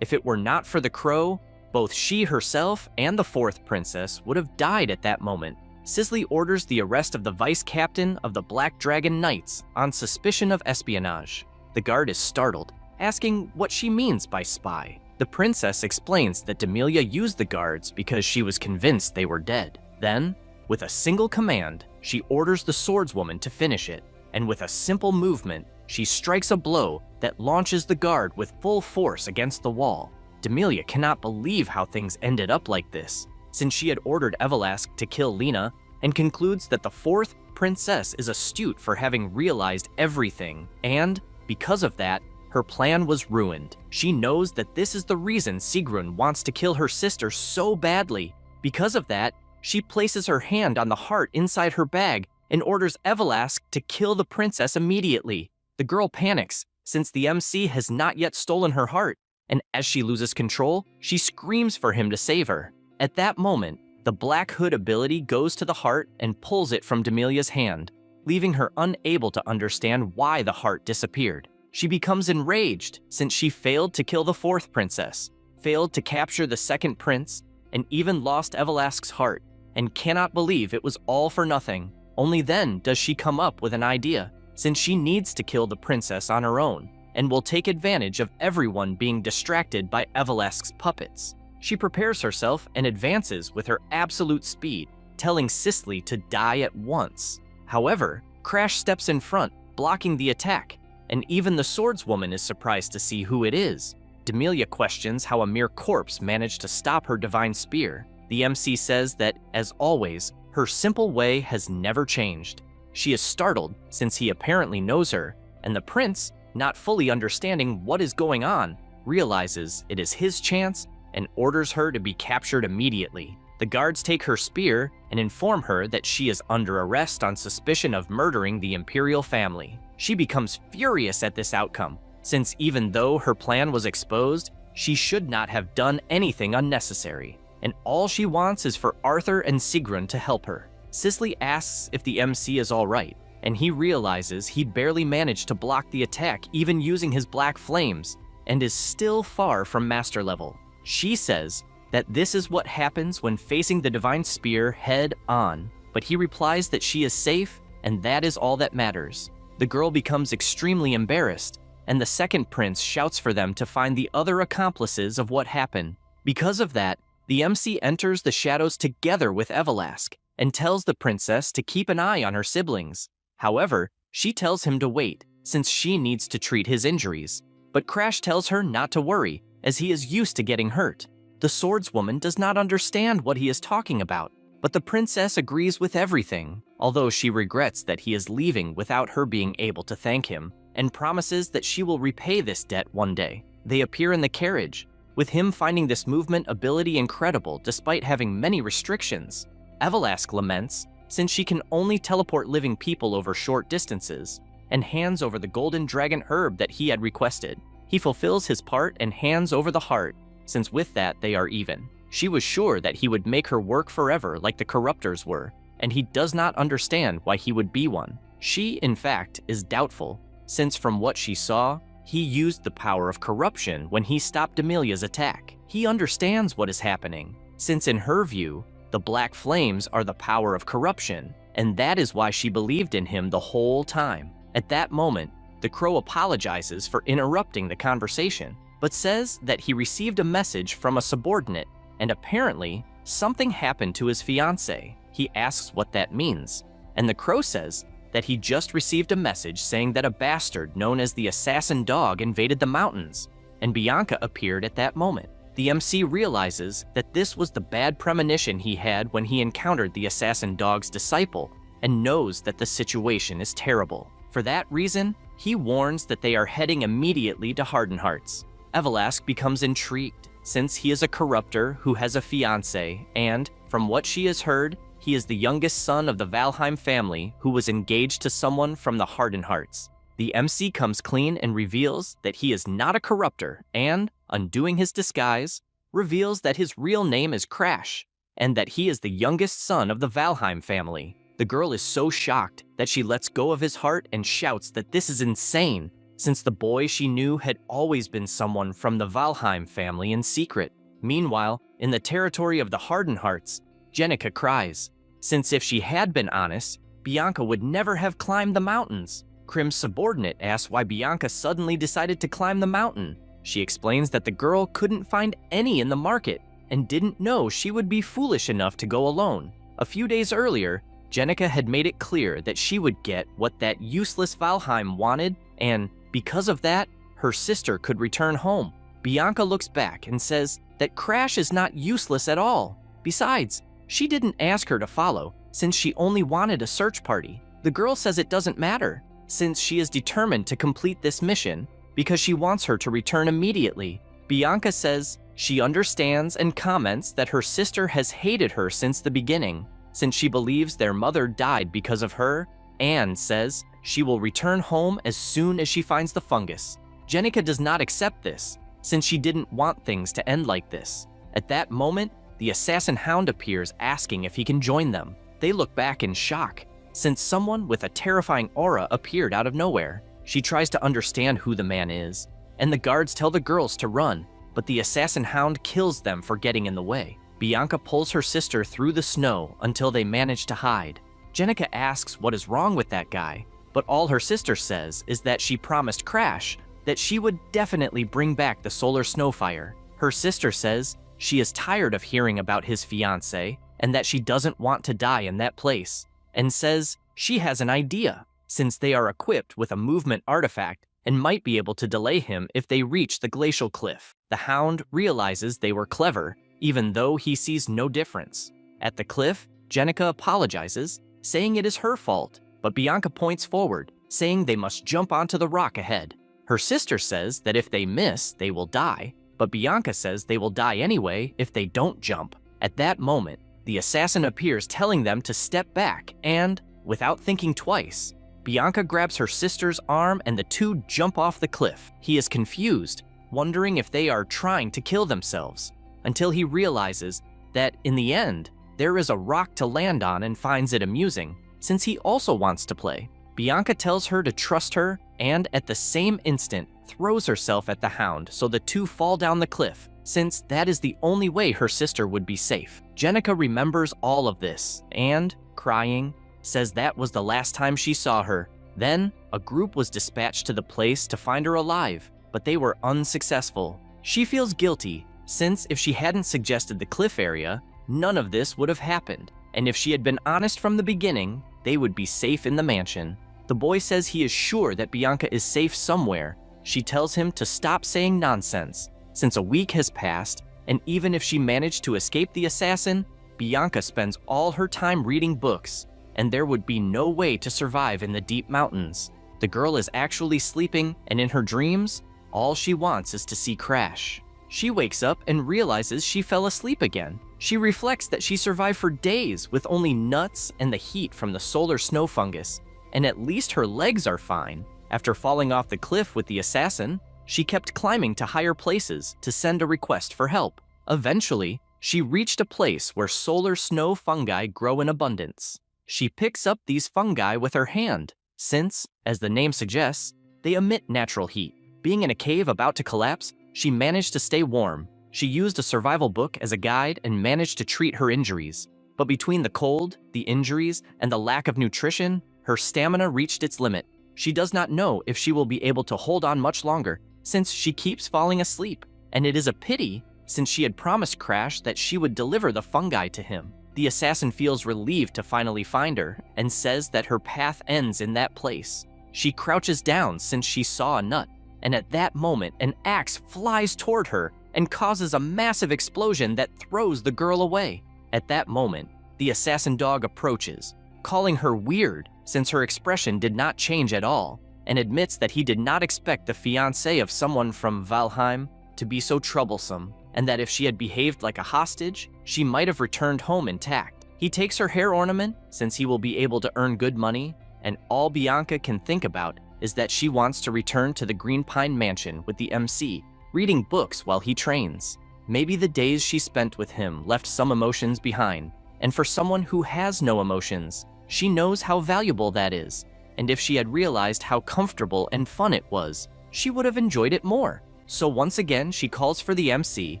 if it were not for the crow, both she herself and the fourth princess would have died at that moment. Cicely orders the arrest of the vice captain of the Black Dragon Knights on suspicion of espionage. The guard is startled, asking what she means by spy. The princess explains that Demelia used the guards because she was convinced they were dead. Then, with a single command, she orders the swordswoman to finish it, and with a simple movement, she strikes a blow that launches the guard with full force against the wall. Demelia cannot believe how things ended up like this, since she had ordered Evelask to kill Lena, and concludes that the fourth princess is astute for having realized everything, and, because of that, her plan was ruined. She knows that this is the reason Sigrun wants to kill her sister so badly. Because of that, she places her hand on the heart inside her bag and orders Evelask to kill the princess immediately. The girl panics, since the MC has not yet stolen her heart, and as she loses control, she screams for him to save her. At that moment, the Black Hood ability goes to the heart and pulls it from Demelia's hand, leaving her unable to understand why the heart disappeared. She becomes enraged since she failed to kill the fourth princess, failed to capture the second prince, and even lost Evelask's heart, and cannot believe it was all for nothing. Only then does she come up with an idea, since she needs to kill the princess on her own, and will take advantage of everyone being distracted by Evelask's puppets. She prepares herself and advances with her absolute speed, telling Cicely to die at once. However, Crash steps in front, blocking the attack, and even the swordswoman is surprised to see who it is. Demelia questions how a mere corpse managed to stop her divine spear. The MC says that, as always, her simple way has never changed. She is startled since he apparently knows her, and the prince, not fully understanding what is going on, realizes it is his chance and orders her to be captured immediately. The guards take her spear and inform her that she is under arrest on suspicion of murdering the imperial family. She becomes furious at this outcome, since even though her plan was exposed, she should not have done anything unnecessary, and all she wants is for Arthur and Sigrun to help her. Cicely asks if the MC is alright, and he realizes he barely managed to block the attack even using his black flames, and is still far from master level. She says that this is what happens when facing the divine spear head on, but he replies that she is safe, and that is all that matters. The girl becomes extremely embarrassed, and the second prince shouts for them to find the other accomplices of what happened. Because of that, the MC enters the shadows together with Evelask, and tells the princess to keep an eye on her siblings. However, she tells him to wait, since she needs to treat his injuries. But Crash tells her not to worry, as he is used to getting hurt. The swordswoman does not understand what he is talking about, but the princess agrees with everything, although she regrets that he is leaving without her being able to thank him, and promises that she will repay this debt one day. They appear in the carriage, with him finding this movement ability incredible despite having many restrictions. Evelask laments, since she can only teleport living people over short distances, and hands over the golden dragon herb that he had requested. He fulfills his part and hands over the heart, since with that they are even. She was sure that he would make her work forever like the corruptors were, and he does not understand why he would be one. She, in fact, is doubtful, since from what she saw, he used the power of corruption when he stopped Demelia's attack. He understands what is happening, since in her view, the black flames are the power of corruption, and that is why she believed in him the whole time. At that moment, the crow apologizes for interrupting the conversation, but says that he received a message from a subordinate, and apparently something happened to his fiancée. He asks what that means, and the crow says that he just received a message saying that a bastard known as the assassin dog invaded the mountains, and Bianca appeared at that moment. The MC realizes that this was the bad premonition he had when he encountered the assassin dog's disciple, and knows that the situation is terrible. For that reason, he warns that they are heading immediately to Hardened Hearts. Evelask becomes intrigued, since he is a corruptor who has a fiancé, and, from what she has heard, he is the youngest son of the Valheim family who was engaged to someone from the Hardened Hearts. The MC comes clean and reveals that he is not a corruptor, and, undoing his disguise, reveals that his real name is Crash, and that he is the youngest son of the Valheim family. The girl is so shocked that she lets go of his heart and shouts that this is insane, since the boy she knew had always been someone from the Valheim family in secret. Meanwhile, in the territory of the Hardened Hearts, Jenica cries, since if she had been honest, Bianca would never have climbed the mountains. Krim's subordinate asks why Bianca suddenly decided to climb the mountain. She explains that the girl couldn't find any in the market and didn't know she would be foolish enough to go alone. A few days earlier, Jenica had made it clear that she would get what that useless Valheim wanted, and because of that, her sister could return home. Bianca looks back and says that Crash is not useless at all. Besides, she didn't ask her to follow, since she only wanted a search party. The girl says it doesn't matter, since she is determined to complete this mission, because she wants her to return immediately. Bianca says she understands and comments that her sister has hated her since the beginning, since she believes their mother died because of her, and says she will return home as soon as she finds the fungus. Jenica does not accept this, since she didn't want things to end like this. At that moment, the assassin hound appears asking if he can join them. They look back in shock, since someone with a terrifying aura appeared out of nowhere. She tries to understand who the man is, and the guards tell the girls to run, but the assassin hound kills them for getting in the way. Bianca pulls her sister through the snow until they manage to hide. Jenica asks what is wrong with that guy, but all her sister says is that she promised Crash that she would definitely bring back the solar snowfire. Her sister says she is tired of hearing about his fiancé and that she doesn't want to die in that place, and says she has an idea, since they are equipped with a movement artifact and might be able to delay him if they reach the glacial cliff. The hound realizes they were clever, even though he sees no difference. At the cliff, Jenica apologizes, saying it is her fault, but Bianca points forward, saying they must jump onto the rock ahead. Her sister says that if they miss, they will die, but Bianca says they will die anyway if they don't jump. At that moment, the assassin appears telling them to step back, and, without thinking twice, Bianca grabs her sister's arm and the two jump off the cliff. He is confused, wondering if they are trying to kill themselves, until he realizes that, in the end, there is a rock to land on and finds it amusing, since he also wants to play. Bianca tells her to trust her, and at the same instant, throws herself at the hound so the two fall down the cliff, since that is the only way her sister would be safe. Jenica remembers all of this, and, crying, says that was the last time she saw her. Then, a group was dispatched to the place to find her alive, but they were unsuccessful. She feels guilty, since if she hadn't suggested the cliff area, none of this would have happened, and if she had been honest from the beginning, they would be safe in the mansion. The boy says he is sure that Bianca is safe somewhere. She tells him to stop saying nonsense, since a week has passed, and even if she managed to escape the assassin, Bianca spends all her time reading books, and there would be no way to survive in the deep mountains. The girl is actually sleeping, and in her dreams, all she wants is to see Crash. She wakes up and realizes she fell asleep again. She reflects that she survived for days with only nuts and the heat from the solar snow fungus, and at least her legs are fine. After falling off the cliff with the assassin, she kept climbing to higher places to send a request for help. Eventually, she reached a place where solar snow fungi grow in abundance. She picks up these fungi with her hand, since, as the name suggests, they emit natural heat. Being in a cave about to collapse, she managed to stay warm. She used a survival book as a guide and managed to treat her injuries. But between the cold, the injuries, and the lack of nutrition, her stamina reached its limit. She does not know if she will be able to hold on much longer, since she keeps falling asleep, and it is a pity since she had promised Crash that she would deliver the fungi to him. The assassin feels relieved to finally find her and says that her path ends in that place. She crouches down since she saw a nut, and at that moment an axe flies toward her and causes a massive explosion that throws the girl away. At that moment, the assassin dog approaches, calling her weird since her expression did not change at all, and admits that he did not expect the fiancée of someone from Valheim to be so troublesome, and that if she had behaved like a hostage, she might have returned home intact. He takes her hair ornament since he will be able to earn good money, and all Bianca can think about is that she wants to return to the Green Pine Mansion with the MC, reading books while he trains. Maybe the days she spent with him left some emotions behind, and for someone who has no emotions, she knows how valuable that is, and if she had realized how comfortable and fun it was, she would have enjoyed it more. So once again, she calls for the MC,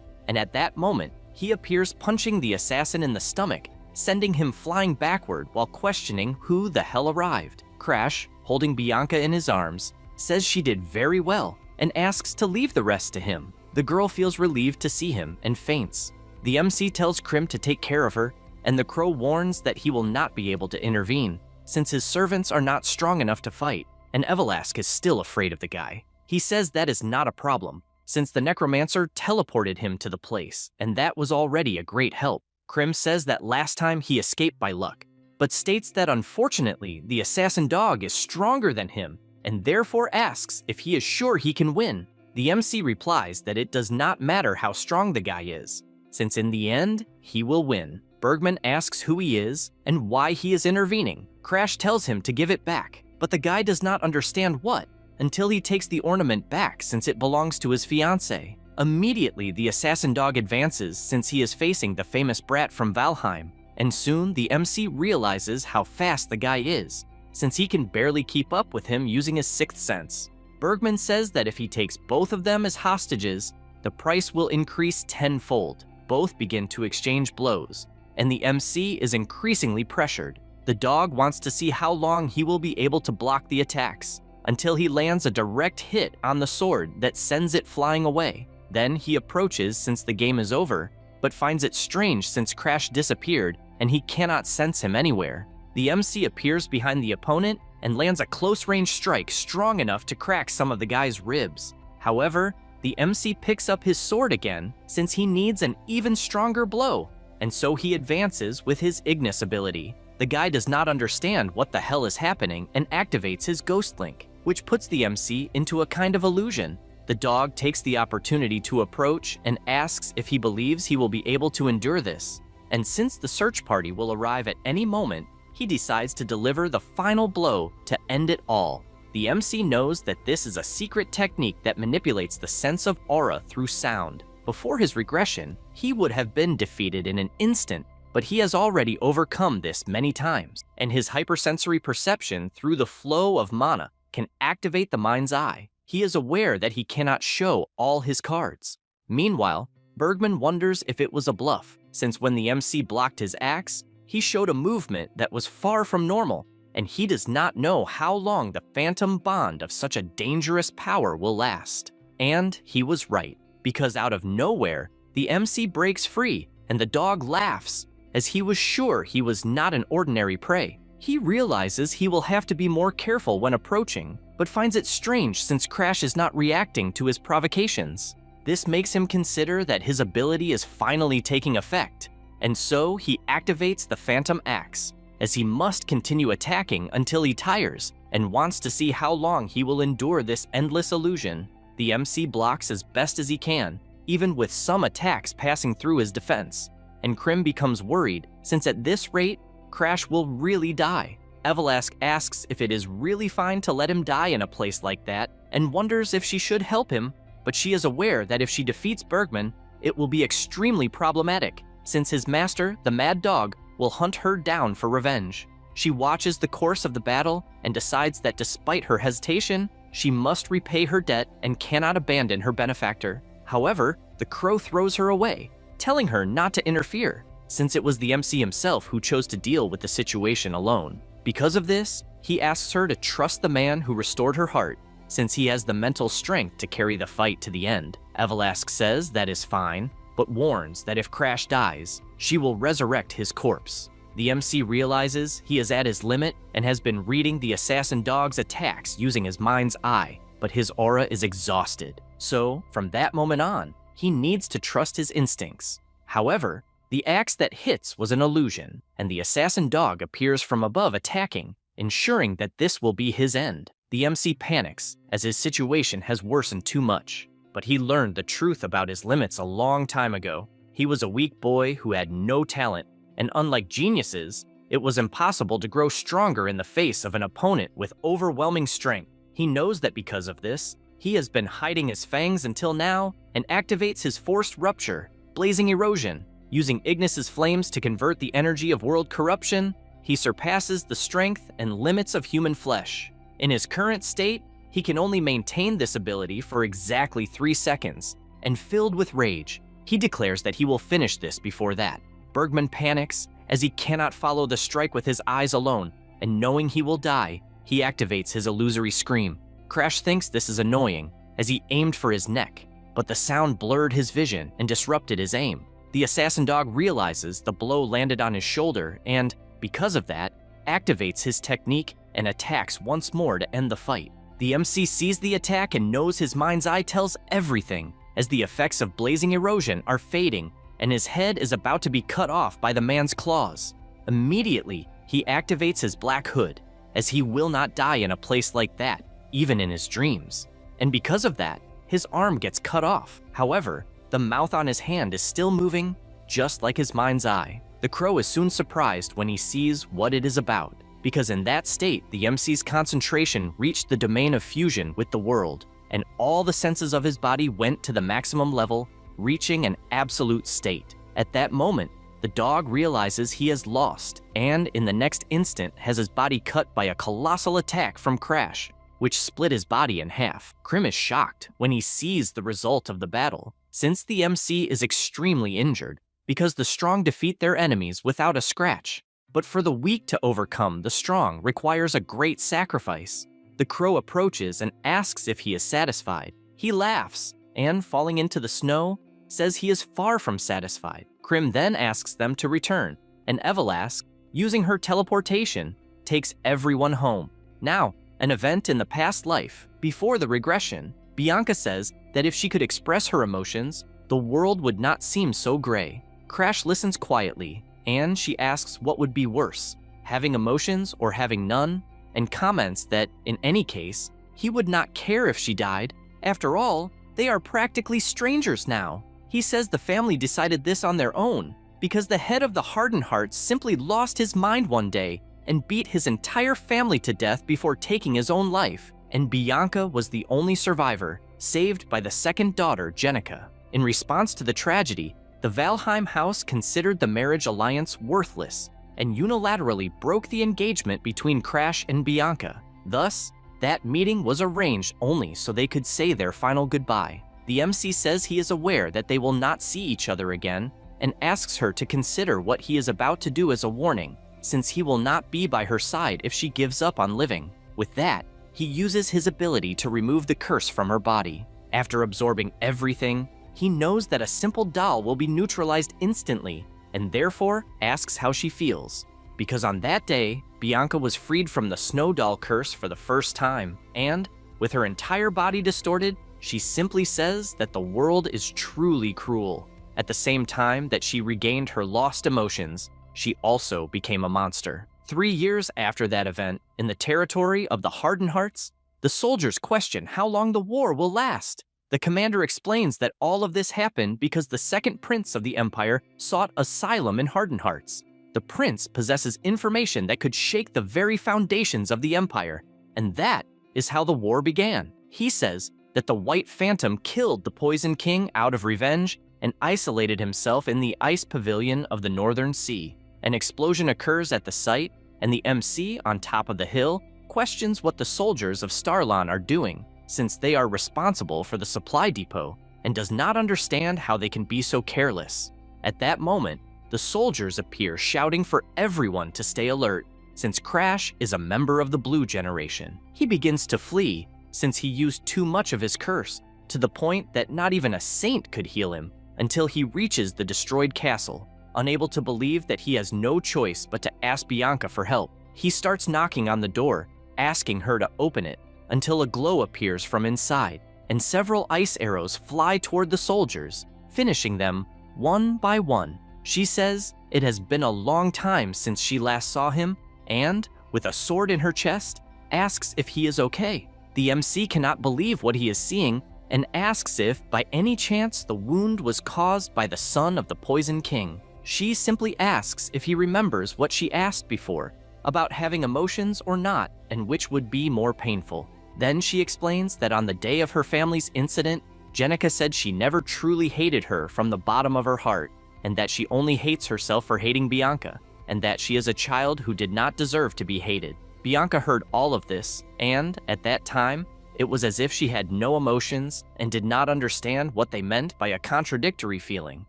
and at that moment, he appears punching the assassin in the stomach, sending him flying backward while questioning who the hell arrived. Crash, holding Bianca in his arms, says she did very well and asks to leave the rest to him. The girl feels relieved to see him and faints. The MC tells Krim to take care of her, and the crow warns that he will not be able to intervene, since his servants are not strong enough to fight, and Evelask is still afraid of the guy. He says that is not a problem, since the necromancer teleported him to the place, and that was already a great help. Krim says that last time he escaped by luck, but states that unfortunately the assassin dog is stronger than him, and therefore asks if he is sure he can win. The MC replies that it does not matter how strong the guy is, since in the end, he will win. Bergman asks who he is and why he is intervening. Crash tells him to give it back, but the guy does not understand what, until he takes the ornament back since it belongs to his fiancée. Immediately, the assassin dog advances since he is facing the famous brat from Valheim, and soon the MC realizes how fast the guy is, since he can barely keep up with him using his sixth sense. Bergman says that if he takes both of them as hostages, the price will increase tenfold. Both begin to exchange blows, and the MC is increasingly pressured. The dog wants to see how long he will be able to block the attacks, until he lands a direct hit on the sword that sends it flying away. Then he approaches since the game is over, but finds it strange since Crash disappeared and he cannot sense him anywhere. The MC appears behind the opponent and lands a close-range strike strong enough to crack some of the guy's ribs. However, the MC picks up his sword again since he needs an even stronger blow, and so he advances with his Ignis ability. The guy does not understand what the hell is happening and activates his Ghost Link, which puts the MC into a kind of illusion. The dog takes the opportunity to approach and asks if he believes he will be able to endure this. And since the search party will arrive at any moment, he decides to deliver the final blow to end it all. The MC knows that this is a secret technique that manipulates the sense of aura through sound. Before his regression, he would have been defeated in an instant, but he has already overcome this many times, and his hypersensory perception through the flow of mana can activate the mind's eye. He is aware that he cannot show all his cards. Meanwhile, Bergman wonders if it was a bluff, since when the MC blocked his axe, he showed a movement that was far from normal, and he does not know how long the phantom bond of such a dangerous power will last. And he was right, because out of nowhere, the MC breaks free, and the dog laughs, as he was sure he was not an ordinary prey. He realizes he will have to be more careful when approaching, but finds it strange since Crash is not reacting to his provocations. This makes him consider that his ability is finally taking effect, and so he activates the Phantom Axe, as he must continue attacking until he tires and wants to see how long he will endure this endless illusion. The MC blocks as best as he can, even with some attacks passing through his defense, and Krim becomes worried since at this rate, Crash will really die. Evelask asks if it is really fine to let him die in a place like that, and wonders if she should help him, but she is aware that if she defeats Bergman, it will be extremely problematic, since his master, the Mad Dog, will hunt her down for revenge. She watches the course of the battle and decides that despite her hesitation, she must repay her debt and cannot abandon her benefactor. However, the crow throws her away, telling her not to interfere, since it was the MC himself who chose to deal with the situation alone. Because of this, he asks her to trust the man who restored her heart, since he has the mental strength to carry the fight to the end. Everlast says that is fine, but warns that if Crash dies, she will resurrect his corpse. The MC realizes he is at his limit and has been reading the assassin dog's attacks using his mind's eye, but his aura is exhausted. So, from that moment on, he needs to trust his instincts. However, the axe that hits was an illusion, and the assassin dog appears from above attacking, ensuring that this will be his end. The MC panics, as his situation has worsened too much. But he learned the truth about his limits a long time ago. He was a weak boy who had no talent, and unlike geniuses, it was impossible to grow stronger in the face of an opponent with overwhelming strength. He knows that because of this, he has been hiding his fangs until now and activates his forced rupture, blazing erosion. Using Ignis's flames to convert the energy of world corruption, he surpasses the strength and limits of human flesh. In his current state, he can only maintain this ability for exactly 3 seconds, and filled with rage, he declares that he will finish this before that. Bergman panics as he cannot follow the strike with his eyes alone, and knowing he will die, he activates his illusory scream. Crash thinks this is annoying as he aimed for his neck, but the sound blurred his vision and disrupted his aim. The assassin dog realizes the blow landed on his shoulder and, because of that, activates his technique and attacks once more to end the fight. The MC sees the attack and knows his mind's eye tells everything, as the effects of blazing erosion are fading and his head is about to be cut off by the man's claws. Immediately, he activates his black hood, as he will not die in a place like that, even in his dreams. And because of that, his arm gets cut off. However, the mouth on his hand is still moving, just like his mind's eye. The crow is soon surprised when he sees what it is about, because in that state, the MC's concentration reached the domain of fusion with the world, and all the senses of his body went to the maximum level, reaching an absolute state. At that moment, the dog realizes he has lost, and in the next instant has his body cut by a colossal attack from Crash, which split his body in half. Krim is shocked when he sees the result of the battle, since the MC is extremely injured, because the strong defeat their enemies without a scratch. But for the weak to overcome the strong requires a great sacrifice. The crow approaches and asks if he is satisfied. He laughs, and falling into the snow, says he is far from satisfied. Krim then asks them to return, and Everlast, using her teleportation, takes everyone home. Now, an event in the past life, before the regression, Bianca says that if she could express her emotions, the world would not seem so gray. Crash listens quietly, and she asks what would be worse, having emotions or having none, and comments that, in any case, he would not care if she died. After all, they are practically strangers now. He says the family decided this on their own, because the head of the Hardened Hearts simply lost his mind one day and beat his entire family to death before taking his own life, and Bianca was the only survivor, saved by the second daughter, Jenica. In response to the tragedy, the Valheim house considered the marriage alliance worthless and unilaterally broke the engagement between Crash and Bianca. Thus, that meeting was arranged only so they could say their final goodbye. The MC says he is aware that they will not see each other again and asks her to consider what he is about to do as a warning, since he will not be by her side if she gives up on living. With that, he uses his ability to remove the curse from her body. After absorbing everything, he knows that a simple doll will be neutralized instantly, and therefore asks how she feels. Because on that day, Bianca was freed from the snow doll curse for the first time, and, with her entire body distorted, she simply says that the world is truly cruel. At the same time that she regained her lost emotions, she also became a monster. 3 years after that event, in the territory of the Hardened Hearts, the soldiers question how long the war will last. The commander explains that all of this happened because the second prince of the empire sought asylum in Hardened Hearts. The prince possesses information that could shake the very foundations of the empire, and that is how the war began. He says that the White Phantom killed the Poison King out of revenge and isolated himself in the ice pavilion of the Northern Sea. An explosion occurs at the site, and the MC on top of the hill questions what the soldiers of Starlan are doing, since they are responsible for the supply depot, and does not understand how they can be so careless. At that moment, the soldiers appear shouting for everyone to stay alert, since Crash is a member of the Blue Generation. He begins to flee, since he used too much of his curse, to the point that not even a saint could heal him, until he reaches the destroyed castle. Unable to believe that he has no choice but to ask Bianca for help, he starts knocking on the door, asking her to open it, until a glow appears from inside, and several ice arrows fly toward the soldiers, finishing them one by one. She says it has been a long time since she last saw him, and, with a sword in her chest, asks if he is okay. The MC cannot believe what he is seeing, and asks if, by any chance, the wound was caused by the son of the Poison King. She simply asks if he remembers what she asked before, about having emotions or not, and which would be more painful. Then she explains that on the day of her family's incident, Jenica said she never truly hated her from the bottom of her heart, and that she only hates herself for hating Bianca, and that she is a child who did not deserve to be hated. Bianca heard all of this, and, at that time, it was as if she had no emotions and did not understand what they meant by a contradictory feeling.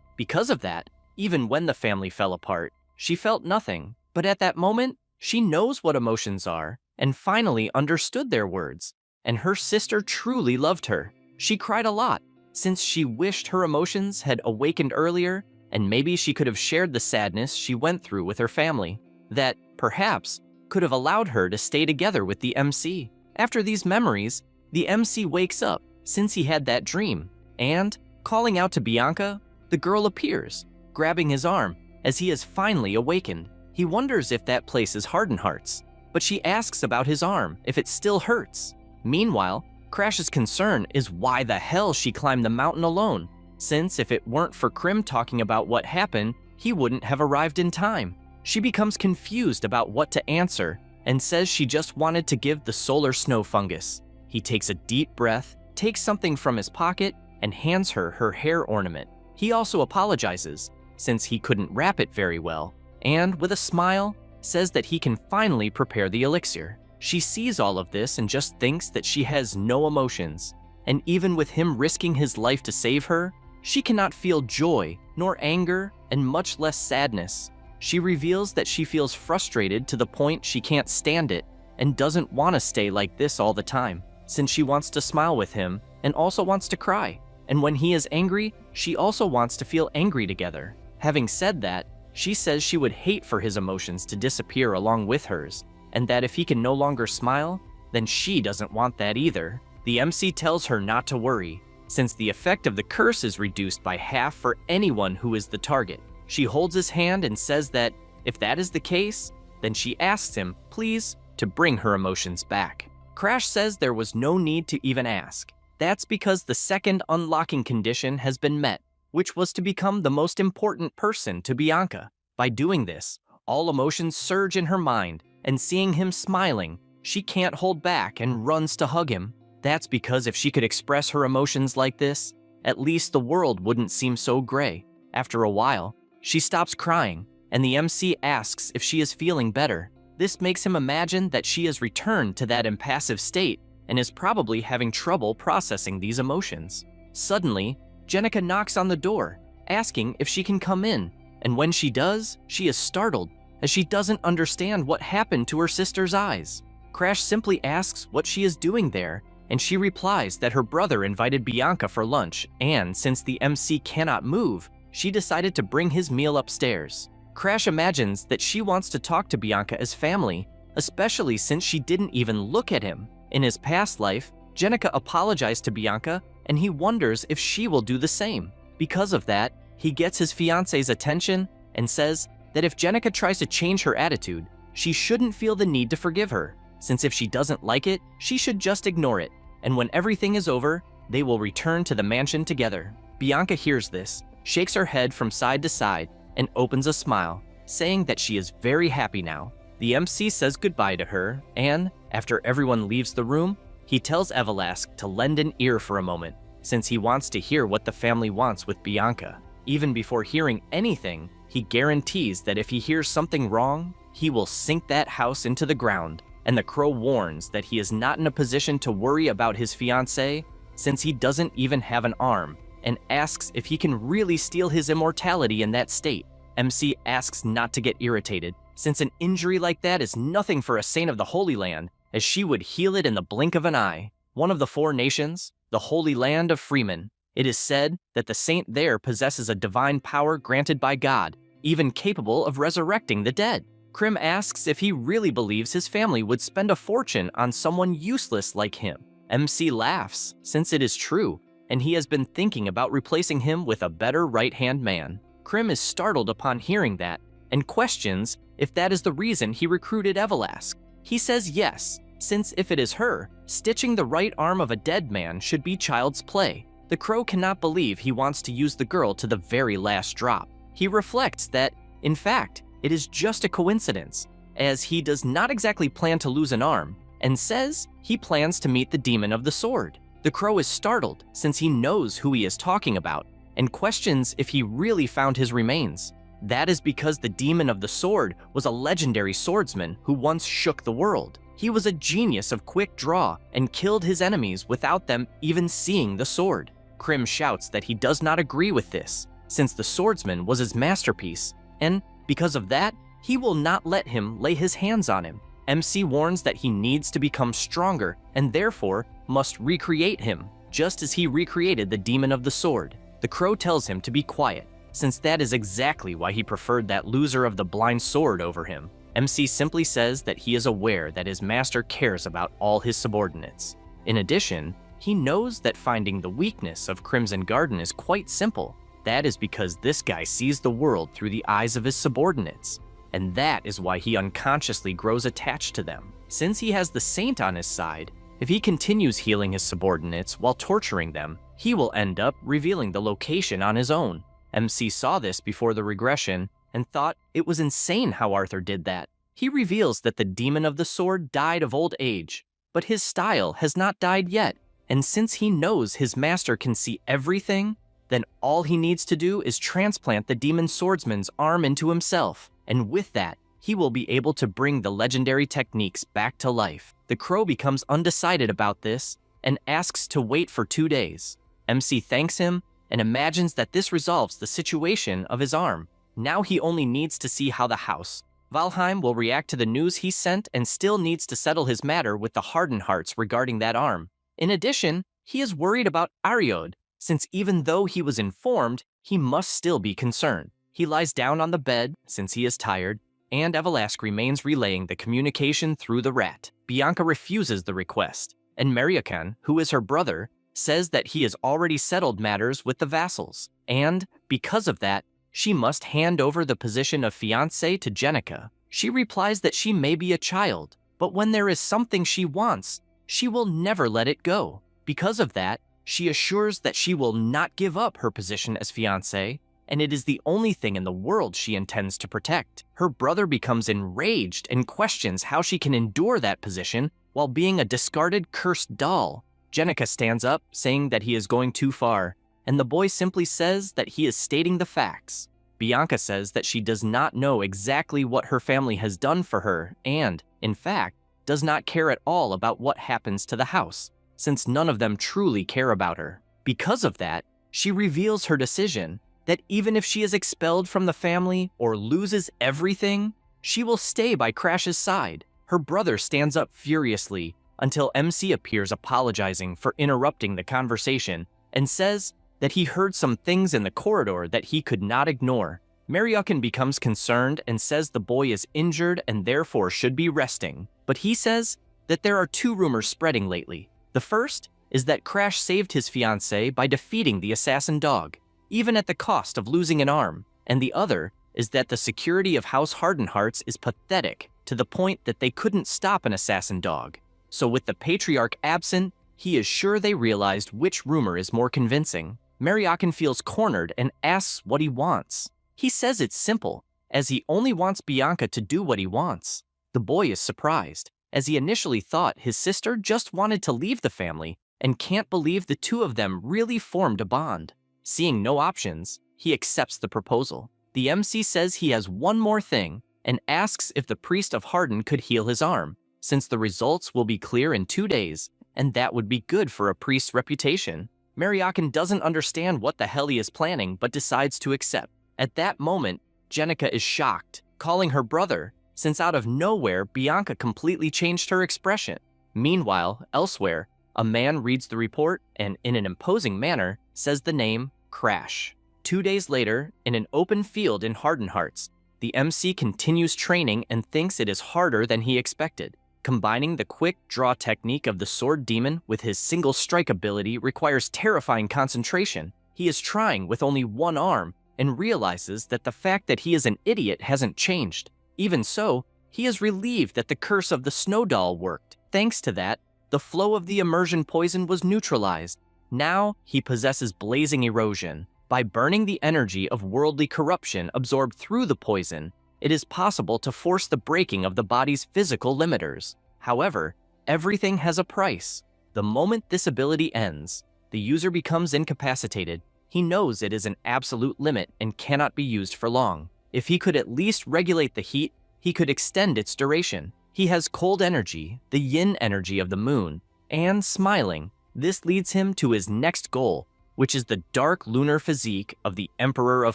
Because of that, even when the family fell apart, she felt nothing, but at that moment, she knows what emotions are, and finally understood their words, and her sister truly loved her. She cried a lot, since she wished her emotions had awakened earlier, and maybe she could have shared the sadness she went through with her family, that, perhaps, could have allowed her to stay together with the MC. After these memories, the MC wakes up, since he had that dream, and, calling out to Bianca, the girl appears, grabbing his arm, as he has finally awakened. He wonders if that place is Hardenheart's, but she asks about his arm, if it still hurts. Meanwhile, Crash's concern is why the hell she climbed the mountain alone, since if it weren't for Krim talking about what happened, he wouldn't have arrived in time. She becomes confused about what to answer, and says she just wanted to give the solar snow fungus. He takes a deep breath, takes something from his pocket, and hands her her hair ornament. He also apologizes, since he couldn't wrap it very well, and with a smile, says that he can finally prepare the elixir. She sees all of this and just thinks that she has no emotions, and even with him risking his life to save her, she cannot feel joy, nor anger, and much less sadness. She reveals that she feels frustrated to the point she can't stand it, and doesn't want to stay like this all the time, since she wants to smile with him and also wants to cry. And when he is angry, she also wants to feel angry together. Having said that, she says she would hate for his emotions to disappear along with hers, and that if he can no longer smile, then she doesn't want that either. The MC tells her not to worry, since the effect of the curse is reduced by half for anyone who is the target. She holds his hand and says that, if that is the case, then she asks him, please, to bring her emotions back. Crash says there was no need to even ask. That's because the second unlocking condition has been met, which was to become the most important person to Bianca. By doing this, all emotions surge in her mind, and seeing him smiling, she can't hold back and runs to hug him. That's because if she could express her emotions like this, at least the world wouldn't seem so gray. After a while, she stops crying, and the MC asks if she is feeling better. This makes him imagine that she has returned to that impassive state and is probably having trouble processing these emotions. Suddenly, Jenica knocks on the door, asking if she can come in, and when she does, she is startled, as she doesn't understand what happened to her sister's eyes. Crash simply asks what she is doing there, and she replies that her brother invited Bianca for lunch, and since the MC cannot move, she decided to bring his meal upstairs. Crash imagines that she wants to talk to Bianca as family, especially since she didn't even look at him. In his past life, Jenica apologized to Bianca, and he wonders if she will do the same. Because of that, he gets his fiance's attention and says that if Jenica tries to change her attitude, she shouldn't feel the need to forgive her, since if she doesn't like it, she should just ignore it, and when everything is over, they will return to the mansion together. Bianca hears this, shakes her head from side to side, and opens a smile, saying that she is very happy now. The MC says goodbye to her, and, after everyone leaves the room, he tells Evelask to lend an ear for a moment, since he wants to hear what the family wants with Bianca. Even before hearing anything, he guarantees that if he hears something wrong, he will sink that house into the ground, and the crow warns that he is not in a position to worry about his fiancée, since he doesn't even have an arm, and asks if he can really steal his immortality in that state. MC asks not to get irritated, since an injury like that is nothing for a saint of the Holy Land, as she would heal it in the blink of an eye. one of the 4 nations, the Holy Land of Freeman. It is said that the saint there possesses a divine power granted by God, even capable of resurrecting the dead. Krim asks if he really believes his family would spend a fortune on someone useless like him. MC laughs, since it is true, and he has been thinking about replacing him with a better right-hand man. Krim is startled upon hearing that, and questions if that is the reason he recruited Evelask. He says yes, since if it is her, stitching the right arm of a dead man should be child's play. The crow cannot believe he wants to use the girl to the very last drop. He reflects that, in fact, it is just a coincidence, as he does not exactly plan to lose an arm, and says he plans to meet the demon of the sword. The crow is startled, since he knows who he is talking about, and questions if he really found his remains. That is because the demon of the sword was a legendary swordsman who once shook the world. He was a genius of quick draw and killed his enemies without them even seeing the sword. Krim shouts that he does not agree with this, since the swordsman was his masterpiece, and because of that, he will not let him lay his hands on him. MC warns that he needs to become stronger and therefore must recreate him, just as he recreated the demon of the sword. The crow tells him to be quiet, since that is exactly why he preferred that loser of the blind sword over him. MC simply says that he is aware that his master cares about all his subordinates. In addition, he knows that finding the weakness of Crimson Garden is quite simple. That is because this guy sees the world through the eyes of his subordinates, and that is why he unconsciously grows attached to them. Since he has the saint on his side, if he continues healing his subordinates while torturing them, he will end up revealing the location on his own. MC saw this before the regression and thought it was insane how Arthur did that. He reveals that the demon of the sword died of old age, but his style has not died yet, and since he knows his master can see everything, then all he needs to do is transplant the demon swordsman's arm into himself, and with that, he will be able to bring the legendary techniques back to life. The crow becomes undecided about this and asks to wait for 2 days. MC thanks him and imagines that this resolves the situation of his arm. Now he only needs to see how the house, Valheim, will react to the news he sent and still needs to settle his matter with the Hardened Hearts regarding that arm. In addition, he is worried about Ariod, since even though he was informed, he must still be concerned. He lies down on the bed, since he is tired, and Evelask remains relaying the communication through the rat. Bianca refuses the request, and Mariakan, who is her brother, says that he has already settled matters with the vassals, and, because of that, she must hand over the position of fiancé to Jenica. She replies that she may be a child, but when there is something she wants, she will never let it go. Because of that, she assures that she will not give up her position as fiancé, and it is the only thing in the world she intends to protect. Her brother becomes enraged and questions how she can endure that position while being a discarded cursed doll. Jenica stands up, saying that he is going too far, and the boy simply says that he is stating the facts. Bianca says that she does not know exactly what her family has done for her and, in fact, does not care at all about what happens to the house, since none of them truly care about her. Because of that, she reveals her decision that even if she is expelled from the family or loses everything, she will stay by Crash's side. Her brother stands up furiously until MC appears apologizing for interrupting the conversation and says that he heard some things in the corridor that he could not ignore. Mariakan becomes concerned and says the boy is injured and therefore should be resting, but he says that there are 2 rumors spreading lately. The first is that Crash saved his fiancée by defeating the assassin dog, even at the cost of losing an arm, and the other is that the security of House Hardened Hearts is pathetic to the point that they couldn't stop an assassin dog. So with the patriarch absent, he is sure they realized which rumor is more convincing. Mariakan feels cornered and asks what he wants. He says it's simple, as he only wants Bianca to do what he wants. The boy is surprised, as he initially thought his sister just wanted to leave the family and can't believe the 2 of them really formed a bond. Seeing no options, he accepts the proposal. The MC says he has one more thing and asks if the priest of Harden could heal his arm, since the results will be clear in 2 days, and that would be good for a priest's reputation. Mariakan doesn't understand what the hell he is planning, but decides to accept. At that moment, Jenica is shocked, calling her brother, since out of nowhere, Bianca completely changed her expression. Meanwhile, elsewhere, A man reads the report and, in an imposing manner, says the name Crash. 2 days later, in an open field in Harden Hearts, the MC continues training and thinks it is harder than he expected. Combining the quick draw technique of the sword demon with his single strike ability requires terrifying concentration. He is trying with only one arm and realizes that the fact that he is an idiot hasn't changed. Even so, he is relieved that the curse of the snow doll worked. Thanks to that, the flow of the immersion poison was neutralized. Now he possesses blazing erosion. By burning the energy of worldly corruption absorbed through the poison, it is possible to force the breaking of the body's physical limiters. However, everything has a price. The moment this ability ends, the user becomes incapacitated. He knows it is an absolute limit and cannot be used for long. If he could at least regulate the heat, he could extend its duration. He has cold energy, the yin energy of the moon, and smiling. This leads him to his next goal, which is the dark lunar physique of the Emperor of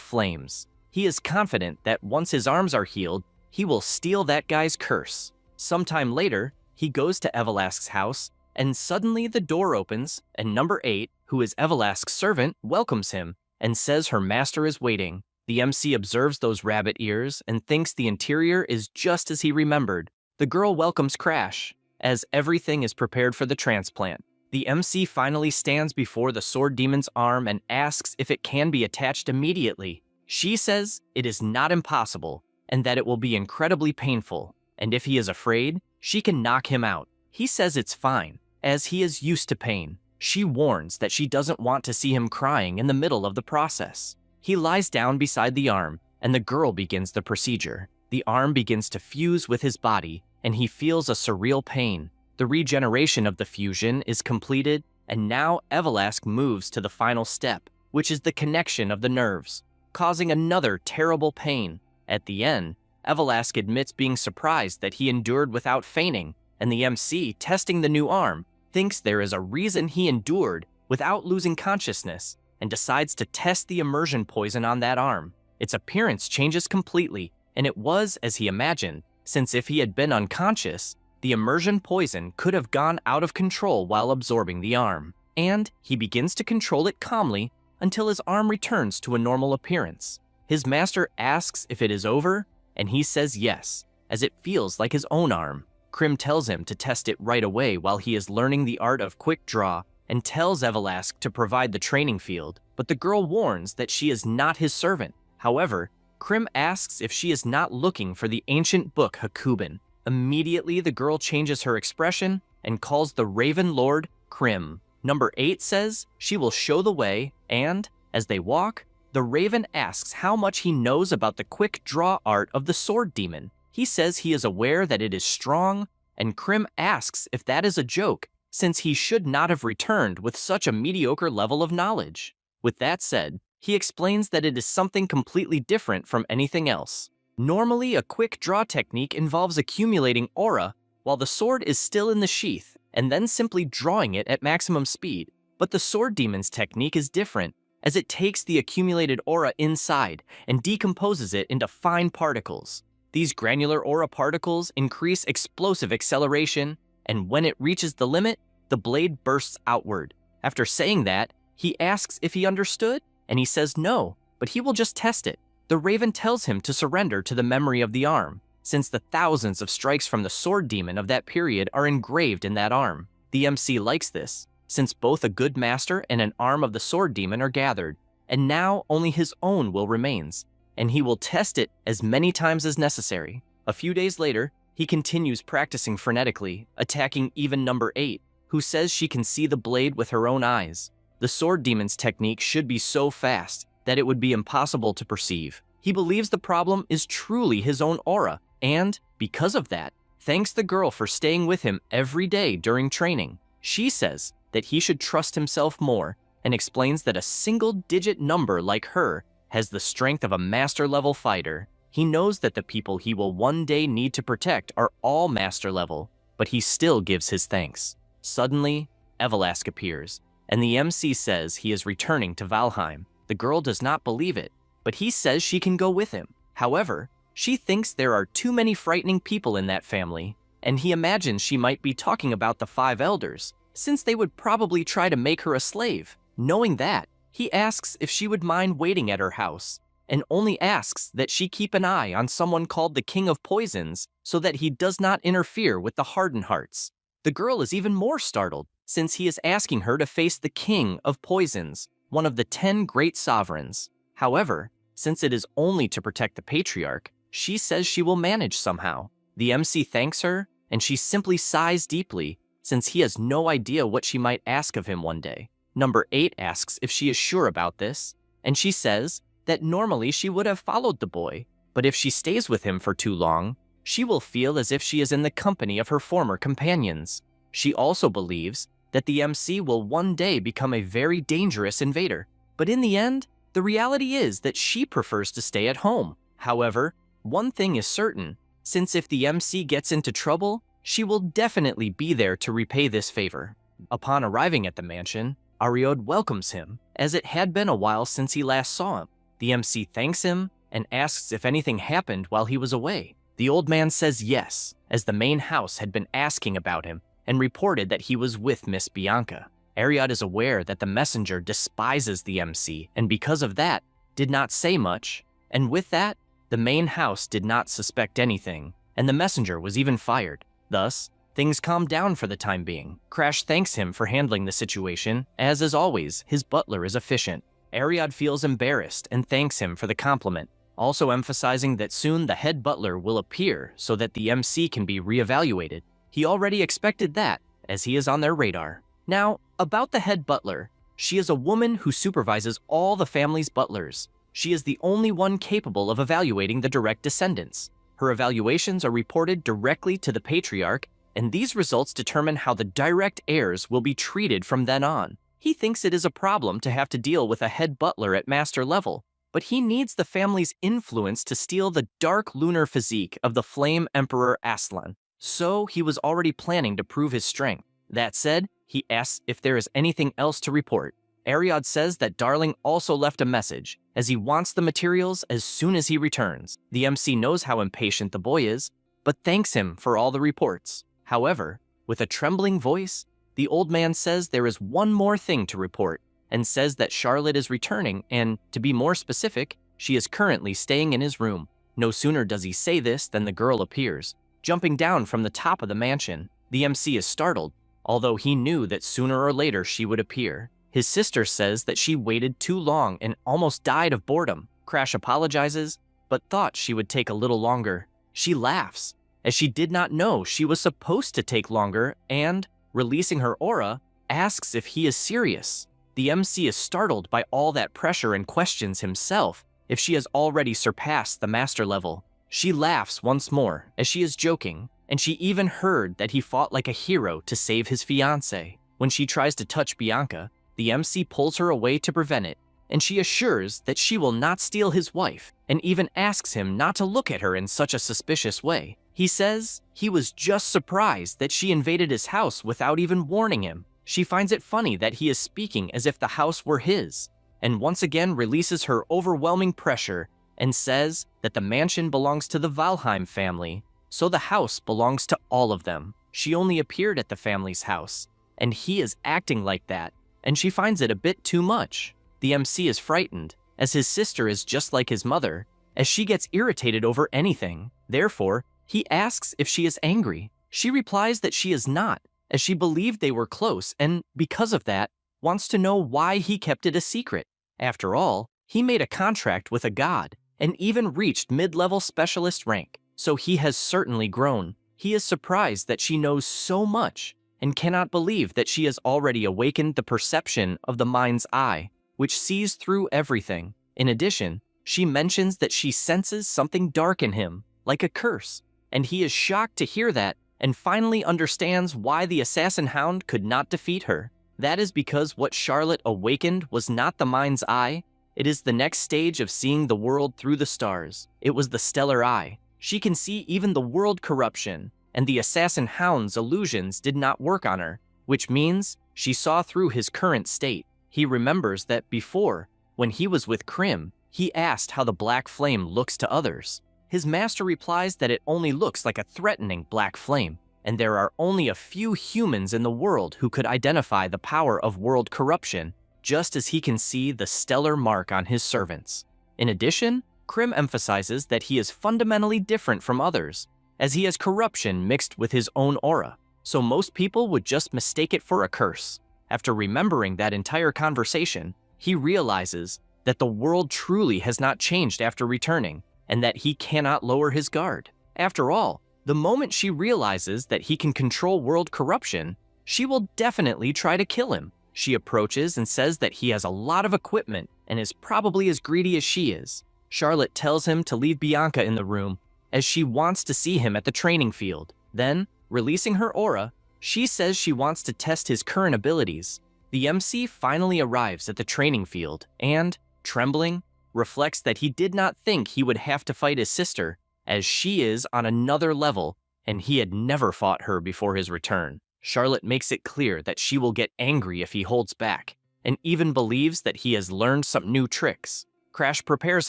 Flames. He is confident that once his arms are healed, he will steal that guy's curse. Sometime later, he goes to Evelask's house, and suddenly the door opens, and number 8, who is Evelask's servant, welcomes him and says her master is waiting. The MC observes those rabbit ears and thinks the interior is just as he remembered. The girl welcomes Crash, as everything is prepared for the transplant. The MC finally stands before the sword demon's arm and asks if it can be attached immediately. She says it is not impossible and that it will be incredibly painful, and if he is afraid, she can knock him out. He says it's fine, as he is used to pain. She warns that she doesn't want to see him crying in the middle of the process. He lies down beside the arm, and the girl begins the procedure. The arm begins to fuse with his body, and he feels a surreal pain. The regeneration of the fusion is completed, and now Evelask moves to the final step, which is the connection of the nerves, causing another terrible pain. At the end, Evelask admits being surprised that he endured without fainting, and the MC, testing the new arm, thinks there is a reason he endured without losing consciousness, and decides to test the immersion poison on that arm. Its appearance changes completely, and it was as he imagined, since if he had been unconscious, the immersion poison could have gone out of control while absorbing the arm. And he begins to control it calmly until his arm returns to a normal appearance. His master asks if it is over, and he says yes, as it feels like his own arm. Krim tells him to test it right away while he is learning the art of quick draw, and tells Evelask to provide the training field, but the girl warns that she is not his servant. However, Krim asks if she is not looking for the ancient book Hakuben. Immediately, the girl changes her expression and calls the Raven Lord Krim. Number 8 says she will show the way, and, as they walk, the Raven asks how much he knows about the quick draw art of the sword demon. He says he is aware that it is strong, and Krim asks if that is a joke, since he should not have returned with such a mediocre level of knowledge. With that said, he explains that it is something completely different from anything else. Normally, a quick draw technique involves accumulating aura while the sword is still in the sheath, and then simply drawing it at maximum speed. But the sword demon's technique is different, as it takes the accumulated aura inside and decomposes it into fine particles. These granular aura particles increase explosive acceleration, and when it reaches the limit, the blade bursts outward. After saying that, he asks if he understood, and he says no, but he will just test it. The Raven tells him to surrender to the memory of the arm, since the thousands of strikes from the sword demon of that period are engraved in that arm. The MC likes this, since both a good master and an arm of the sword demon are gathered, and now only his own will remains, and he will test it as many times as necessary. A few days later, he continues practicing frenetically, attacking even number 8, who says she can see the blade with her own eyes. The sword demon's technique should be so fast that it would be impossible to perceive. He believes the problem is truly his own aura, and, because of that, thanks the girl for staying with him every day during training. She says that he should trust himself more, and explains that a single-digit number like her has the strength of a master-level fighter. He knows that the people he will one day need to protect are all master-level, but he still gives his thanks. Suddenly, Evelask appears, and the MC says he is returning to Valheim. The girl does not believe it, but he says she can go with him. However, she thinks there are too many frightening people in that family, and he imagines she might be talking about the 5 elders. since they would probably try to make her a slave. Knowing that, he asks if she would mind waiting at her house, and only asks that she keep an eye on someone called the King of Poisons so that he does not interfere with the hardened hearts. The girl is even more startled, since he is asking her to face the King of Poisons, one of the 10 great sovereigns. However, since it is only to protect the patriarch, she says she will manage somehow. The MC thanks her, and she simply sighs deeply, since he has no idea what she might ask of him one day. Number 8 asks if she is sure about this, and she says that normally she would have followed the boy, but if she stays with him for too long, she will feel as if she is in the company of her former companions. She also believes that the MC will one day become a very dangerous invader, but in the end, the reality is that she prefers to stay at home. However, one thing is certain, since if the MC gets into trouble, she will definitely be there to repay this favor. Upon arriving at the mansion, Ariod welcomes him, as it had been a while since he last saw him. The MC thanks him and asks if anything happened while he was away. The old man says yes, as the main house had been asking about him and reported that he was with Miss Bianca. Ariod is aware that the messenger despises the MC, and because of that, did not say much, and with that, the main house did not suspect anything, and the messenger was even fired. Thus, things calmed down for the time being. Crash thanks him for handling the situation, as always, his butler is efficient. Ariod feels embarrassed and thanks him for the compliment, also emphasizing that soon the head butler will appear so that the MC can be reevaluated. He already expected that, as he is on their radar. Now, about the head butler, she is a woman who supervises all the family's butlers. She is the only one capable of evaluating the direct descendants. Her evaluations are reported directly to the patriarch, and these results determine how the direct heirs will be treated from then on. He thinks it is a problem to have to deal with a head butler at master level, but he needs the family's influence to steal the dark lunar physique of the Flame Emperor Aslan. So he was already planning to prove his strength. That said, he asks if there is anything else to report. Ariod says that Darling also left a message, as he wants the materials as soon as he returns. The MC knows how impatient the boy is, but thanks him for all the reports. However, with a trembling voice, the old man says there is one more thing to report, and says that Charlotte is returning and, to be more specific, she is currently staying in his room. No sooner does he say this than the girl appears, jumping down from the top of the mansion. The MC is startled, although he knew that sooner or later she would appear. His sister says that she waited too long and almost died of boredom. Crash apologizes, but thought she would take a little longer. She laughs, as she did not know she was supposed to take longer, and, releasing her aura, asks if he is serious. The MC is startled by all that pressure and questions himself if she has already surpassed the master level. She laughs once more, as she is joking, and she even heard that he fought like a hero to save his fiancée. When she tries to touch Bianca, the MC pulls her away to prevent it, and she assures that she will not steal his wife, and even asks him not to look at her in such a suspicious way. He says he was just surprised that she invaded his house without even warning him. She finds it funny that he is speaking as if the house were his, and once again releases her overwhelming pressure and says that the mansion belongs to the Valheim family, so the house belongs to all of them. She only appeared at the family's house, and he is acting like that, and she finds it a bit too much. The MC is frightened, as his sister is just like his mother, as she gets irritated over anything. Therefore, he asks if she is angry. She replies that she is not, as she believed they were close, and because of that, wants to know why he kept it a secret. After all, he made a contract with a god, and even reached mid-level specialist rank, so he has certainly grown. He is surprised that she knows so much, and cannot believe that she has already awakened the perception of the mind's eye, which sees through everything. In addition, she mentions that she senses something dark in him, like a curse, and he is shocked to hear that, and finally understands why the assassin hound could not defeat her. That is because what Charlotte awakened was not the mind's eye, it is the next stage of seeing the world through the stars. It was the stellar eye. She can see even the world corruption, and the assassin hound's illusions did not work on her, which means she saw through his current state. He remembers that before, when he was with Krim, he asked how the black flame looks to others. His master replies that it only looks like a threatening black flame. and there are only a few humans in the world who could identify the power of world corruption, just as he can see the stellar mark on his servants. In addition, Krim emphasizes that he is fundamentally different from others, as he has corruption mixed with his own aura, so most people would just mistake it for a curse. After remembering that entire conversation, he realizes that the world truly has not changed after returning, and that he cannot lower his guard. After all, the moment she realizes that he can control world corruption, she will definitely try to kill him. She approaches and says that he has a lot of equipment and is probably as greedy as she is. Charlotte tells him to leave Bianca in the room, as she wants to see him at the training field. Then, releasing her aura, she says she wants to test his current abilities. The MC finally arrives at the training field and, trembling, reflects that he did not think he would have to fight his sister, as she is on another level and he had never fought her before his return. Charlotte makes it clear that she will get angry if he holds back, and even believes that he has learned some new tricks. Crash prepares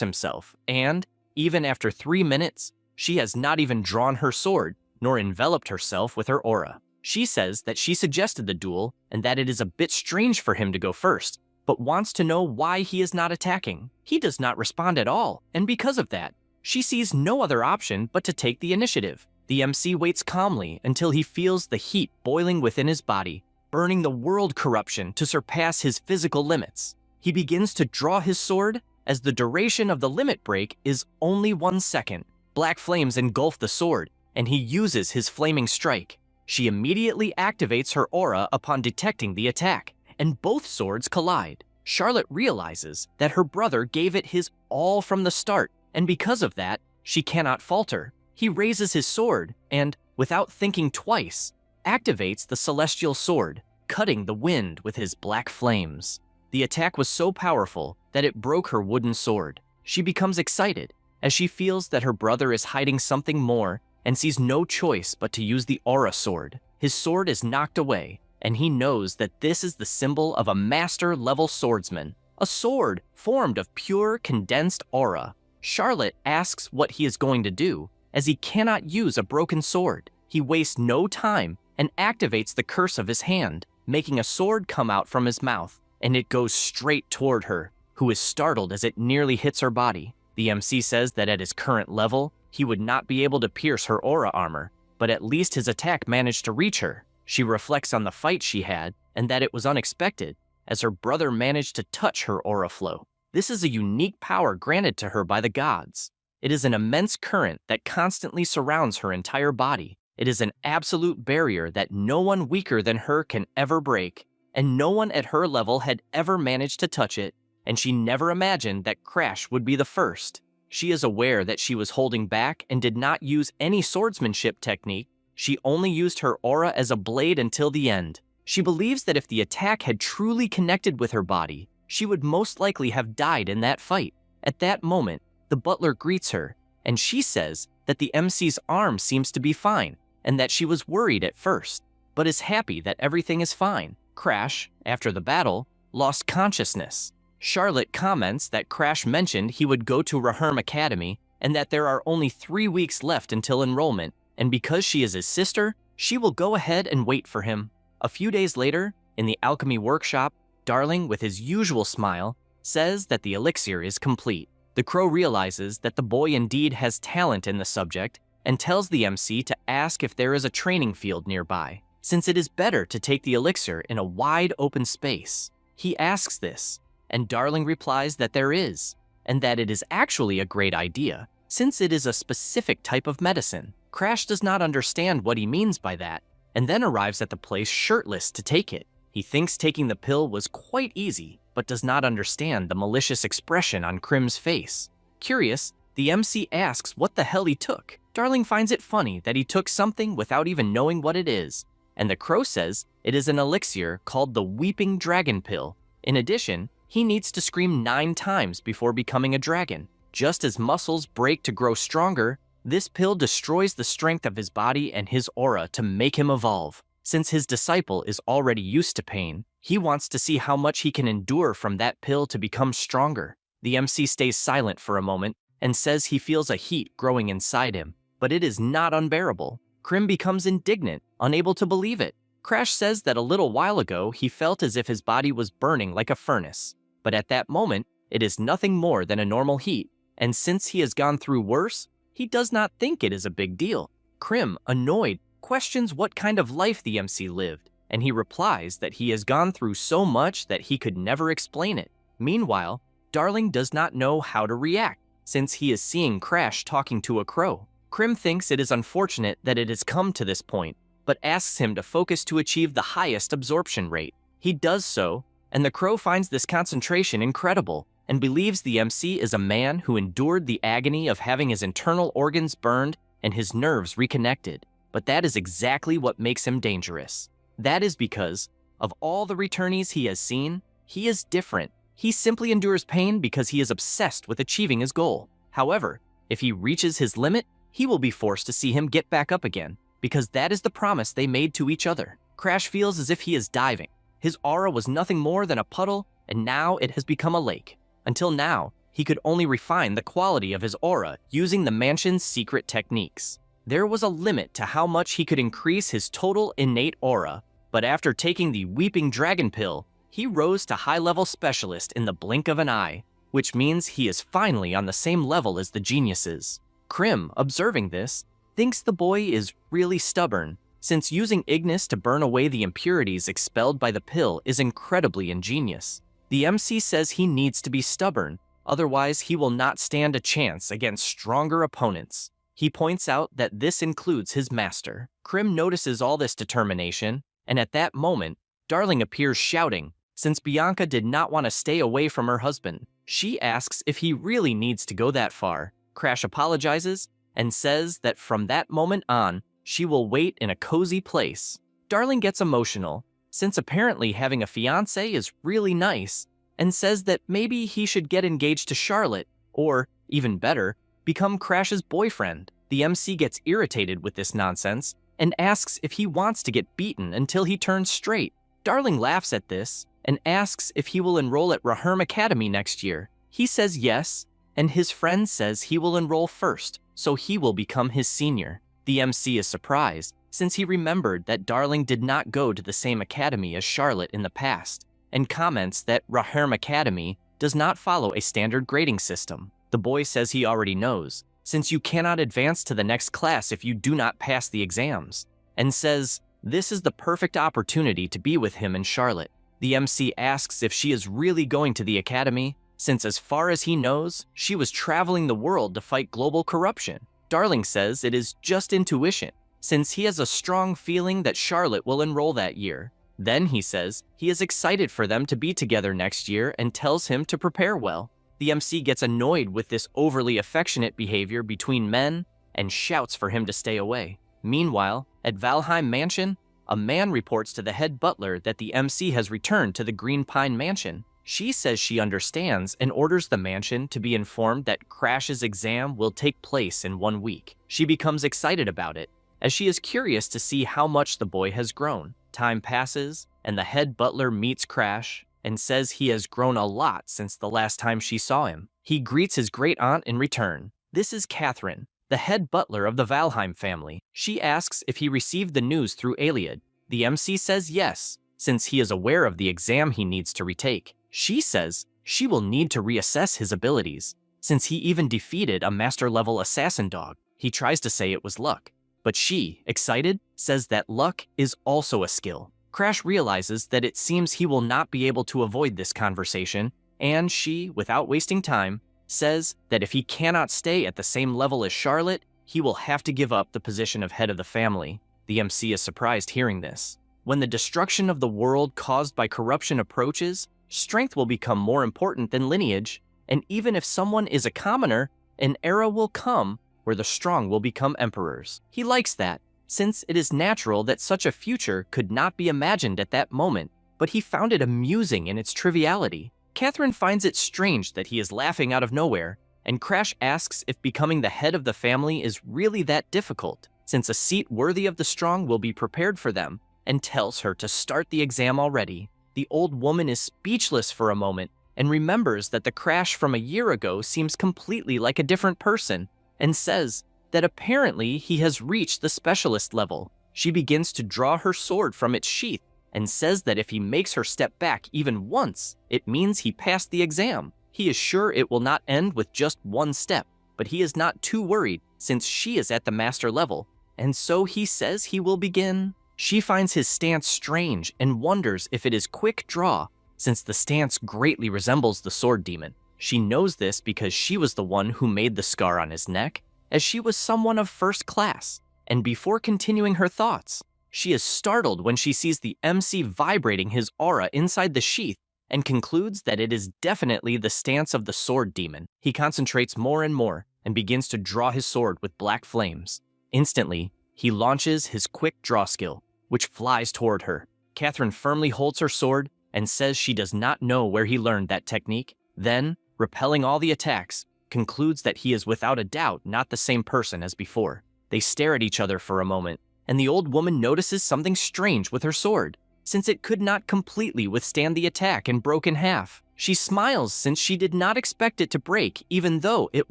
himself, and, even after 3 minutes, she has not even drawn her sword, nor enveloped herself with her aura. She says that she suggested the duel, and that it is a bit strange for him to go first, but wants to know why he is not attacking. He does not respond at all, and because of that, she sees no other option but to take the initiative. The MC waits calmly until he feels the heat boiling within his body, burning the world corruption to surpass his physical limits. He begins to draw his sword, as the duration of the limit break is only 1 second. Black flames engulf the sword, and he uses his flaming strike. She immediately activates her aura upon detecting the attack, and both swords collide. Charlotte realizes that her brother gave it his all from the start, and because of that, she cannot falter. He raises his sword and, without thinking twice, activates the celestial sword, cutting the wind with his black flames. The attack was so powerful that it broke her wooden sword. She becomes excited, as she feels that her brother is hiding something more and sees no choice but to use the aura sword. His sword is knocked away, and he knows that this is the symbol of a master-level swordsman, a sword formed of pure, condensed aura. Charlotte asks what he is going to do, as he cannot use a broken sword. He wastes no time and activates the curse of his hand, making a sword come out from his mouth, and it goes straight toward her, who is startled as it nearly hits her body. The MC says that at his current level, he would not be able to pierce her aura armor, but at least his attack managed to reach her. She reflects on the fight she had, and that it was unexpected, as her brother managed to touch her aura flow. This is a unique power granted to her by the gods. It is an immense current that constantly surrounds her entire body. It is an absolute barrier that no one weaker than her can ever break, and no one at her level had ever managed to touch it, and she never imagined that Crash would be the first. She is aware that she was holding back and did not use any swordsmanship technique. She only used her aura as a blade until the end. She believes that if the attack had truly connected with her body, she would most likely have died in that fight. At that moment, the butler greets her, and she says that the MC's arm seems to be fine, and that she was worried at first, but is happy that everything is fine. Crash, after the battle, lost consciousness. Charlotte comments that Crash mentioned he would go to Raherm Academy, and that there are only 3 weeks left until enrollment, and because she is his sister, she will go ahead and wait for him. A few days later, in the alchemy workshop, Darling, with his usual smile, says that the elixir is complete. The crow realizes that the boy indeed has talent in the subject and tells the MC to ask if there is a training field nearby, since it is better to take the elixir in a wide open space. He asks this, and Darling replies that there is, and that it is actually a great idea, since it is a specific type of medicine. Crash does not understand what he means by that, and then arrives at the place shirtless to take it. He thinks taking the pill was quite easy, but does not understand the malicious expression on Krim's face. Curious, the MC asks what the hell he took. Darling finds it funny that he took something without even knowing what it is, and the crow says it is an elixir called the Weeping Dragon Pill. In addition, he needs to scream 9 times before becoming a dragon. Just as muscles break to grow stronger, this pill destroys the strength of his body and his aura to make him evolve. Since his disciple is already used to pain, he wants to see how much he can endure from that pill to become stronger. The MC stays silent for a moment and says he feels a heat growing inside him, but it is not unbearable. Krim becomes indignant, unable to believe it. Crash says that a little while ago he felt as if his body was burning like a furnace. But at that moment, it is nothing more than a normal heat, and since he has gone through worse, he does not think it is a big deal. Krim, annoyed, questions what kind of life the MC lived, and he replies that he has gone through so much that he could never explain it. Meanwhile, Darling does not know how to react, since he is seeing Crash talking to a crow. Krim thinks it is unfortunate that it has come to this point, but asks him to focus to achieve the highest absorption rate. He does so, and the crow finds this concentration incredible, and believes the MC is a man who endured the agony of having his internal organs burned and his nerves reconnected. But that is exactly what makes him dangerous. That is because, of all the returnees he has seen, he is different. He simply endures pain because he is obsessed with achieving his goal. However, if he reaches his limit, he will be forced to see him get back up again, because that is the promise they made to each other. Crash feels as if he is diving. His aura was nothing more than a puddle, and now it has become a lake. Until now, he could only refine the quality of his aura using the mansion's secret techniques. There was a limit to how much he could increase his total innate aura, but after taking the Weeping Dragon Pill, he rose to high-level specialist in the blink of an eye, which means he is finally on the same level as the geniuses. Krim, observing this, thinks the boy is really stubborn, since using Ignis to burn away the impurities expelled by the pill is incredibly ingenious. The MC says he needs to be stubborn, otherwise he will not stand a chance against stronger opponents. He points out that this includes his master. Krim notices all this determination, and at that moment, Darling appears shouting, since Bianca did not want to stay away from her husband. She asks if he really needs to go that far. Crash apologizes and says that from that moment on, she will wait in a cozy place. Darling gets emotional, since apparently having a fiancé is really nice, and says that maybe he should get engaged to Charlotte, or, even better, become Crash's boyfriend. The MC gets irritated with this nonsense and asks if he wants to get beaten until he turns straight. Darling laughs at this and asks if he will enroll at Raherm Academy next year. He says yes, and his friend says he will enroll first, so he will become his senior. The MC is surprised, since he remembered that Darling did not go to the same academy as Charlotte in the past, and comments that Raherm Academy does not follow a standard grading system. The boy says he already knows, since you cannot advance to the next class if you do not pass the exams, and says this is the perfect opportunity to be with him and Charlotte. The MC asks if she is really going to the academy, since as far as he knows, she was traveling the world to fight global corruption. Darling says it is just intuition, since he has a strong feeling that Charlotte will enroll that year. Then he says he is excited for them to be together next year and tells him to prepare well. The MC gets annoyed with this overly affectionate behavior between men and shouts for him to stay away. Meanwhile, at Valheim Mansion, a man reports to the head butler that the MC has returned to the Green Pine Mansion. She says she understands and orders the mansion to be informed that Crash's exam will take place in 1 week. She becomes excited about it, as she is curious to see how much the boy has grown. Time passes, and the head butler meets Crash and says he has grown a lot since the last time she saw him. He greets his great-aunt in return. This is Catherine, the head butler of the Valheim family. She asks if he received the news through Aliad. The MC says yes, since he is aware of the exam he needs to retake. She says she will need to reassess his abilities, since he even defeated a master-level assassin dog. He tries to say it was luck, but she, excited, says that luck is also a skill. Crash realizes that it seems he will not be able to avoid this conversation, and she, without wasting time, says that if he cannot stay at the same level as Charlotte, he will have to give up the position of head of the family. The MC is surprised hearing this. When the destruction of the world caused by corruption approaches, strength will become more important than lineage, and even if someone is a commoner, an era will come where the strong will become emperors. He likes that, since it is natural that such a future could not be imagined at that moment, but he found it amusing in its triviality. Catherine finds it strange that he is laughing out of nowhere, and Crash asks if becoming the head of the family is really that difficult, since a seat worthy of the strong will be prepared for them, and tells her to start the exam already. The old woman is speechless for a moment, and remembers that the Crash from a year ago seems completely like a different person, and says that apparently he has reached the specialist level. She begins to draw her sword from its sheath and says that if he makes her step back even once, it means he passed the exam. He is sure it will not end with just one step, but he is not too worried since she is at the master level, and so he says he will begin. She finds his stance strange and wonders if it is quick draw, since the stance greatly resembles the sword demon. She knows this because she was the one who made the scar on his neck, as she was someone of first class. And before continuing her thoughts, she is startled when she sees the MC vibrating his aura inside the sheath and concludes that it is definitely the stance of the sword demon. He concentrates more and more and begins to draw his sword with black flames. Instantly, he launches his quick draw skill, which flies toward her. Catherine firmly holds her sword and says she does not know where he learned that technique. Then, repelling all the attacks, concludes that he is without a doubt not the same person as before. They stare at each other for a moment, and the old woman notices something strange with her sword, since it could not completely withstand the attack and broke in half. She smiles since she did not expect it to break even though it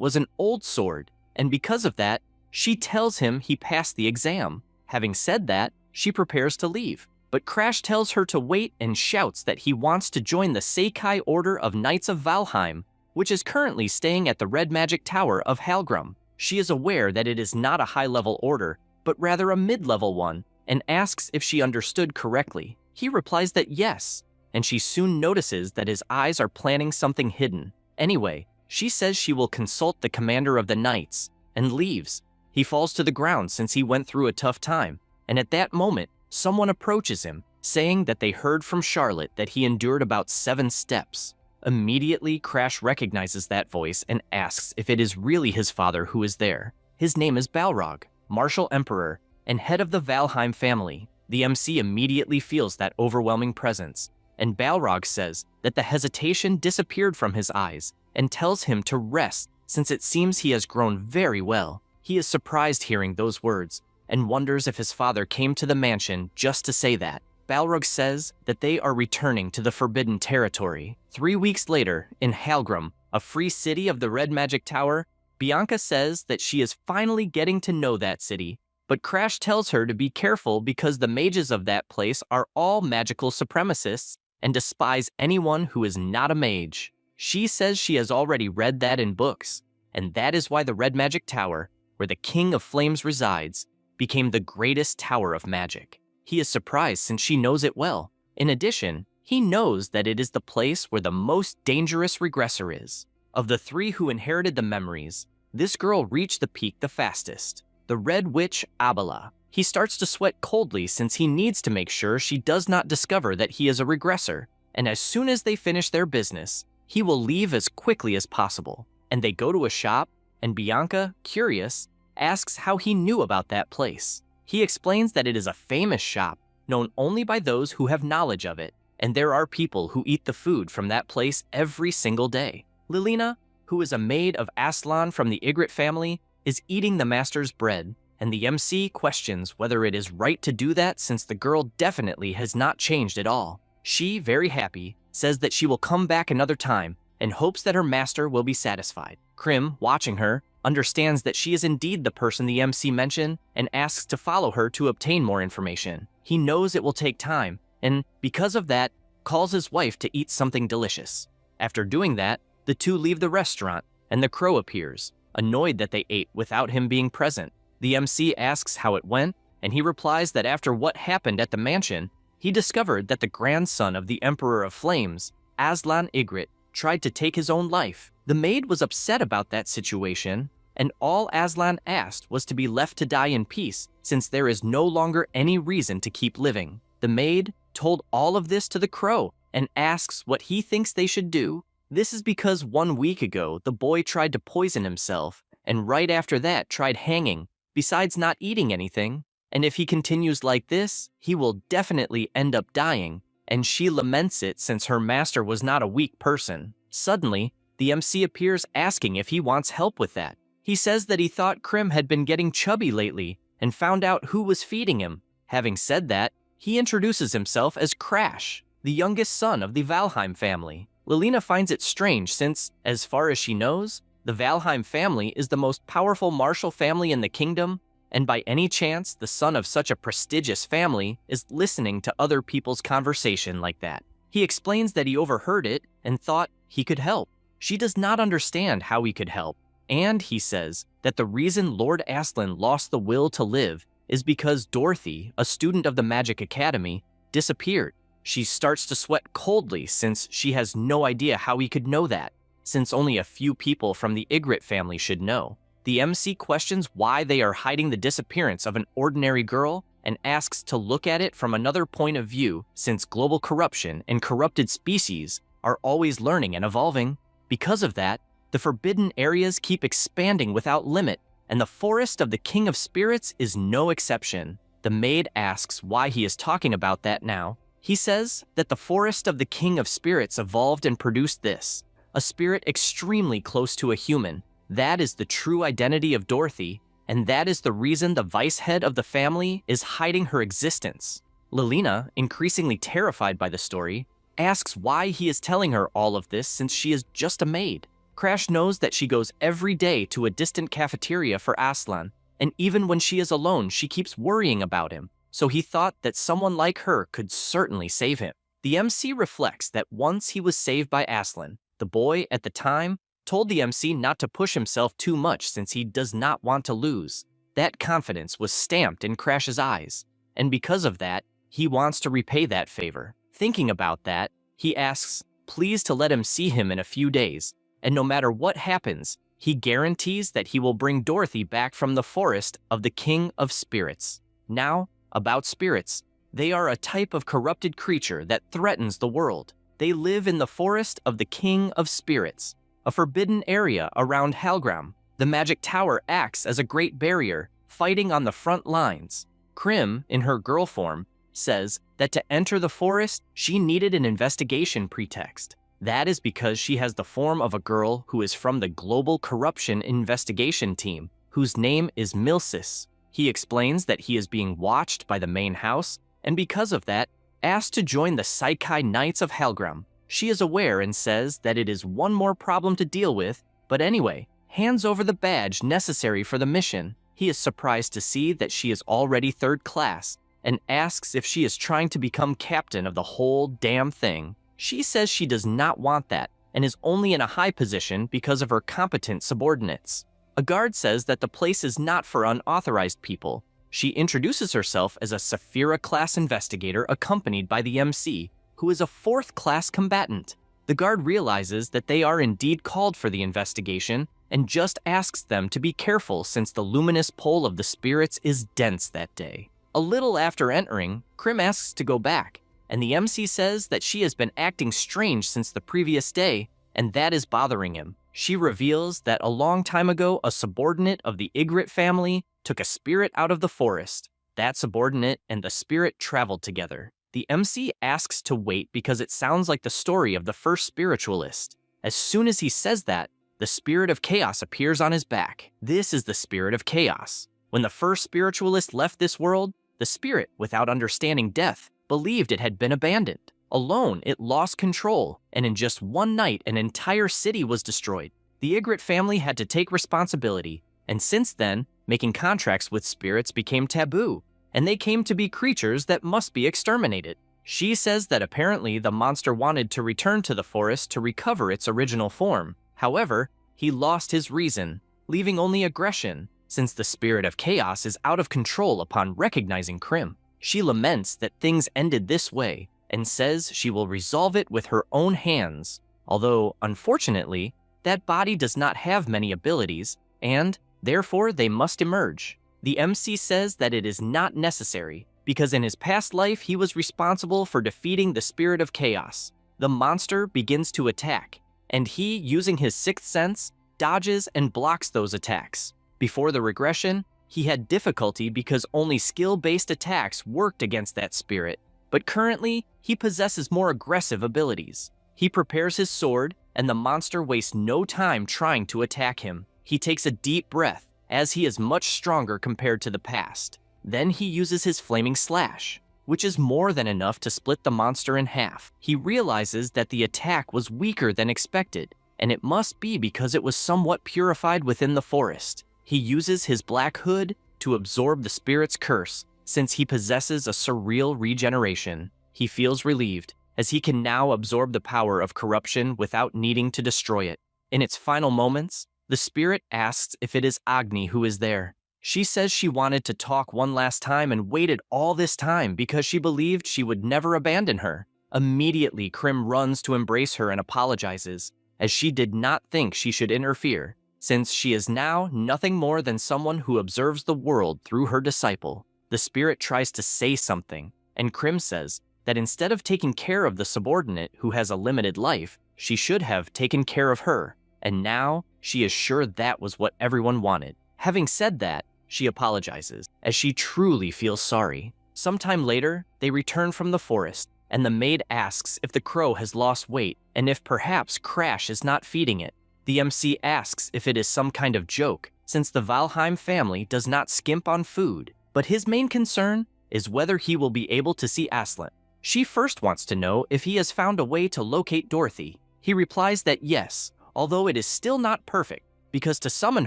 was an old sword, and because of that, she tells him he passed the exam. Having said that, she prepares to leave, but Crash tells her to wait and shouts that he wants to join the Seikai Order of Knights of Valheim, which is currently staying at the Red Magic Tower of Halgrim. She is aware that it is not a high-level order, but rather a mid-level one, and asks if she understood correctly. He replies that yes, and she soon notices that his eyes are planning something hidden. Anyway, she says she will consult the commander of the knights, and leaves. He falls to the ground since he went through a tough time, and at that moment, someone approaches him, saying that they heard from Charlotte that he endured about 7 steps. Immediately, Crash recognizes that voice and asks if it is really his father who is there. His name is Balrog, Martial Emperor, and head of the Valheim family. The MC immediately feels that overwhelming presence, and Balrog says that the hesitation disappeared from his eyes and tells him to rest since it seems he has grown very well. He is surprised hearing those words and wonders if his father came to the mansion just to say that. Balrog says that they are returning to the Forbidden Territory. 3 weeks later, in Halgrim, a free city of the Red Magic Tower, Bianca says that she is finally getting to know that city, but Crash tells her to be careful because the mages of that place are all magical supremacists and despise anyone who is not a mage. She says she has already read that in books, and that is why the Red Magic Tower, where the King of Flames resides, became the greatest tower of magic. He is surprised since she knows it well. In addition, he knows that it is the place where the most dangerous regressor is. Of the 3 who inherited the memories, this girl reached the peak the fastest, the Red Witch Abela. He starts to sweat coldly since he needs to make sure she does not discover that he is a regressor, and as soon as they finish their business, he will leave as quickly as possible. And they go to a shop, and Bianca, curious, asks how he knew about that place. He explains that it is a famous shop, known only by those who have knowledge of it, and there are people who eat the food from that place every single day. Lilina, who is a maid of Aslan from the Ygritte family, is eating the master's bread, and the MC questions whether it is right to do that since the girl definitely has not changed at all. She, very happy, says that she will come back another time and hopes that her master will be satisfied. Krim, watching her, understands that she is indeed the person the MC mentioned and asks to follow her to obtain more information. He knows it will take time, and because of that, calls his wife to eat something delicious. After doing that, the 2 leave the restaurant, and the crow appears, annoyed that they ate without him being present. The MC asks how it went, and he replies that after what happened at the mansion, he discovered that the grandson of the Emperor of Flames, Aslan Ygritte, tried to take his own life. The maid was upset about that situation, and all Aslan asked was to be left to die in peace since there is no longer any reason to keep living. The maid told all of this to the crow and asks what he thinks they should do. This is because 1 week ago, the boy tried to poison himself, and right after that tried hanging, besides not eating anything, and if he continues like this, he will definitely end up dying, and she laments it since her master was not a weak person. Suddenly, the MC appears asking if he wants help with that. He says that he thought Krim had been getting chubby lately and found out who was feeding him. Having said that, he introduces himself as Crash, the youngest son of the Valheim family. Lilina finds it strange since, as far as she knows, The Valheim family is the most powerful martial family in the kingdom, and by any chance the son of such a prestigious family is listening to other people's conversation like that. He explains that he overheard it and thought he could help. She does not understand how he could help, and he says that the reason Lord Aslan lost the will to live is because Dorothy, a student of the Magic Academy, disappeared. She starts to sweat coldly since she has no idea how he could know that, since only a few people from the Ygritte family should know. The MC questions why they are hiding the disappearance of an ordinary girl and asks to look at it from another point of view, since global corruption and corrupted species are always learning and evolving. Because of that, the forbidden areas keep expanding without limit, and the forest of the King of Spirits is no exception. The maid asks why he is talking about that now. He says that the forest of the King of Spirits evolved and produced this, a spirit extremely close to a human. That is the true identity of Dorothy, and that is the reason the vice head of the family is hiding her existence. Lilina, increasingly terrified by the story, asks why he is telling her all of this since she is just a maid. Crash knows that she goes every day to a distant cafeteria for Aslan, and even when she is alone, she keeps worrying about him, so he thought that someone like her could certainly save him. The MC reflects that once he was saved by Aslan, the boy at the time told the MC not to push himself too much since he does not want to lose. That confidence was stamped in Crash's eyes, and because of that, he wants to repay that favor. Thinking about that, he asks please to let him see him in a few days, and no matter what happens, he guarantees that he will bring Dorothy back from the forest of the King of Spirits. Now, about spirits. They are a type of corrupted creature that threatens the world. They live in the forest of the King of Spirits, a forbidden area around Halgram. The magic tower acts as a great barrier, fighting on the front lines. Krim, in her girl form, says that to enter the forest, she needed an investigation pretext. That is because she has the form of a girl who is from the Global Corruption Investigation Team, whose name is Milsis. He explains that he is being watched by the main house, and because of that, asked to join the Isekai Knights of Halgram. She is aware and says that it is one more problem to deal with, but anyway, hands over the badge necessary for the mission. He is surprised to see that she is already third class, and asks if she is trying to become captain of the whole damn thing. She says she does not want that, and is only in a high position because of her competent subordinates. A guard says that the place is not for unauthorized people. She introduces herself as a Saphira-class investigator accompanied by the MC, who is a fourth-class combatant. The guard realizes that they are indeed called for the investigation and just asks them to be careful since the luminous pole of the spirits is dense that day. A little after entering, Krim asks to go back, and the MC says that she has been acting strange since the previous day, and that is bothering him. She reveals that a long time ago, a subordinate of the Ygritte family took a spirit out of the forest. That subordinate and the spirit traveled together. The MC asks to wait because it sounds like the story of the first spiritualist. As soon as he says that, the spirit of chaos appears on his back. This is the spirit of chaos. When the first spiritualist left this world, the spirit, without understanding death, believed it had been abandoned. Alone, it lost control, and in just one night, an entire city was destroyed. The Ygritte family had to take responsibility, and since then, making contracts with spirits became taboo, and they came to be creatures that must be exterminated. She says that apparently the monster wanted to return to the forest to recover its original form. However, he lost his reason, leaving only aggression, since the spirit of chaos is out of control upon recognizing Krim. She laments that things ended this way, and says she will resolve it with her own hands, although, unfortunately, that body does not have many abilities, and, therefore, they must emerge. The MC says that it is not necessary, because in his past life he was responsible for defeating the spirit of chaos. The monster begins to attack, and he, using his sixth sense, dodges and blocks those attacks. Before the regression, he had difficulty because only skill-based attacks worked against that spirit, but currently, he possesses more aggressive abilities. He prepares his sword, and the monster wastes no time trying to attack him. He takes a deep breath, as he is much stronger compared to the past. Then he uses his flaming slash, which is more than enough to split the monster in half. He realizes that the attack was weaker than expected, and it must be because it was somewhat purified within the forest. He uses his black hood to absorb the spirit's curse, since he possesses a surreal regeneration. He feels relieved, as he can now absorb the power of corruption without needing to destroy it. In its final moments, the spirit asks if it is Agni who is there. She says she wanted to talk one last time and waited all this time because she believed she would never abandon her. Immediately, Krim runs to embrace her and apologizes, as she did not think she should interfere, since she is now nothing more than someone who observes the world through her disciple. The spirit tries to say something, and Krim says that instead of taking care of the subordinate who has a limited life, she should have taken care of her, and now she is sure that was what everyone wanted. Having said that, she apologizes, as she truly feels sorry. Sometime later, they return from the forest, and the maid asks if the crow has lost weight and if perhaps Crash is not feeding it. The MC asks if it is some kind of joke, since the Valheim family does not skimp on food, but his main concern is whether he will be able to see Aslan. She first wants to know if he has found a way to locate Dorothy. He replies that yes, although it is still not perfect, because to summon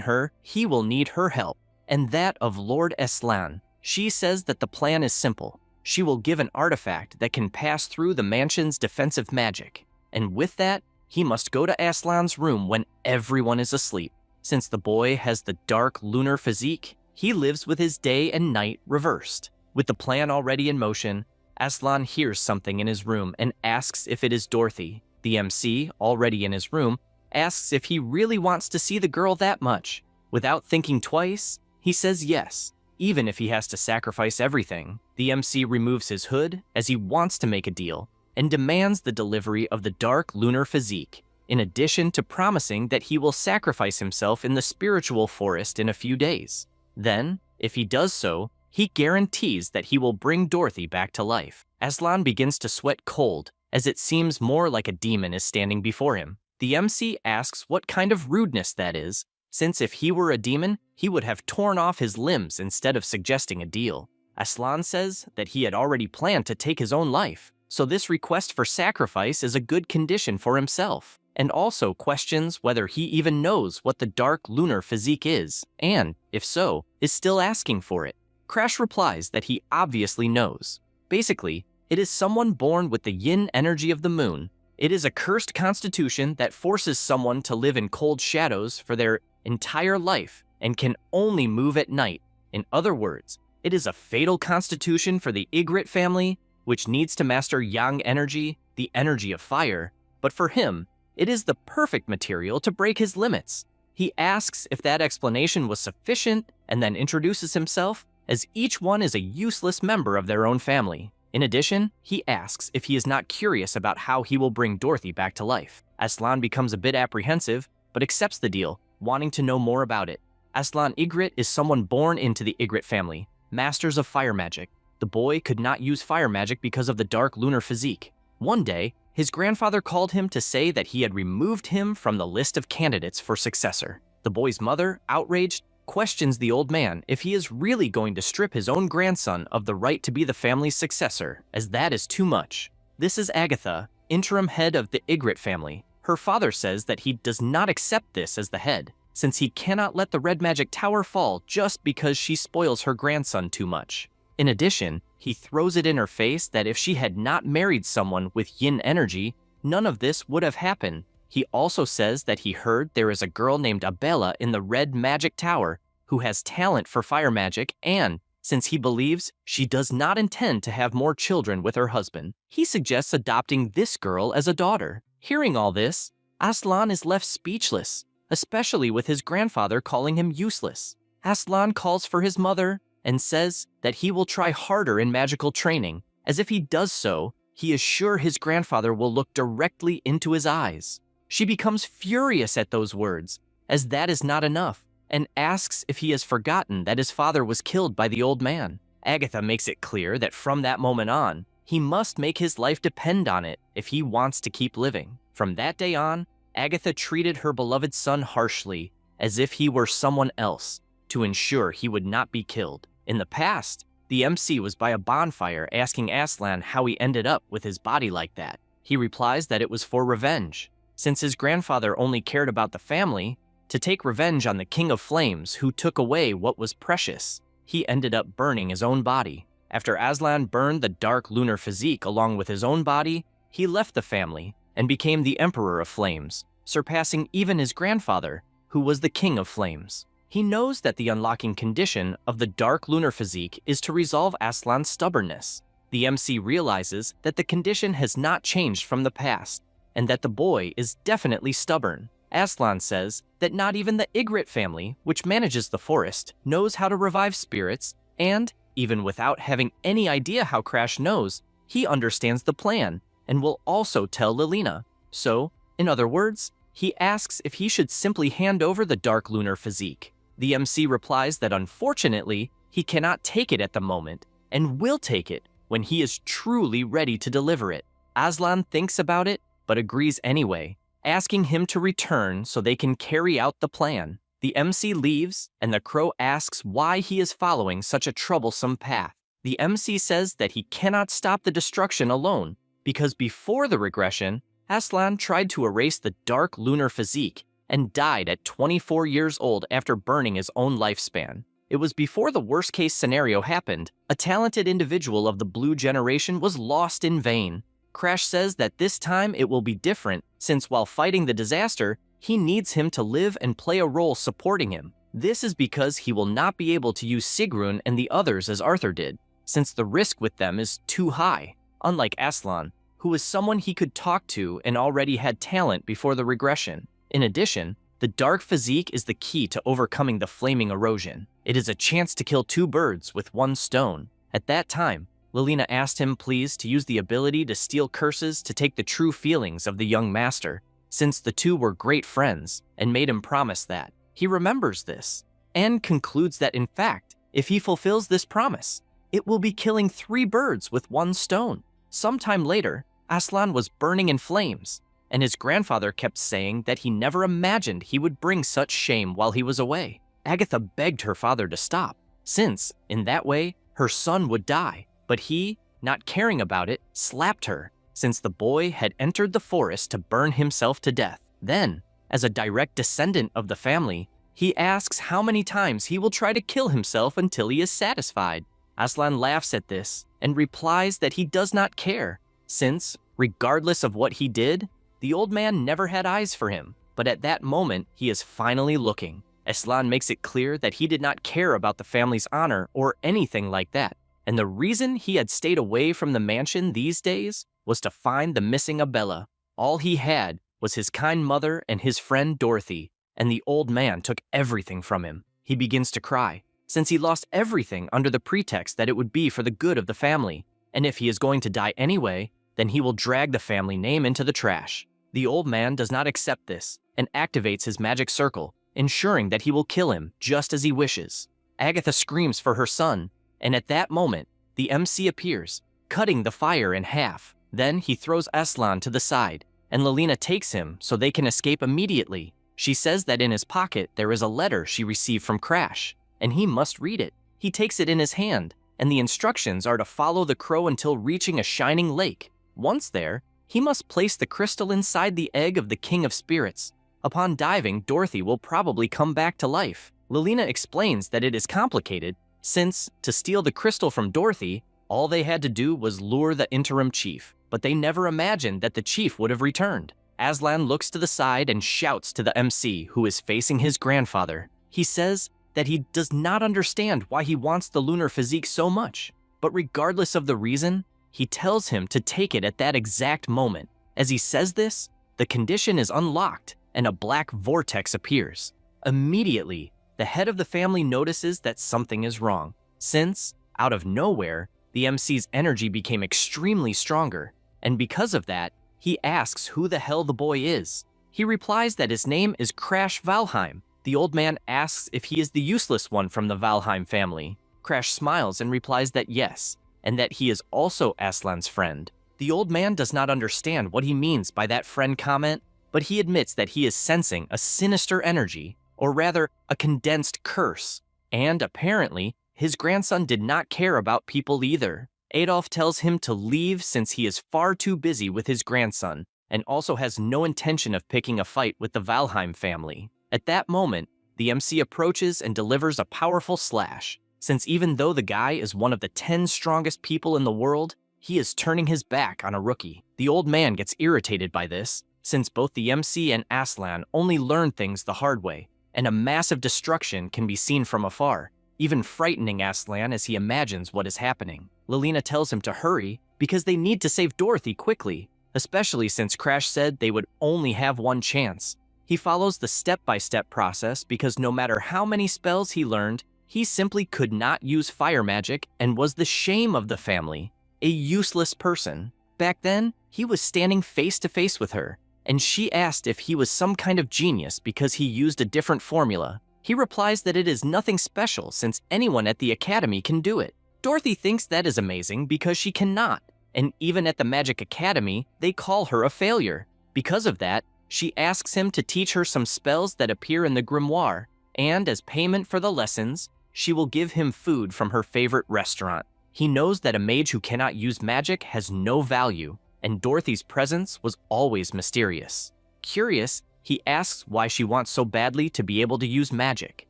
her, he will need her help, and that of Lord Aslan. She says that the plan is simple. She will give an artifact that can pass through the mansion's defensive magic, and with that, he must go to Aslan's room when everyone is asleep. Since the boy has the dark lunar physique, he lives with his day and night reversed. With the plan already in motion, Aslan hears something in his room and asks if it is Dorothy. The MC, already in his room, asks if he really wants to see the girl that much. Without thinking twice, he says yes, even if he has to sacrifice everything. The MC removes his hood as he wants to make a deal and demands the delivery of the dark lunar physique, in addition to promising that he will sacrifice himself in the spiritual forest in a few days. Then, if he does so, he guarantees that he will bring Dorothy back to life. Aslan begins to sweat cold, as it seems more like a demon is standing before him. The MC asks what kind of rudeness that is, since if he were a demon, he would have torn off his limbs instead of suggesting a deal. Aslan says that he had already planned to take his own life, so this request for sacrifice is a good condition for himself, and also questions whether he even knows what the dark lunar physique is, and, if so, is still asking for it. Crash replies that he obviously knows. Basically, it is someone born with the yin energy of the moon. It is a cursed constitution that forces someone to live in cold shadows for their entire life and can only move at night. In other words, it is a fatal constitution for the Ygritte family, which needs to master yang energy, the energy of fire, but for him, it is the perfect material to break his limits. He asks if that explanation was sufficient and then introduces himself, as each one is a useless member of their own family. In addition, he asks if he is not curious about how he will bring Dorothy back to life. Aslan becomes a bit apprehensive, but accepts the deal, wanting to know more about it. Aslan Ygritte is someone born into the Ygritte family, masters of fire magic. The boy could not use fire magic because of the dark lunar physique. One day, his grandfather called him to say that he had removed him from the list of candidates for successor. The boy's mother, outraged, questions the old man if he is really going to strip his own grandson of the right to be the family's successor, as that is too much. This is Agatha, interim head of the Ygritte family. Her father says that he does not accept this as the head, since he cannot let the red magic tower fall just because she spoils her grandson too much. In addition, he throws it in her face that if she had not married someone with yin energy, none of this would have happened. He also says that he heard there is a girl named Abella in the Red Magic Tower who has talent for fire magic, and, since he believes she does not intend to have more children with her husband, he suggests adopting this girl as a daughter. Hearing all this, Aslan is left speechless, especially with his grandfather calling him useless. Aslan calls for his mother and says that he will try harder in magical training, as if he does so, he is sure his grandfather will look directly into his eyes. She becomes furious at those words, as that is not enough, and asks if he has forgotten that his father was killed by the old man. Agatha makes it clear that from that moment on, he must make his life depend on it if he wants to keep living. From that day on, Agatha treated her beloved son harshly, as if he were someone else, to ensure he would not be killed. In the past, the MC was by a bonfire asking Aslan how he ended up with his body like that. He replies that it was for revenge. since his grandfather only cared about the family, to take revenge on the King of Flames who took away what was precious. He ended up burning his own body. After Aslan burned the dark lunar physique along with his own body, he left the family and became the Emperor of Flames, surpassing even his grandfather, who was the King of Flames. He knows that the unlocking condition of the dark lunar physique is to resolve Aslan's stubbornness. The MC realizes that the condition has not changed from the past, and that the boy is definitely stubborn. Aslan says that not even the Ygritte family, which manages the forest, knows how to revive spirits, and, even without having any idea how Crash knows, he understands the plan and will also tell Lilina. So, in other words, he asks if he should simply hand over the dark lunar physique. The MC replies that unfortunately, he cannot take it at the moment, and will take it when he is truly ready to deliver it. Aslan thinks about it, but agrees anyway, asking him to return so they can carry out the plan. The MC leaves, and the crow asks why he is following such a troublesome path. The MC says that he cannot stop the destruction alone, because before the regression, Aslan tried to erase the dark lunar physique and died at 24 years old after burning his own lifespan. It was before the worst-case scenario happened. A talented individual of the blue generation was lost in vain. Crash says that this time it will be different, since while fighting the disaster, he needs him to live and play a role supporting him. This is because he will not be able to use Sigrun and the others as Arthur did, since the risk with them is too high, unlike Aslan, who was someone he could talk to and already had talent before the regression. In addition, the dark physique is the key to overcoming the flaming erosion. It is a chance to kill two birds with one stone. At that time, Lilina asked him please to use the ability to steal curses to take the true feelings of the young master, since the two were great friends, and made him promise that. He remembers this, and concludes that in fact, if he fulfills this promise, it will be killing 3 birds with one stone. Sometime later, Aslan was burning in flames, and his grandfather kept saying that he never imagined he would bring such shame while he was away. Agatha begged her father to stop, since, in that way, her son would die, but he, not caring about it, slapped her, since the boy had entered the forest to burn himself to death. Then, as a direct descendant of the family, he asks how many times he will try to kill himself until he is satisfied. Aslan laughs at this and replies that he does not care, since, regardless of what he did, the old man never had eyes for him, but at that moment, he is finally looking. Aslan makes it clear that he did not care about the family's honor or anything like that, and the reason he had stayed away from the mansion these days was to find the missing Abella. All he had was his kind mother and his friend Dorothy, and the old man took everything from him. He begins to cry, since he lost everything under the pretext that it would be for the good of the family, and if he is going to die anyway, then he will drag the family name into the trash. The old man does not accept this and activates his magic circle, ensuring that he will kill him just as he wishes. Agatha screams for her son, and at that moment, the MC appears, cutting the fire in half. Then he throws Aslan to the side, and Lilina takes him so they can escape immediately. She says that in his pocket there is a letter she received from Crash, and he must read it. He takes it in his hand, and the instructions are to follow the crow until reaching a shining lake. Once there, he must place the crystal inside the egg of the King of Spirits. Upon diving, Dorothy will probably come back to life. Lilina explains that it is complicated, since, to steal the crystal from Dorothy, all they had to do was lure the interim chief, but they never imagined that the chief would have returned. Aslan looks to the side and shouts to the MC, who is facing his grandfather. He says that he does not understand why he wants the lunar physique so much, but regardless of the reason, he tells him to take it at that exact moment. As he says this, the condition is unlocked and a black vortex appears. Immediately, the head of the family notices that something is wrong, since, out of nowhere, the MC's energy became extremely stronger, and because of that, he asks who the hell the boy is. He replies that his name is Crash Valheim. The old man asks if he is the useless one from the Valheim family. Crash smiles and replies that yes, and that he is also Aslan's friend. The old man does not understand what he means by that friend comment, but he admits that he is sensing a sinister energy, or rather, a condensed curse. And apparently, his grandson did not care about people either. Adolf tells him to leave since he is far too busy with his grandson, and also has no intention of picking a fight with the Valheim family. At that moment, the MC approaches and delivers a powerful slash, since even though the guy is one of the 10 strongest people in the world, he is turning his back on a rookie. The old man gets irritated by this, since both the MC and Aslan only learn things the hard way, and a massive destruction can be seen from afar, even frightening Aslan as he imagines what is happening. Lilina tells him to hurry because they need to save Dorothy quickly, especially since Crash said they would only have one chance. He follows the step-by-step process because no matter how many spells he learned, he simply could not use fire magic and was the shame of the family, a useless person. Back then, he was standing face to face with her, and she asked if he was some kind of genius because he used a different formula. He replies that it is nothing special since anyone at the academy can do it. Dorothy thinks that is amazing because she cannot, and even at the Magic Academy, they call her a failure. Because of that, she asks him to teach her some spells that appear in the grimoire, and as payment for the lessons, she will give him food from her favorite restaurant. He knows that a mage who cannot use magic has no value, and Dorothy's presence was always mysterious. Curious, he asks why she wants so badly to be able to use magic.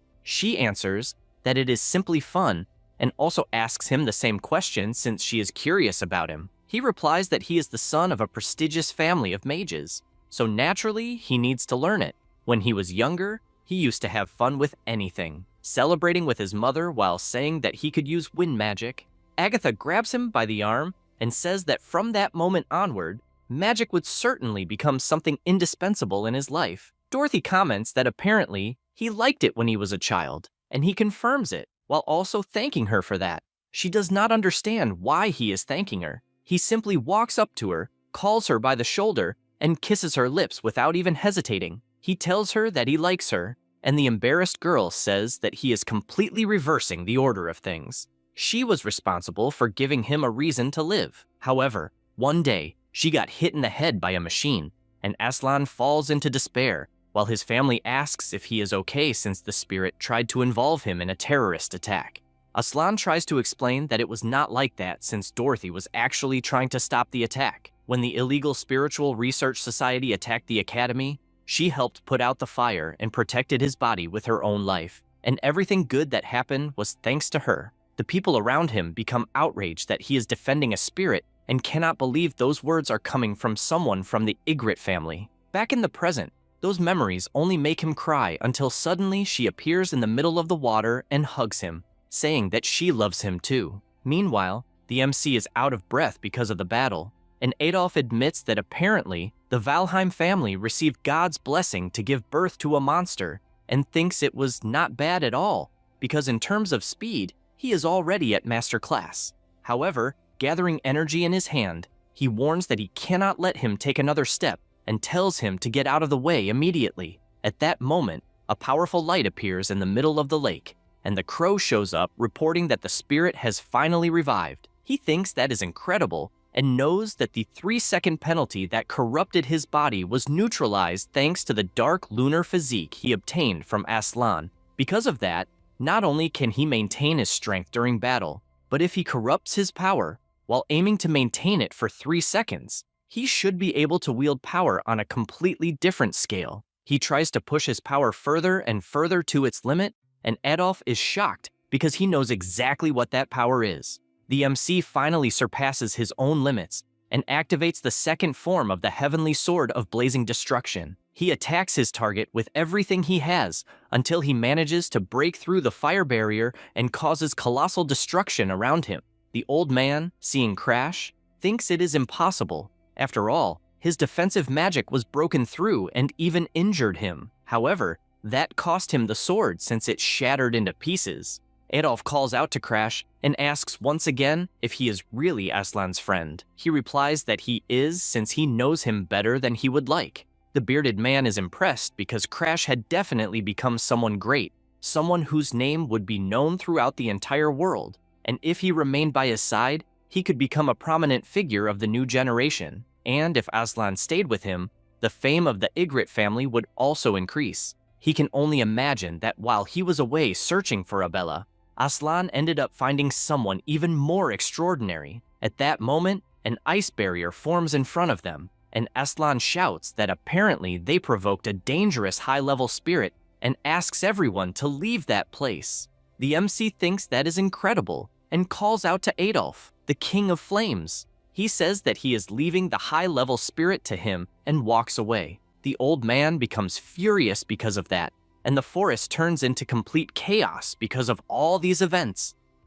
She answers that it is simply fun, and also asks him the same question since she is curious about him. He replies that he is the son of a prestigious family of mages, so naturally he needs to learn it. When he was younger, he used to have fun with anything, celebrating with his mother while saying that he could use wind magic. Agatha grabs him by the arm and says that from that moment onward, magic would certainly become something indispensable in his life. Dorothy comments that apparently he liked it when he was a child, and he confirms it, while also thanking her for that. She does not understand why he is thanking her. He simply walks up to her, calls her by the shoulder, and kisses her lips without even hesitating. He tells her that he likes her, and the embarrassed girl says that he is completely reversing the order of things. She was responsible for giving him a reason to live. However, one day, she got hit in the head by a machine, and Aslan falls into despair, while his family asks if he is okay since the spirit tried to involve him in a terrorist attack. Aslan tries to explain that it was not like that since Dorothy was actually trying to stop the attack. When the illegal spiritual research society attacked the academy, she helped put out the fire and protected his body with her own life, and everything good that happened was thanks to her. The people around him become outraged that he is defending a spirit and cannot believe those words are coming from someone from the Ygritte family. Back in the present, those memories only make him cry until suddenly she appears in the middle of the water and hugs him, saying that she loves him too. Meanwhile, the MC is out of breath because of the battle, and Adolf admits that apparently the Valheim family received God's blessing to give birth to a monster and thinks it was not bad at all, because in terms of speed, he is already at master class. However, gathering energy in his hand, he warns that he cannot let him take another step and tells him to get out of the way immediately. At that moment, a powerful light appears in the middle of the lake, and the crow shows up reporting that the spirit has finally revived. He thinks that is incredible and knows that the 3-second penalty that corrupted his body was neutralized thanks to the dark lunar physique he obtained from Aslan. Because of that, not only can he maintain his strength during battle, but if he corrupts his power while aiming to maintain it for 3 seconds, he should be able to wield power on a completely different scale. He tries to push his power further and further to its limit, and Adolf is shocked because he knows exactly what that power is. The MC finally surpasses his own limits and activates the second form of the Heavenly Sword of Blazing Destruction. He attacks his target with everything he has until he manages to break through the fire barrier and causes colossal destruction around him. The old man, seeing Crash, thinks it is impossible. After all, his defensive magic was broken through and even injured him. However, that cost him the sword since it shattered into pieces. Adolf calls out to Crash and asks once again if he is really Aslan's friend. He replies that he is since he knows him better than he would like. The bearded man is impressed because Crash had definitely become someone great, someone whose name would be known throughout the entire world, and if he remained by his side, he could become a prominent figure of the new generation, and if Aslan stayed with him, the fame of the Ygritte family would also increase. He can only imagine that while he was away searching for Abella, Aslan ended up finding someone even more extraordinary. At that moment, an ice barrier forms in front of them, and Aslan shouts that apparently they provoked a dangerous high-level spirit and asks everyone to leave that place. The MC thinks that is incredible and calls out to Adolf, the King of Flames. He says that he is leaving the high-level spirit to him and walks away. The old man becomes furious because of that, and the forest turns into complete chaos because of all these events.